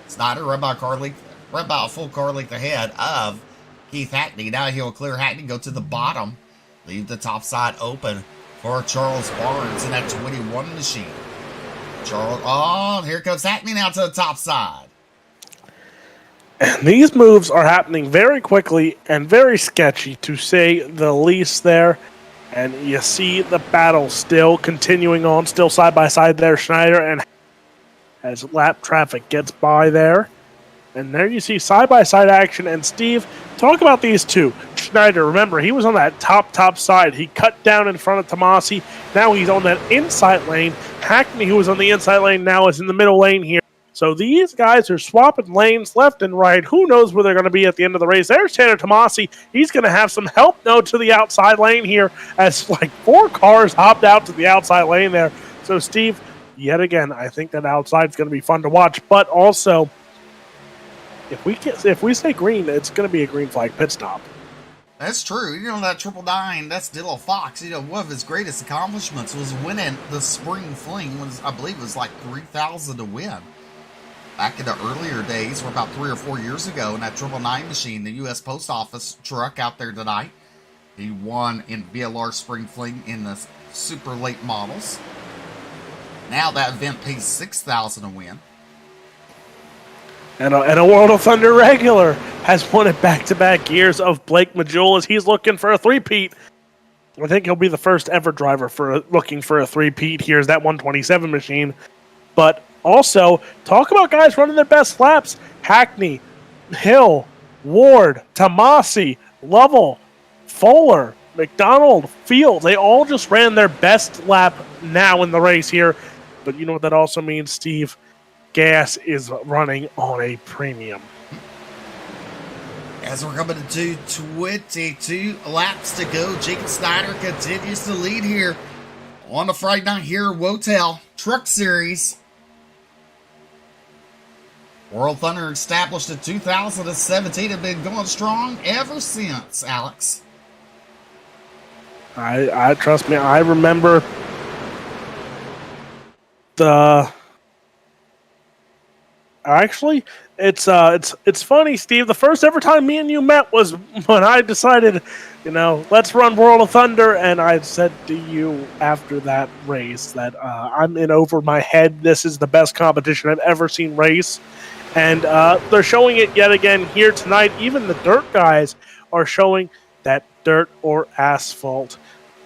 [SPEAKER 2] Snyder right about a full car length ahead of Keith Hackney. Now he'll clear Hackney, go to the bottom. Leave the top side open for Charles Barnes in that 21 machine. Here comes Hackney now to the top side.
[SPEAKER 3] And these moves are happening very quickly and very sketchy, to say the least there. And you see the battle still continuing on, still side by side there, Schneider, and as lap traffic gets by there. And there you see side by side action. And Steve, talk about these two. Schneider, remember, he was on that top side. He cut down in front of Tomasi. Now he's on that inside lane. Hackney, who was on the inside lane, now is in the middle lane here. So these guys are swapping lanes left and right. Who knows where they're going to be at the end of the race? There's Tanner Tomasi. He's going to have some help now to the outside lane here, as like 4 cars hopped out to the outside lane there. So Steve, yet again, I think that outside is going to be fun to watch. But also, if we say green, it's going to be a green flag pit stop.
[SPEAKER 2] That's true. That 999, that's Diddle Fox. One of his greatest accomplishments was winning the spring fling. I believe it was like 3,000 to win. Back in the earlier days, or about 3 or 4 years ago, in that 999 machine, the U.S. Post Office truck out there tonight. He won in VLR Spring Fling in the super late models. Now that event pays $6,000 to win.
[SPEAKER 3] And a World of Thunder regular has won it back-to-back years of Blake Majul, as he's looking for a three-peat. I think he'll be the first ever driver looking for a three-peat. Here's that 127 machine. But also, talk about guys running their best laps. Hackney, Hill, Ward, Tomasi, Lovell, Fuller, McDonald, Field. They all just ran their best lap now in the race here. But you know what that also means, Steve? Gas is running on a premium.
[SPEAKER 2] As we're coming to 22 laps to go, Jacob Snyder continues to lead here on the Friday night here at Wotel Truck Series. World Thunder established in 2017 have been going strong ever since, Alex.
[SPEAKER 3] I trust me, I remember Actually, it's funny, Steve. The first ever time me and you met was when I decided, let's run World of Thunder, and I said to you after that race that I'm in over my head. This is the best competition I've ever seen race, and they're showing it yet again here tonight. Even the dirt guys are showing that dirt or asphalt,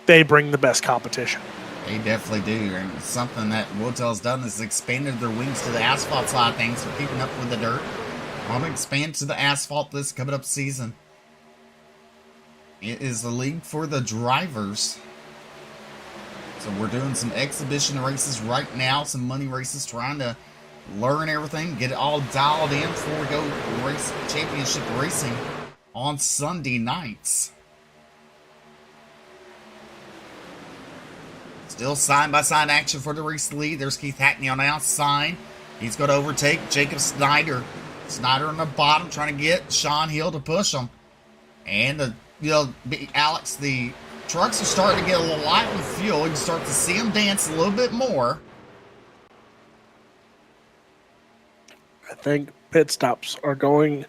[SPEAKER 3] they bring the best competition.
[SPEAKER 2] They definitely do, and something that Wotel's done is expanded their wings to the asphalt side of things for keeping up with the dirt. Want to expand to the asphalt this coming up season. It is the league for the drivers. So we're doing some exhibition races right now, some money races, trying to learn everything, get it all dialed in before we go race championship racing on Sunday nights. Still side-by-side action for the race lead. There's Keith Hackney on the outside. He's going to overtake Jacob Snyder. Snyder on the bottom trying to get Sean Hill to push him. And, Alex, the trucks are starting to get a little light with fuel. You can start to see them dance a little bit more.
[SPEAKER 3] I think pit stops are going...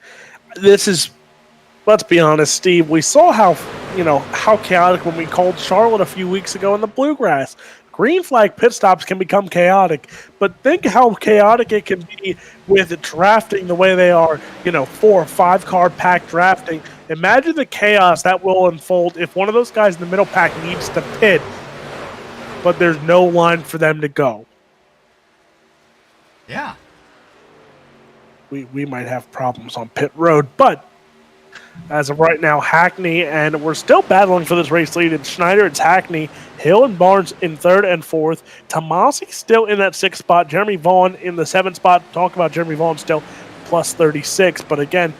[SPEAKER 3] Let's be honest, Steve. We saw how chaotic when we called Charlotte a few weeks ago in the Bluegrass. Green flag pit stops can become chaotic, but think how chaotic it can be with drafting the way they are, 4 or 5 car pack drafting. Imagine the chaos that will unfold if one of those guys in the middle pack needs to pit. but there's no line for them to go.
[SPEAKER 2] Yeah.
[SPEAKER 3] We might have problems on pit road, but as of right now, Hackney, and we're still battling for this race lead. It's Schneider, it's Hackney, Hill and Barnes in 3rd and 4th. Tomasi still in that 6th spot. Jeremy Vaughn in the 7th spot. Talk about Jeremy Vaughn still plus 36. But again,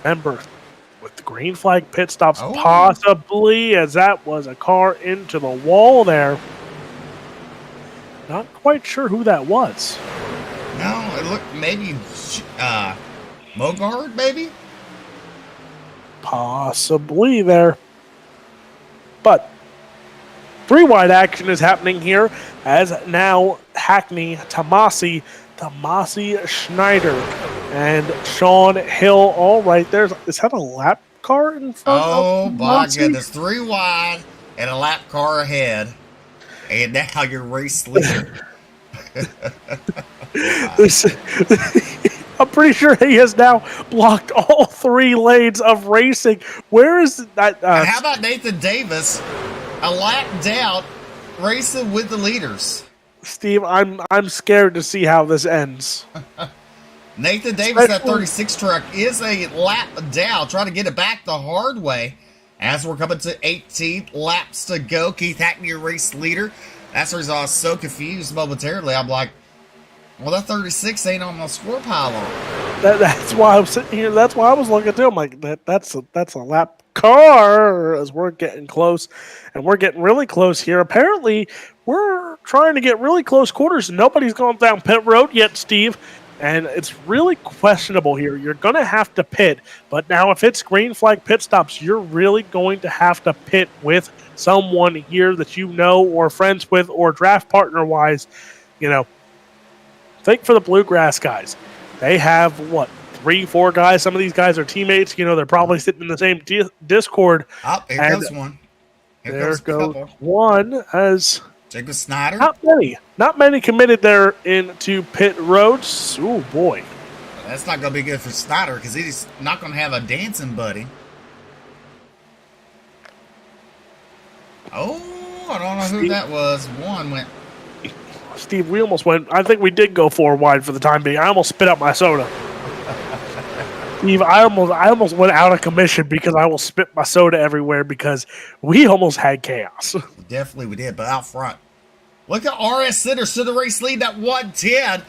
[SPEAKER 3] remember, with the green flag pit stops, possibly, as that was a car into the wall there. Not quite sure who that was.
[SPEAKER 2] No, it looked maybe Mogard, maybe?
[SPEAKER 3] Possibly there. But 3-wide action is happening here as now Hackney, Tomasi, Schneider, and Sean Hill all right there. Is that a lap car in front of
[SPEAKER 2] my
[SPEAKER 3] Tomasi?
[SPEAKER 2] goodness. 3 wide and a lap car ahead. And now you're race leader.
[SPEAKER 3] I'm pretty sure he has now blocked all 3 lanes of racing. Where is that?
[SPEAKER 2] And how about Nathan Davis, a lap down, racing with the leaders?
[SPEAKER 3] Steve, I'm scared to see how this ends.
[SPEAKER 2] Nathan Davis, that 36 truck, is a lap down, trying to get it back the hard way. As we're coming to 18 laps to go, Keith Hackney, your race leader. That's the reason I was so confused momentarily. I'm like, well, that 36 ain't on my score pylon.
[SPEAKER 3] That's why I'm sitting here. That's why I was looking too. I'm like, that's a lap car as we're getting close, and we're getting really close here. Apparently, we're trying to get really close quarters. Nobody's gone down pit road yet, Steve, and it's really questionable here. You're going to have to pit, but now if it's green flag pit stops, you're really going to have to pit with someone here that you know or friends with or draft partner wise. You know, think for the Bluegrass guys. They have, 3-4 guys. Some of these guys are teammates. You know, they're probably sitting in the same Discord.
[SPEAKER 2] Oh, here comes one.
[SPEAKER 3] There goes one as
[SPEAKER 2] Jacob Snyder.
[SPEAKER 3] Not many committed there into pit roads. Oh, boy.
[SPEAKER 2] That's not going to be good for Snyder because he's not going to have a dancing buddy. Oh, I don't know who that was. One went.
[SPEAKER 3] Steve, we almost went. I think we did go 4 wide for the time being. I almost spit out my soda. Steve, I almost went out of commission because I will spit my soda everywhere because we almost had chaos.
[SPEAKER 2] Definitely we did, but out front. Look at R.S. Sitters to the race lead at 110.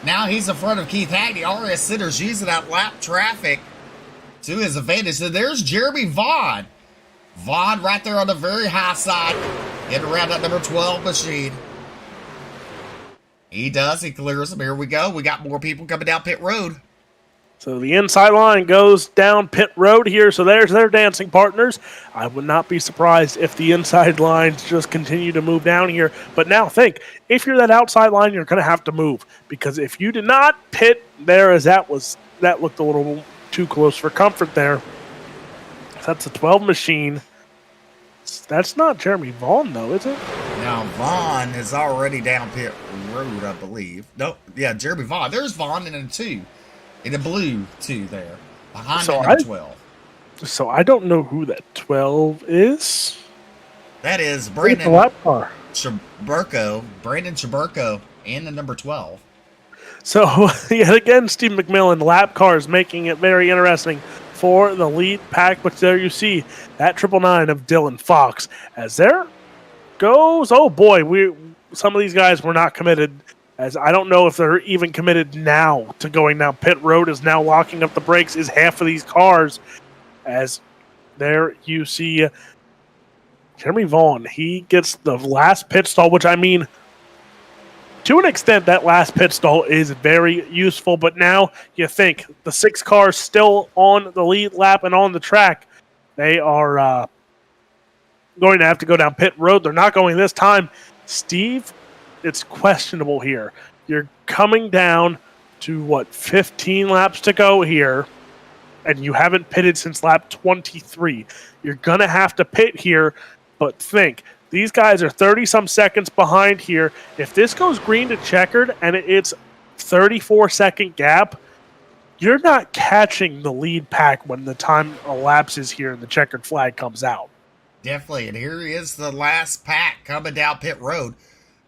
[SPEAKER 2] Now he's in front of Keith Hackney. R.S. Sitters using that lap traffic to his advantage. So there's Jeremy Vaughn. Vaughn right there on the very high side. Getting around that number 12 machine. He does. He clears them. Here we go. We got more people coming down pit road.
[SPEAKER 3] So the inside line goes down pit road here. So there's their dancing partners. I would not be surprised if the inside lines just continue to move down here. But now think, if you're that outside line, you're going to have to move. Because if you did not pit there, as that looked a little too close for comfort there. That's a 12 machine. That's not Jeremy Vaughn, though, is it?
[SPEAKER 2] Now, Vaughn is already down pit road, I believe. No, yeah, Jeremy Vaughn. There's Vaughn in a 2. In the blue, 2 there. Behind number 12.
[SPEAKER 3] So I don't know who that 12 is.
[SPEAKER 2] That is Brandon Chaburko. Brandon Chaburko and the number 12.
[SPEAKER 3] So, yet again, Steve McMillan, lap cars, making it very interesting for the lead pack. But there you see that 999 of Dylan Fox. As there goes, oh boy, some of these guys were not committed. As I don't know if they're even committed now to going down pit road, is now locking up the brakes, is half of these cars. As there you see Jeremy Vaughn. He gets the last pit stall, which I mean, to an extent, that last pit stall is very useful. But now you think the 6 cars still on the lead lap and on the track, they are going to have to go down pit road. They're not going this time. Steve, it's questionable here. You're coming down to 15 laps to go here, and you haven't pitted since lap 23. You're gonna have to pit here, but think, these guys are 30-some seconds behind here. If this goes green to checkered and it's 34-second gap, you're not catching the lead pack when the time elapses here and the checkered flag comes out.
[SPEAKER 2] Definitely. And here is the last pack coming down pit road.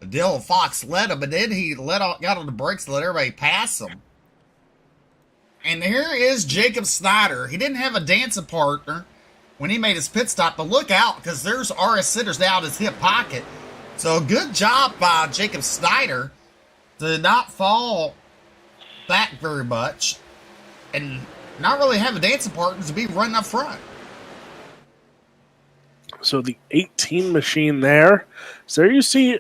[SPEAKER 2] Dylan Fox led him, and then he got on the brakes and let everybody pass him. And here is Jacob Snyder. He didn't have a dancing partner when he made his pit stop, but look out, because there's RS Sitters now in his hip pocket. So good job by Jacob Snyder to not fall back very much and not really have a dancing partner to be running up front.
[SPEAKER 3] So the 18 machine there. So there you see,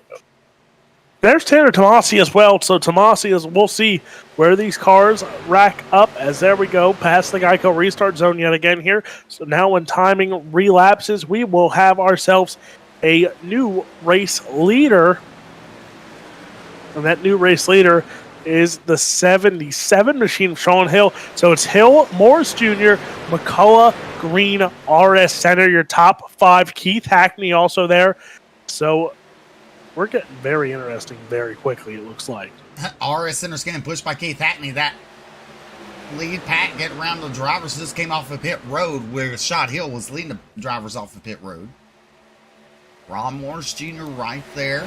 [SPEAKER 3] there's Tanner Tomasi as well. So Tomasi is, we'll see where these cars rack up as there we go, past the Geico restart zone yet again here. So now when timing relapses, we will have ourselves a new race leader. And that new race leader is the 77 machine, Sean Hill. So it's Hill, Morris Jr., McCullough, Green, RS Center, your top 5. Keith Hackney also there. So we're getting very interesting very quickly, it looks like.
[SPEAKER 2] RS Center's getting pushed by Keith Hackney. That lead pack getting around the drivers just came off of pit road where Shot Hill was leading the drivers off of pit road. Ron Morris Jr. right there.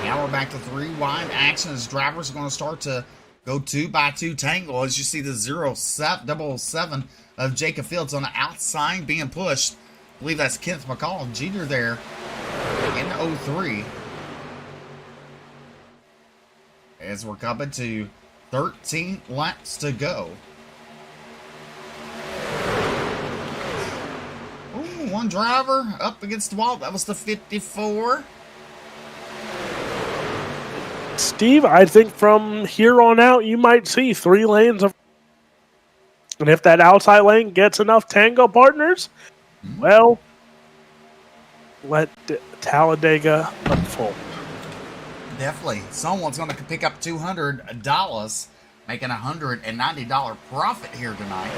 [SPEAKER 2] Now we're back to 3 wide action as drivers are going to start to go 2x2 tangle as you see the 007 of Jacob Fields on the outside being pushed. I believe that's Kenneth McCall Jr. there in 03. As we're coming to 13 laps to go. Ooh, one driver up against the wall. That was the 54.
[SPEAKER 3] Steve, I think from here on out, you might see 3 lanes of. And if that outside lane gets enough tango partners, well, let Talladega unfold.
[SPEAKER 2] Definitely. Someone's going to pick up $200, making a $190 profit here tonight.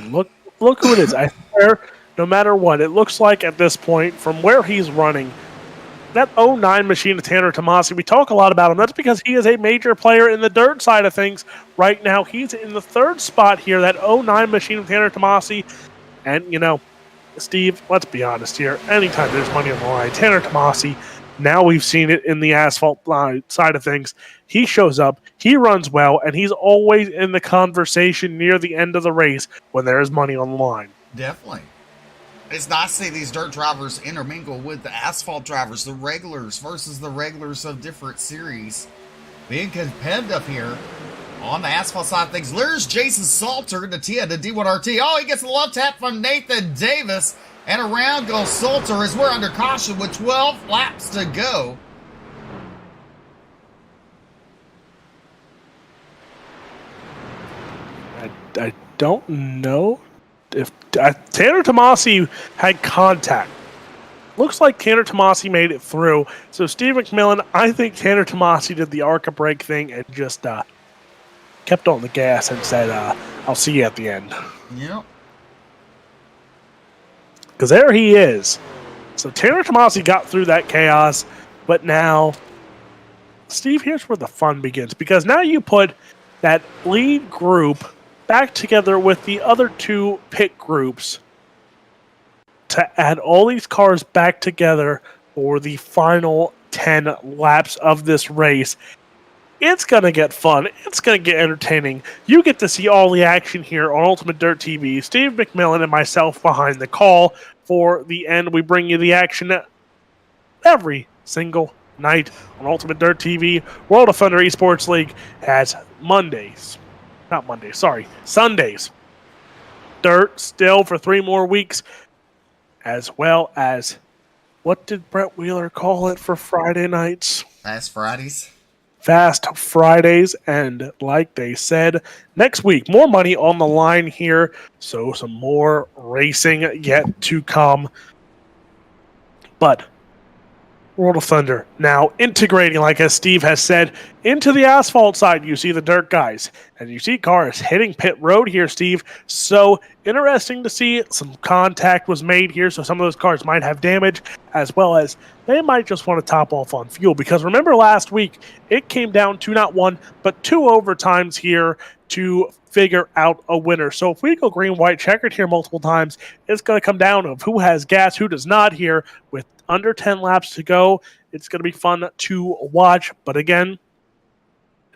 [SPEAKER 3] Look who it is. I swear, no matter what, it looks like at this point, from where he's running, that 09 machine of Tanner Tomasi, we talk a lot about him. That's because he is a major player in the dirt side of things. Right now, he's in the 3rd spot here, that 09 machine of Tanner Tomasi. And, you know, Steve, let's be honest here. Anytime there's money on the line, Tanner Tomasi, now we've seen it in the asphalt side of things. He shows up, he runs well, and he's always in the conversation near the end of the race when there is money on the line.
[SPEAKER 2] Definitely. It's nice to see these dirt drivers intermingle with the asphalt drivers, the regulars versus the regulars of different series. Being competitive here on the asphalt side of things. There's Jason Salter, the T of the D1RT. Oh, he gets a love tap from Nathan Davis. And around goes Salter as we're under caution with 12 laps to go.
[SPEAKER 3] I don't know if Tanner Tomasi had contact. Looks like Tanner Tomasi made it through. So Steve McMillan, I think Tanner Tomasi did the ARCA brake thing and just kept on the gas and said, I'll see you at the end.
[SPEAKER 2] Yep.
[SPEAKER 3] Because there he is. So Tanner Tomasi got through that chaos, but now, Steve, here's where the fun begins. Because now you put that lead group back together with the other 2 pit groups to add all these cars back together for the final 10 laps of this race. It's going to get fun. It's going to get entertaining. You get to see all the action here on Ultimate Dirt TV. Steve McMillan and myself behind the call. For the end, we bring you the action every single night on Ultimate Dirt TV. World of Thunder Esports League has Sundays. Dirt still for 3 more weeks, as well as, what did Brett Wheeler call it for Friday nights?
[SPEAKER 2] Fast Fridays.
[SPEAKER 3] Fast Fridays, and like they said, next week, more money on the line here, so some more racing yet to come. But World of Thunder now integrating, like as Steve has said, into the asphalt side. You see the dirt guys, and you see cars hitting pit road here, Steve. So interesting to see some contact was made here, so some of those cars might have damage, as well as they might just want to top off on fuel. Because remember last week, it came down to not 1, but 2 overtimes here to figure out a winner. So if we go green, white, checkered here multiple times, it's going to come down to who has gas, who does not here. With under 10 laps to go, it's going to be fun to watch. But again,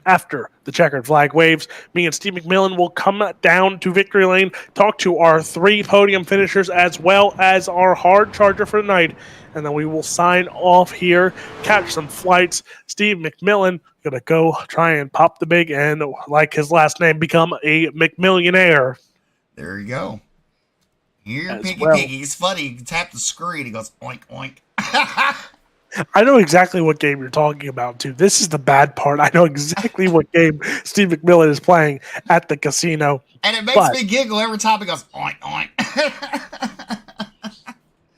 [SPEAKER 3] after the checkered flag waves, me and Steve McMillan will come down to victory lane, talk to our 3 podium finishers as well as our hard charger for the night, and then we will sign off here, catch some flights. Steve McMillan gonna go try and pop the big and, like his last name, become a McMillionaire.
[SPEAKER 2] There you go. Here,
[SPEAKER 3] As
[SPEAKER 2] Piggy
[SPEAKER 3] well.
[SPEAKER 2] Piggy. He's funny. He tapped the screen. He goes, oink, oink.
[SPEAKER 3] I know exactly what game you're talking about, too. This is the bad part. I know exactly what game Steve McMillan is playing at the casino.
[SPEAKER 2] And it makes me giggle every time he goes, oink, oink.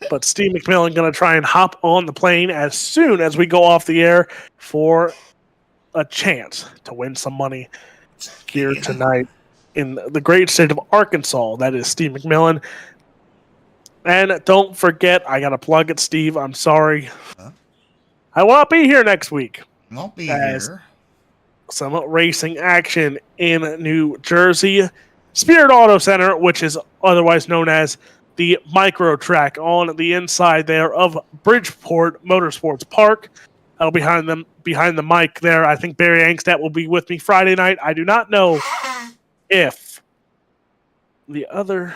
[SPEAKER 3] But Steve McMillan going to try and hop on the plane as soon as we go off the air for a chance to win some money here tonight in the great state of Arkansas. That is Steve McMillan. And don't forget, I got to plug it, Steve. I'm sorry.
[SPEAKER 2] Huh?
[SPEAKER 3] I will not be here next week.
[SPEAKER 2] Won't be here.
[SPEAKER 3] Some racing action in New Jersey. Spirit Auto Center, which is otherwise known as the micro track on the inside there of Bridgeport Motorsports Park. I'll behind the mic there. I think Barry Angstadt will be with me Friday night. I do not know if the other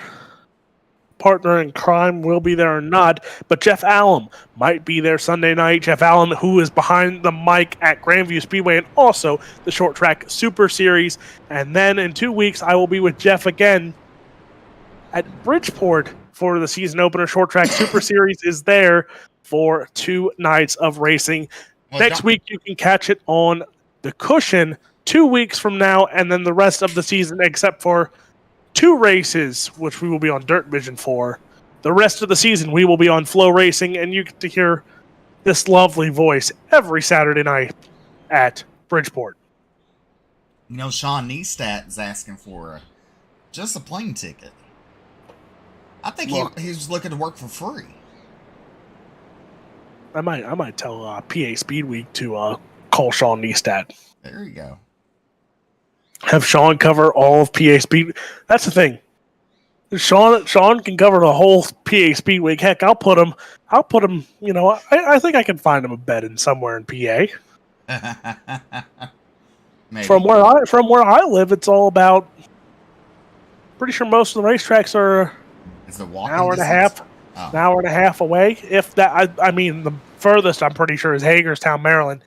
[SPEAKER 3] partner in crime will be there or not, but Jeff Allen might be there Sunday night. Jeff Allen, who is behind the mic at Grandview Speedway and also the Short Track Super Series. And then in 2 weeks, I will be with Jeff again at Bridgeport for the season opener. Short Track Super Series is there for 2 nights of racing. Next week, you can catch it on the Cushion 2 weeks from now, and then the rest of the season, except for 2 races, which we will be on Dirt Vision for. The rest of the season, we will be on Flow Racing, and you get to hear this lovely voice every Saturday night at Bridgeport.
[SPEAKER 2] You know, Sean Neistat is asking for just a plane ticket. I think he's looking to work for free.
[SPEAKER 3] I might tell PA Speed Week to call Sean Neistat.
[SPEAKER 2] There you go.
[SPEAKER 3] Have Sean cover all of PA Speed. That's the thing. Sean can cover the whole PA Speed Week. Heck, I'll put him. You know, I think I can find him a bed in somewhere in PA.
[SPEAKER 2] Maybe.
[SPEAKER 3] From where I live, it's all about. Pretty sure most of the racetracks are an hour and a half.
[SPEAKER 2] Oh.
[SPEAKER 3] An hour and a half away. If that, I mean, the furthest I'm pretty sure is Hagerstown, Maryland.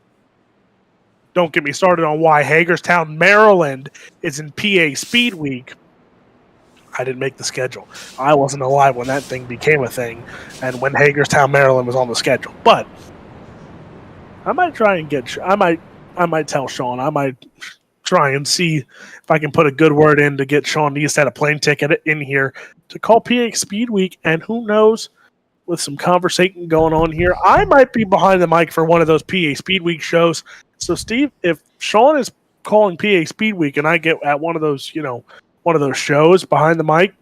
[SPEAKER 3] Don't get me started on why Hagerstown, Maryland is in PA Speed Week. I didn't make the schedule. I wasn't alive when that thing became a thing and when Hagerstown, Maryland was on the schedule. But I might try and I might tell Sean. I might try and see if I can put a good word in to get Sean Neistat a plane ticket in here to call PA Speed Week. And who knows, with some conversation going on here, I might be behind the mic for one of those PA Speed Week shows. So, Steve, if Sean is calling PA Speed Week and I get at one of those shows behind the mic,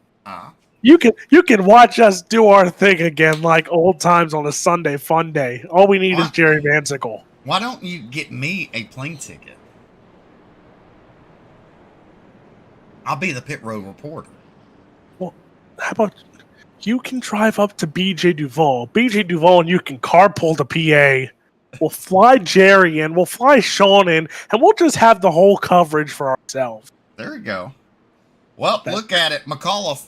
[SPEAKER 3] you can watch us do our thing again like old times on a Sunday fun day. All we need is Jerry Vansickle.
[SPEAKER 2] Why don't you get me a plane ticket? I'll be the pit road reporter.
[SPEAKER 3] Well, how about you can drive up to BJ Duval. BJ Duval and you can carpool to PA. We'll fly Jerry in, we'll fly Sean in, and we'll just have the whole coverage for ourselves.
[SPEAKER 2] There you go. Well, look at it. McCullough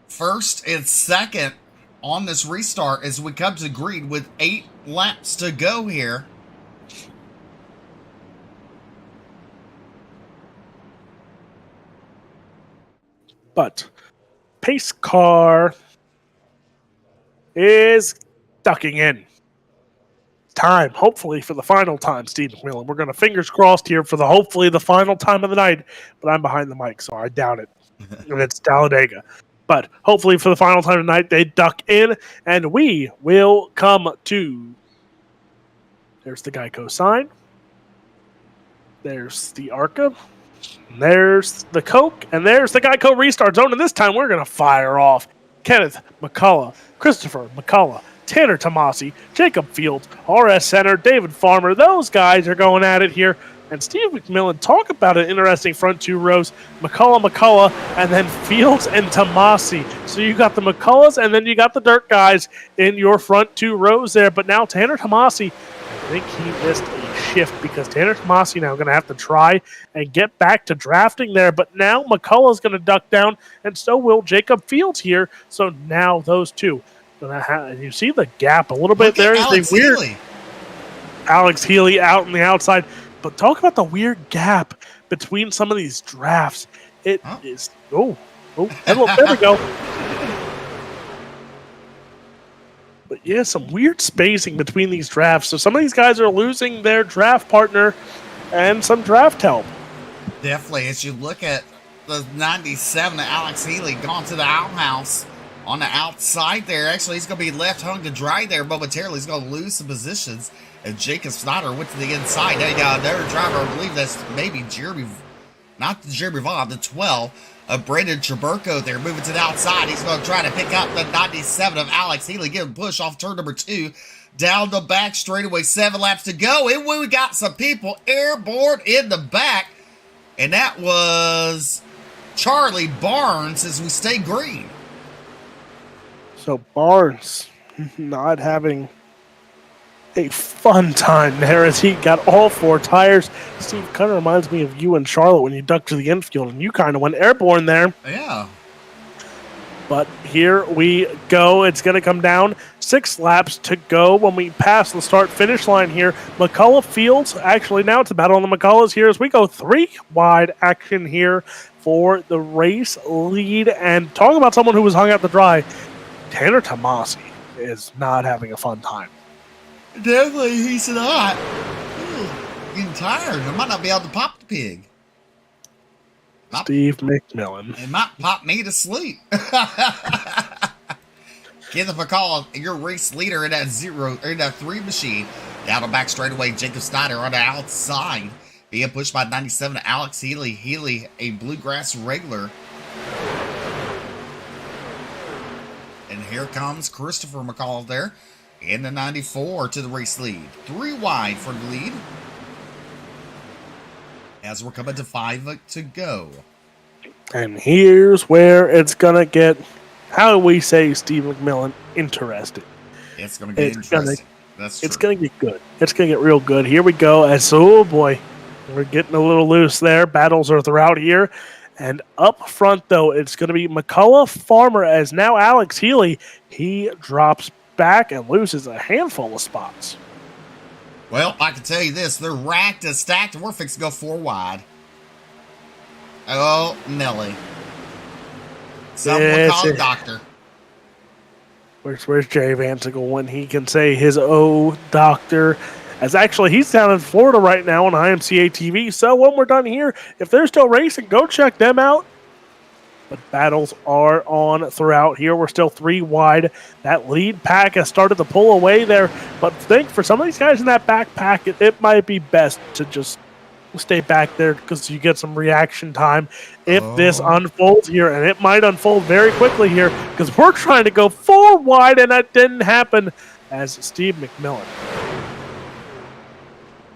[SPEAKER 2] first and second on this restart as we come to green with 8 laps to go here.
[SPEAKER 3] But pace car is ducking in. Time, hopefully for the final time, Steve McMillan. We're going to fingers crossed here for hopefully the final time of the night, but I'm behind the mic, so I doubt it. And it's Talladega. But hopefully for the final time of the night, they duck in, and we will come to. There's the Geico sign. There's the ARCA. There's the Coke, and there's the Geico restart zone, and this time we're going to fire off Kenneth McCullough, Christopher McCullough, Tanner Tomasi, Jacob Fields, RS Center, David Farmer. Those guys are going at it here And Steve McMillan, talk about an interesting front two rows. McCullough, and then Fields and Tomasi. So you got the McCulloughs, and then you got the Dirt guys in your front two rows there. But now Tanner Tomasi, I think he missed a shift because Tanner Tomasi now going to have to try and get back to drafting there. But now McCullough's going to duck down, and so will Jacob Fields here. So now those two. You see the gap a little bit there.
[SPEAKER 2] Alex Healy.
[SPEAKER 3] Alex Healy out on the outside. But talk about the weird gap between some of these drafts. It is. Oh, there we go. But yeah, some weird spacing between these drafts. So some of these guys are losing their draft partner and some draft help.
[SPEAKER 2] Definitely. As you look at the 97 of Alex Healy gone to the outhouse on the outside there. Actually, he's going to be left hung to dry there momentarily. He's going to lose some positions. And Jacob Snyder went to the inside. Now you got another driver. I believe that's maybe not Jeremy Vaughn, the 12 of Brandon Traburco there, moving to the outside. He's going to try to pick up the 97 of Alex Healy, give him push off turn number 2. Down the back straightaway, 7 laps to go. And we got some people airborne in the back. And that was Charlie Barnes as we stay green.
[SPEAKER 3] So Barnes not having a fun time there as he got all 4 tires. Steve, kind of reminds me of you and Charlotte when you ducked to the infield and you kind of went airborne there.
[SPEAKER 2] Yeah.
[SPEAKER 3] But here we go. It's going to come down 6 laps to go when we pass the start-finish line here. McCullough Fields, actually now it's a battle on the McCulloughs here as we go 3 wide action here for the race lead. And talking about someone who was hung out to dry, Tanner Tomasi is not having a fun time.
[SPEAKER 2] Definitely, he's not. Getting tired. I might not be able to pop the pig.
[SPEAKER 3] Steve McMillan.
[SPEAKER 2] It might pop me to sleep. Kenneth McCall, your race leader in that 3 machine. Down the back straightaway, Jacob Snyder on the outside. Being pushed by 97, Alex Healy. Healy, a bluegrass regular. And here comes Christopher McCall there. In the 94 to the race lead. 3 wide for the lead. As we're coming to 5 to go.
[SPEAKER 3] And here's where it's going to get, how do we say, Steve McMillan, interesting.
[SPEAKER 2] It's going to get interesting. That's true.
[SPEAKER 3] It's going to get good. It's going to get real good. Here we go. As, oh boy, we're getting a little loose there. Battles are throughout here. And up front, though, it's going to be McCullough Farmer as now Alex Healy. He drops back and loses a handful of spots.
[SPEAKER 2] Well, I can tell you this. They're racked and stacked, and we're fixing to go 4 wide. Oh, Nelly. Someone call a doctor.
[SPEAKER 3] Where's Jerry Vansickle when he can say his doctor? As actually, he's down in Florida right now on IMCA TV. So when we're done here, if they're still racing, go check them out. But battles are on throughout here. We're still 3 wide. That lead pack has started to pull away there. But I think for some of these guys in that back pack, it might be best to just stay back there because you get some reaction time if this unfolds here. And it might unfold very quickly here because we're trying to go 4 wide, and that didn't happen as Steve McMillan.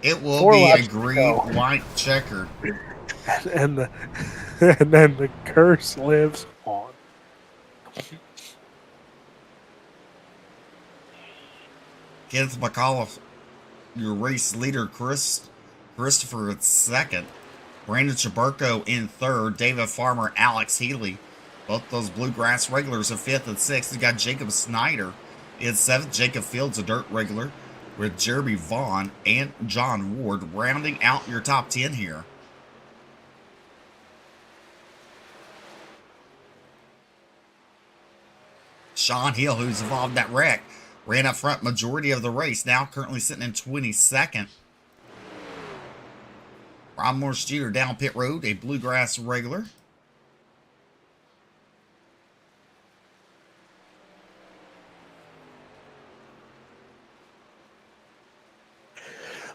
[SPEAKER 2] It will be a green, white checker.
[SPEAKER 3] And then the curse lives on.
[SPEAKER 2] Kenneth McCullough, your race leader, Christopher in 2nd. Brandon Chaburko in 3rd. David Farmer, Alex Healy. Both those bluegrass regulars in 5th and 6th. You got Jacob Snyder in 7th. Jacob Fields, a dirt regular, with Jeremy Vaughn and John Ward rounding out your top 10 here. Sean Hill, who's involved in that wreck, ran up front majority of the race, now currently sitting in 22nd. Ron Morris Jr. down pit road, a bluegrass regular.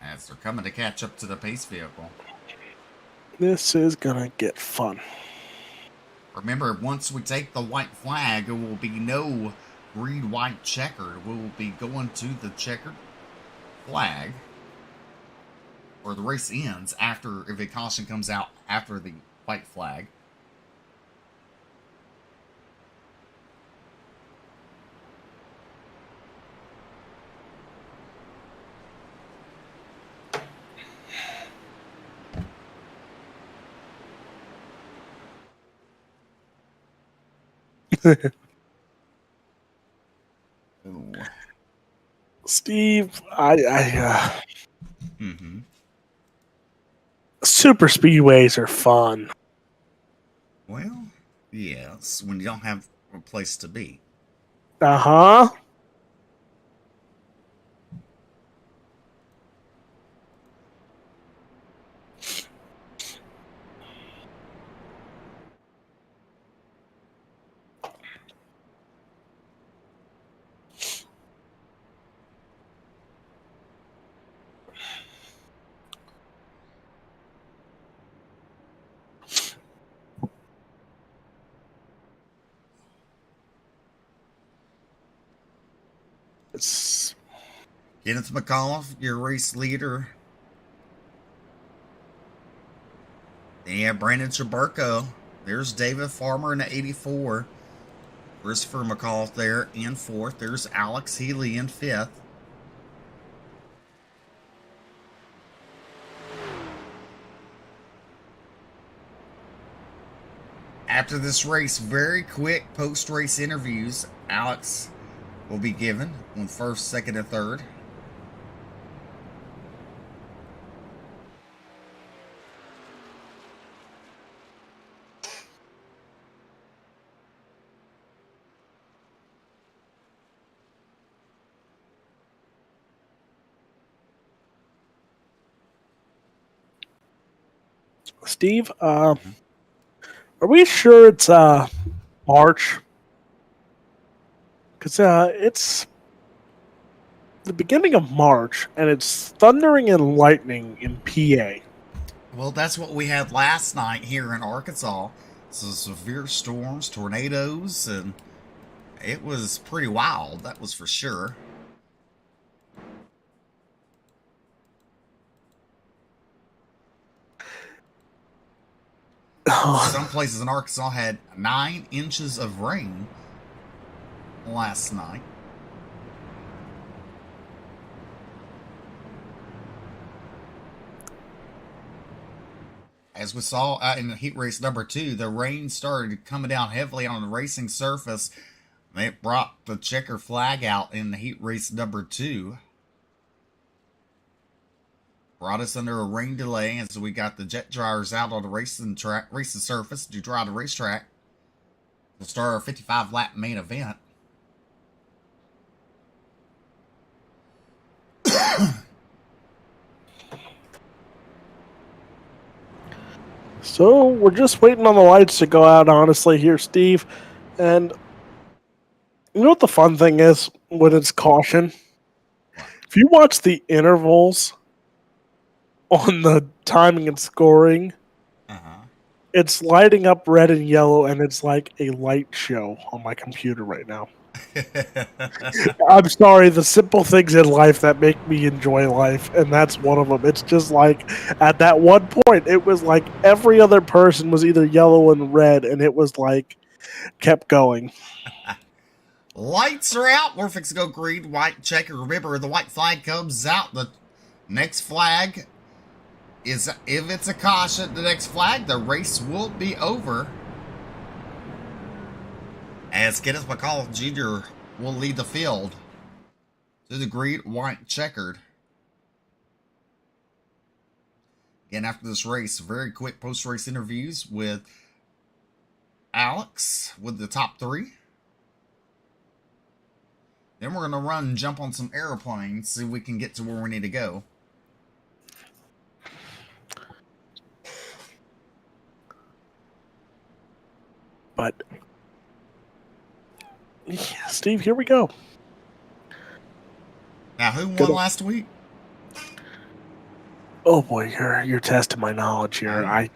[SPEAKER 2] As they're coming to catch up to the pace vehicle.
[SPEAKER 3] This is going to get fun.
[SPEAKER 2] Remember, once we take the white flag, there will be no green, white, checkered. We will be going to the checkered flag. or the race ends after, if a caution comes out after the white flag. Ooh.
[SPEAKER 3] Steve,
[SPEAKER 2] Mm-hmm.
[SPEAKER 3] super speedways are fun.
[SPEAKER 2] Well, yes, when you don't have a place to be.
[SPEAKER 3] Uh-huh. It's
[SPEAKER 2] Kenneth McAuliffe, your race leader. Then you have Brandon Chaburko. There's David Farmer in the 84. Christopher McAuliffe there in 4th. There's Alex Healy in 5th. After this race, very quick post-race interviews. Alex will be given on 1st, 2nd, and 3rd.
[SPEAKER 3] Steve, are we sure it's March? Because it's the beginning of March, and it's thundering and lightning in PA.
[SPEAKER 2] Well, that's what we had last night here in Arkansas. So severe storms, tornadoes, and it was pretty wild. That was for sure. Some places in Arkansas had 9 inches of rain last night. As we saw in heat race number 2, the rain started coming down heavily on the racing surface. It brought the checker flag out in the heat race number 2. Brought us under a rain delay as we got the jet dryers out on the racing surface to dry the racetrack to start our 55-lap main event.
[SPEAKER 3] So we're just waiting on the lights to go out, honestly, here, Steve. And you know what the fun thing is when it's caution? If you watch the intervals on the timing and scoring, it's lighting up red and yellow, and it's like a light show on my computer right now. I'm sorry, the simple things in life that make me enjoy life, and that's one of them. It's just like, at that one point, it was like every other person was either yellow and red, and it was like, kept going.
[SPEAKER 2] Lights are out. We're fixing to go green, white, checker. Remember, the white flag comes out. The next flag is, if it's a caution, the next flag, the race will be over. As Kenneth McAuliffe Jr. will lead the field to the green, white, checkered. Again, after this race, very quick post-race interviews with Alex with the top 3. Then we're going to run and jump on some airplanes, see if we can get to where we need to go.
[SPEAKER 3] But, Steve, here we go.
[SPEAKER 2] Now, who won last week?
[SPEAKER 3] Oh boy, you're testing my knowledge here.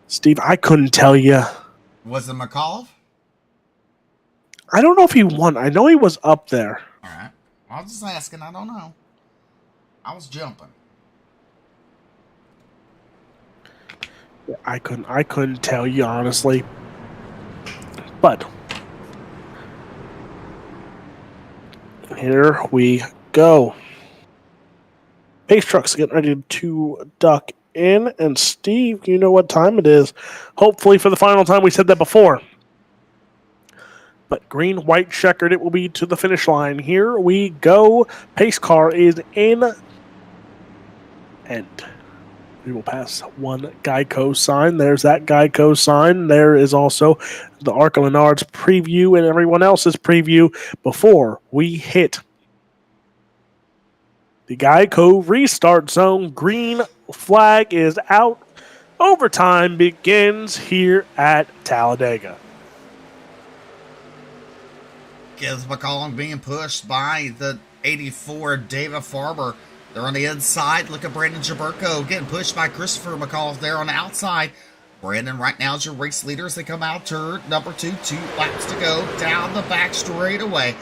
[SPEAKER 3] Steve, I couldn't tell you.
[SPEAKER 2] Was it McAuliffe?
[SPEAKER 3] I don't know if he won. I know he was up there.
[SPEAKER 2] All right. I was just asking. I don't know. I was jumping.
[SPEAKER 3] I couldn't tell you honestly. But here we go. Pace trucks getting ready to duck in, and Steve, you know what time it is. Hopefully for the final time, we said that before. But green, white, checkered, it will be to the finish line. Here we go. Pace car is in. And we will pass one Geico sign. There's that Geico sign. There is also the Arca Lenard's preview and everyone else's preview before we hit the Geico restart zone. Green flag is out. Overtime begins here at Talladega.
[SPEAKER 2] Gibbs McCollum being pushed by the 84 David Farber. They're on the inside. Look at Brandon Jaberko getting pushed by Christopher McCall there on the outside. Brandon right now is your race leader as they come out turn number 2. 2 laps to go down the back straightaway.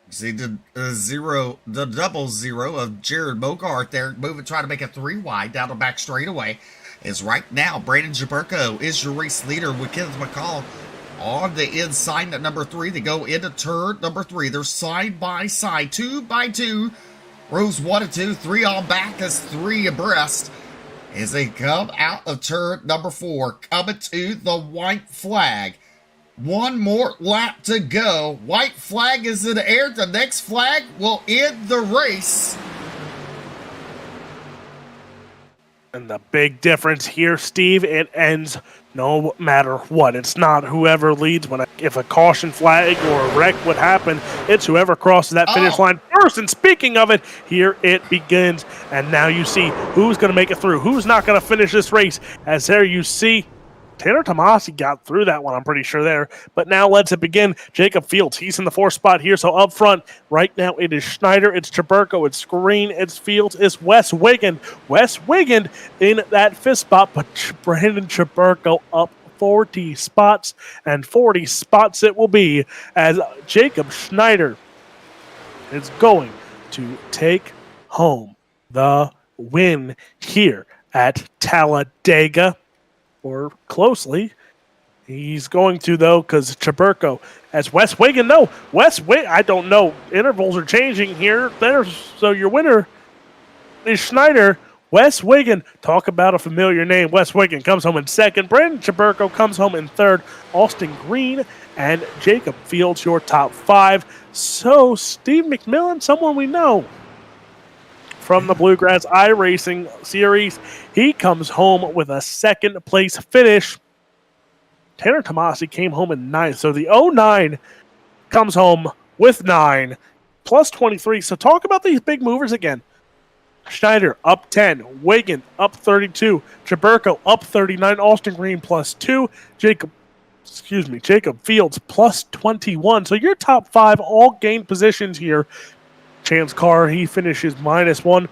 [SPEAKER 2] See the double zero of Jared Bogart there, moving, trying to make a 3 wide down the back straightaway. Is right now Brandon Jaberko is your race leader with Kenneth McCall on the inside at number 3. They go into turn number 3. They're side by side, 2 by 2. Rows 1 and 2, 3 on back as 3 abreast. As they come out of turn number 4, coming to the white flag. One more lap to go. White flag is in the air. The next flag will end the race.
[SPEAKER 3] And the big difference here, Steve, it ends no matter what. It's not whoever leads. If a caution flag or a wreck would happen, it's whoever crosses that finish line first. And speaking of it, here it begins. And now you see who's going to make it through, who's not going to finish this race. As there you see, Tanner Tomasi got through that one, I'm pretty sure there. But now let's it begin. Jacob Fields, he's in the 4th spot here. So up front, right now it is Schneider, it's Jaberko, it's Green, it's Fields, it's Wes Wiggin. Wes Wiggin in that 5th spot, but Brandon Jaberko up 40 spots, and 40 spots it will be as Jacob Schneider is going to take home the win here at Talladega. Or closely. He's going to, though, because Jaberko as Wes Wiggin. No, I don't know. Intervals are changing here. So your winner is Schneider. Wes Wiggin, talk about a familiar name. Wes Wiggin comes home in 2nd. Brandon Jaberko comes home in 3rd. Austin Green and Jacob Fields, your top 5. So Steve McMillan, someone we know from the Bluegrass iRacing Series. He comes home with a 2nd place finish. Tanner Tomasi came home in 9th. So the 09 comes home with 9, plus 23. So talk about these big movers again. Schneider up 10. Wiggin up 32. Jaberko up 39. Austin Green plus 2. Jacob Fields plus 21. So your top 5 all gain positions here. Chance Carr, he finishes -1.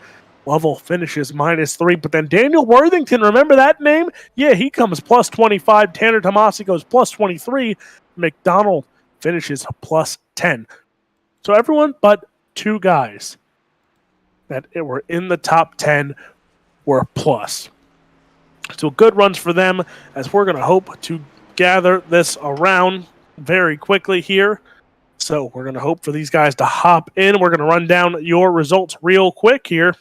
[SPEAKER 3] Lovell finishes -3. But then Daniel Worthington, remember that name? Yeah, he comes plus 25. Tanner Tomasi goes plus 23. McDonald finishes plus 10. So everyone but 2 guys that were in the top 10 were plus. So good runs for them, as we're going to hope to gather this around very quickly here. So we're going to hope for these guys to hop in. We're going to run down your results real quick here.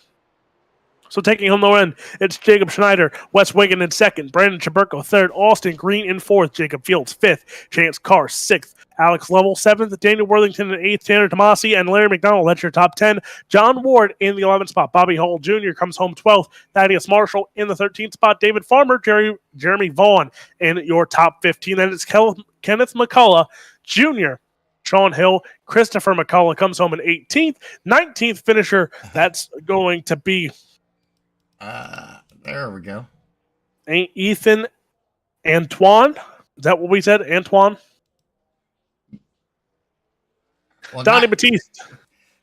[SPEAKER 3] So taking home the win, it's Jacob Schneider, Wes Wiggin in 2nd, Brandon Jaberko 3rd, Austin Green in 4th, Jacob Fields 5th, Chance Carr 6th, Alex Lovell 7th, Daniel Worthington in 8th, Tanner Tomasi, and Larry McDonald. That's your top 10. John Ward in the 11th spot. Bobby Hall Jr. comes home 12th. Thaddeus Marshall in the 13th spot. David Farmer, Jeremy Vaughn in your top 15. Then it's Kenneth McCullough Jr., Sean Hill, Christopher McCullough comes home in 18th. 19th finisher, that's going to be
[SPEAKER 2] there we go.
[SPEAKER 3] Ethan Antoine. Is that what we said? Antoine?
[SPEAKER 2] Well,
[SPEAKER 3] Donnie Batiste.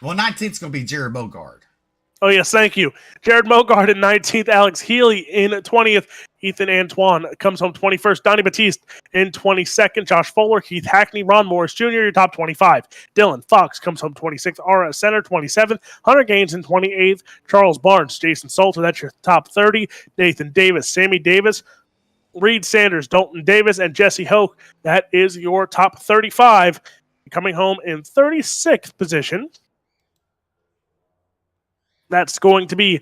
[SPEAKER 2] Well, 19th is going to be Jared Bogard.
[SPEAKER 3] Oh, yes, thank you. Jared Mogard in 19th, Alex Healy in 20th, Ethan Antoine comes home 21st, Donnie Batiste in 22nd, Josh Fuller, Keith Hackney, Ron Morris Jr., your top 25. Dylan Fox comes home 26th, Ara Center 27th, Hunter Gaines in 28th, Charles Barnes, Jason Salter, that's your top 30. Nathan Davis, Sammy Davis, Reed Sanders, Dalton Davis, and Jesse Hoke, that is your top 35. Coming home in 36th position, that's going to be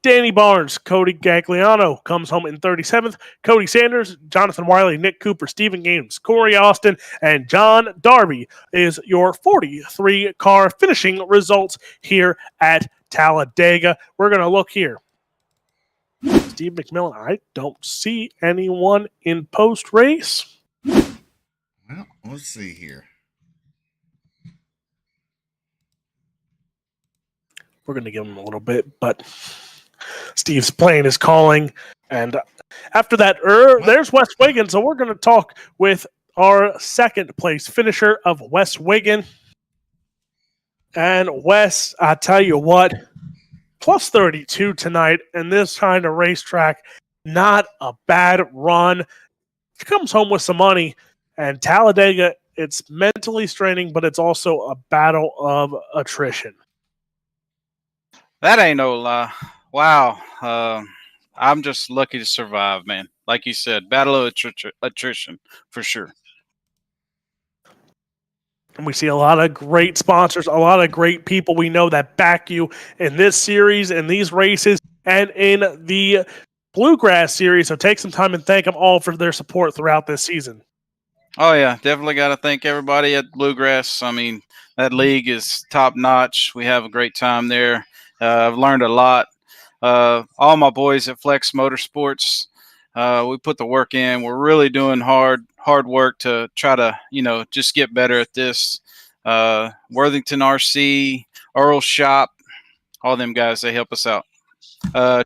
[SPEAKER 3] Danny Barnes. Cody Gagliano comes home in 37th. Cody Sanders, Jonathan Wiley, Nick Cooper, Stephen Gaines, Corey Austin, and John Darby is your 43-car finishing results here at Talladega. We're going to look here. Steve McMillan, I don't see anyone in post-race.
[SPEAKER 2] Well, let's see here.
[SPEAKER 3] We're going to give him a little bit, but Steve's plane is calling. And after that, there's Wes Wiggin. So we're going to talk with our second place finisher of Wes Wiggin. And Wes, I tell you what, plus 32 tonight in this kind of racetrack, not a bad run. He comes home with some money. And Talladega, it's mentally straining, but it's also a battle of attrition.
[SPEAKER 5] That ain't no lie. Wow. I'm just lucky to survive, man. Like you said, battle of attrition for sure.
[SPEAKER 3] And we see a lot of great sponsors, a lot of great people we know that back you in this series, in these races, and in the Bluegrass series. So take some time and thank them all for their support throughout this season.
[SPEAKER 5] Oh, yeah. Definitely got to thank everybody at Bluegrass. I mean, that league is top notch. We have a great time there. I've learned a lot. All my boys at Flex Motorsports, we put the work in. We're really doing hard work to try to, just get better at this. Worthington RC, Earl Shop, all them guys, they help us out.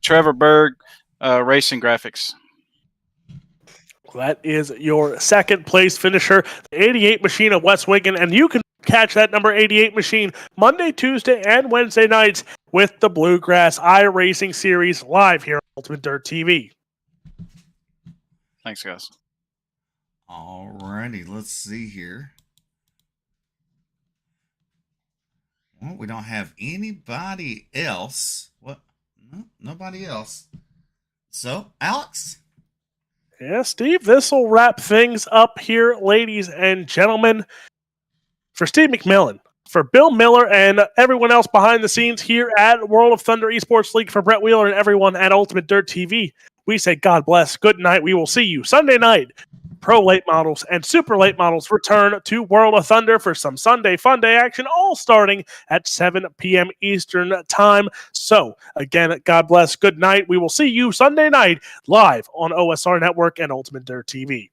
[SPEAKER 5] Trevor Berg, Racing Graphics.
[SPEAKER 3] That is your second place finisher, the 88 machine of Wes Wiggin, and you can catch that number 88 machine Monday, Tuesday, and Wednesday nights with the Bluegrass iRacing Series live here on Ultimate Dirt TV.
[SPEAKER 5] Thanks, guys.
[SPEAKER 2] Alrighty, let's see here. Well, we don't have anybody else. What? No, nobody else. So, Alex?
[SPEAKER 3] Yeah, Steve, this will wrap things up here, ladies and gentlemen. For Steve McMillan, for Bill Miller, and everyone else behind the scenes here at World of Thunder Esports League, for Brett Wheeler and everyone at Ultimate Dirt TV, we say God bless, good night. We will see you Sunday night. Pro Late Models and Super Late Models return to World of Thunder for some Sunday Fun Day action, all starting at 7 p.m. Eastern Time. So, again, God bless, good night. We will see you Sunday night live on OSR Network and Ultimate Dirt TV.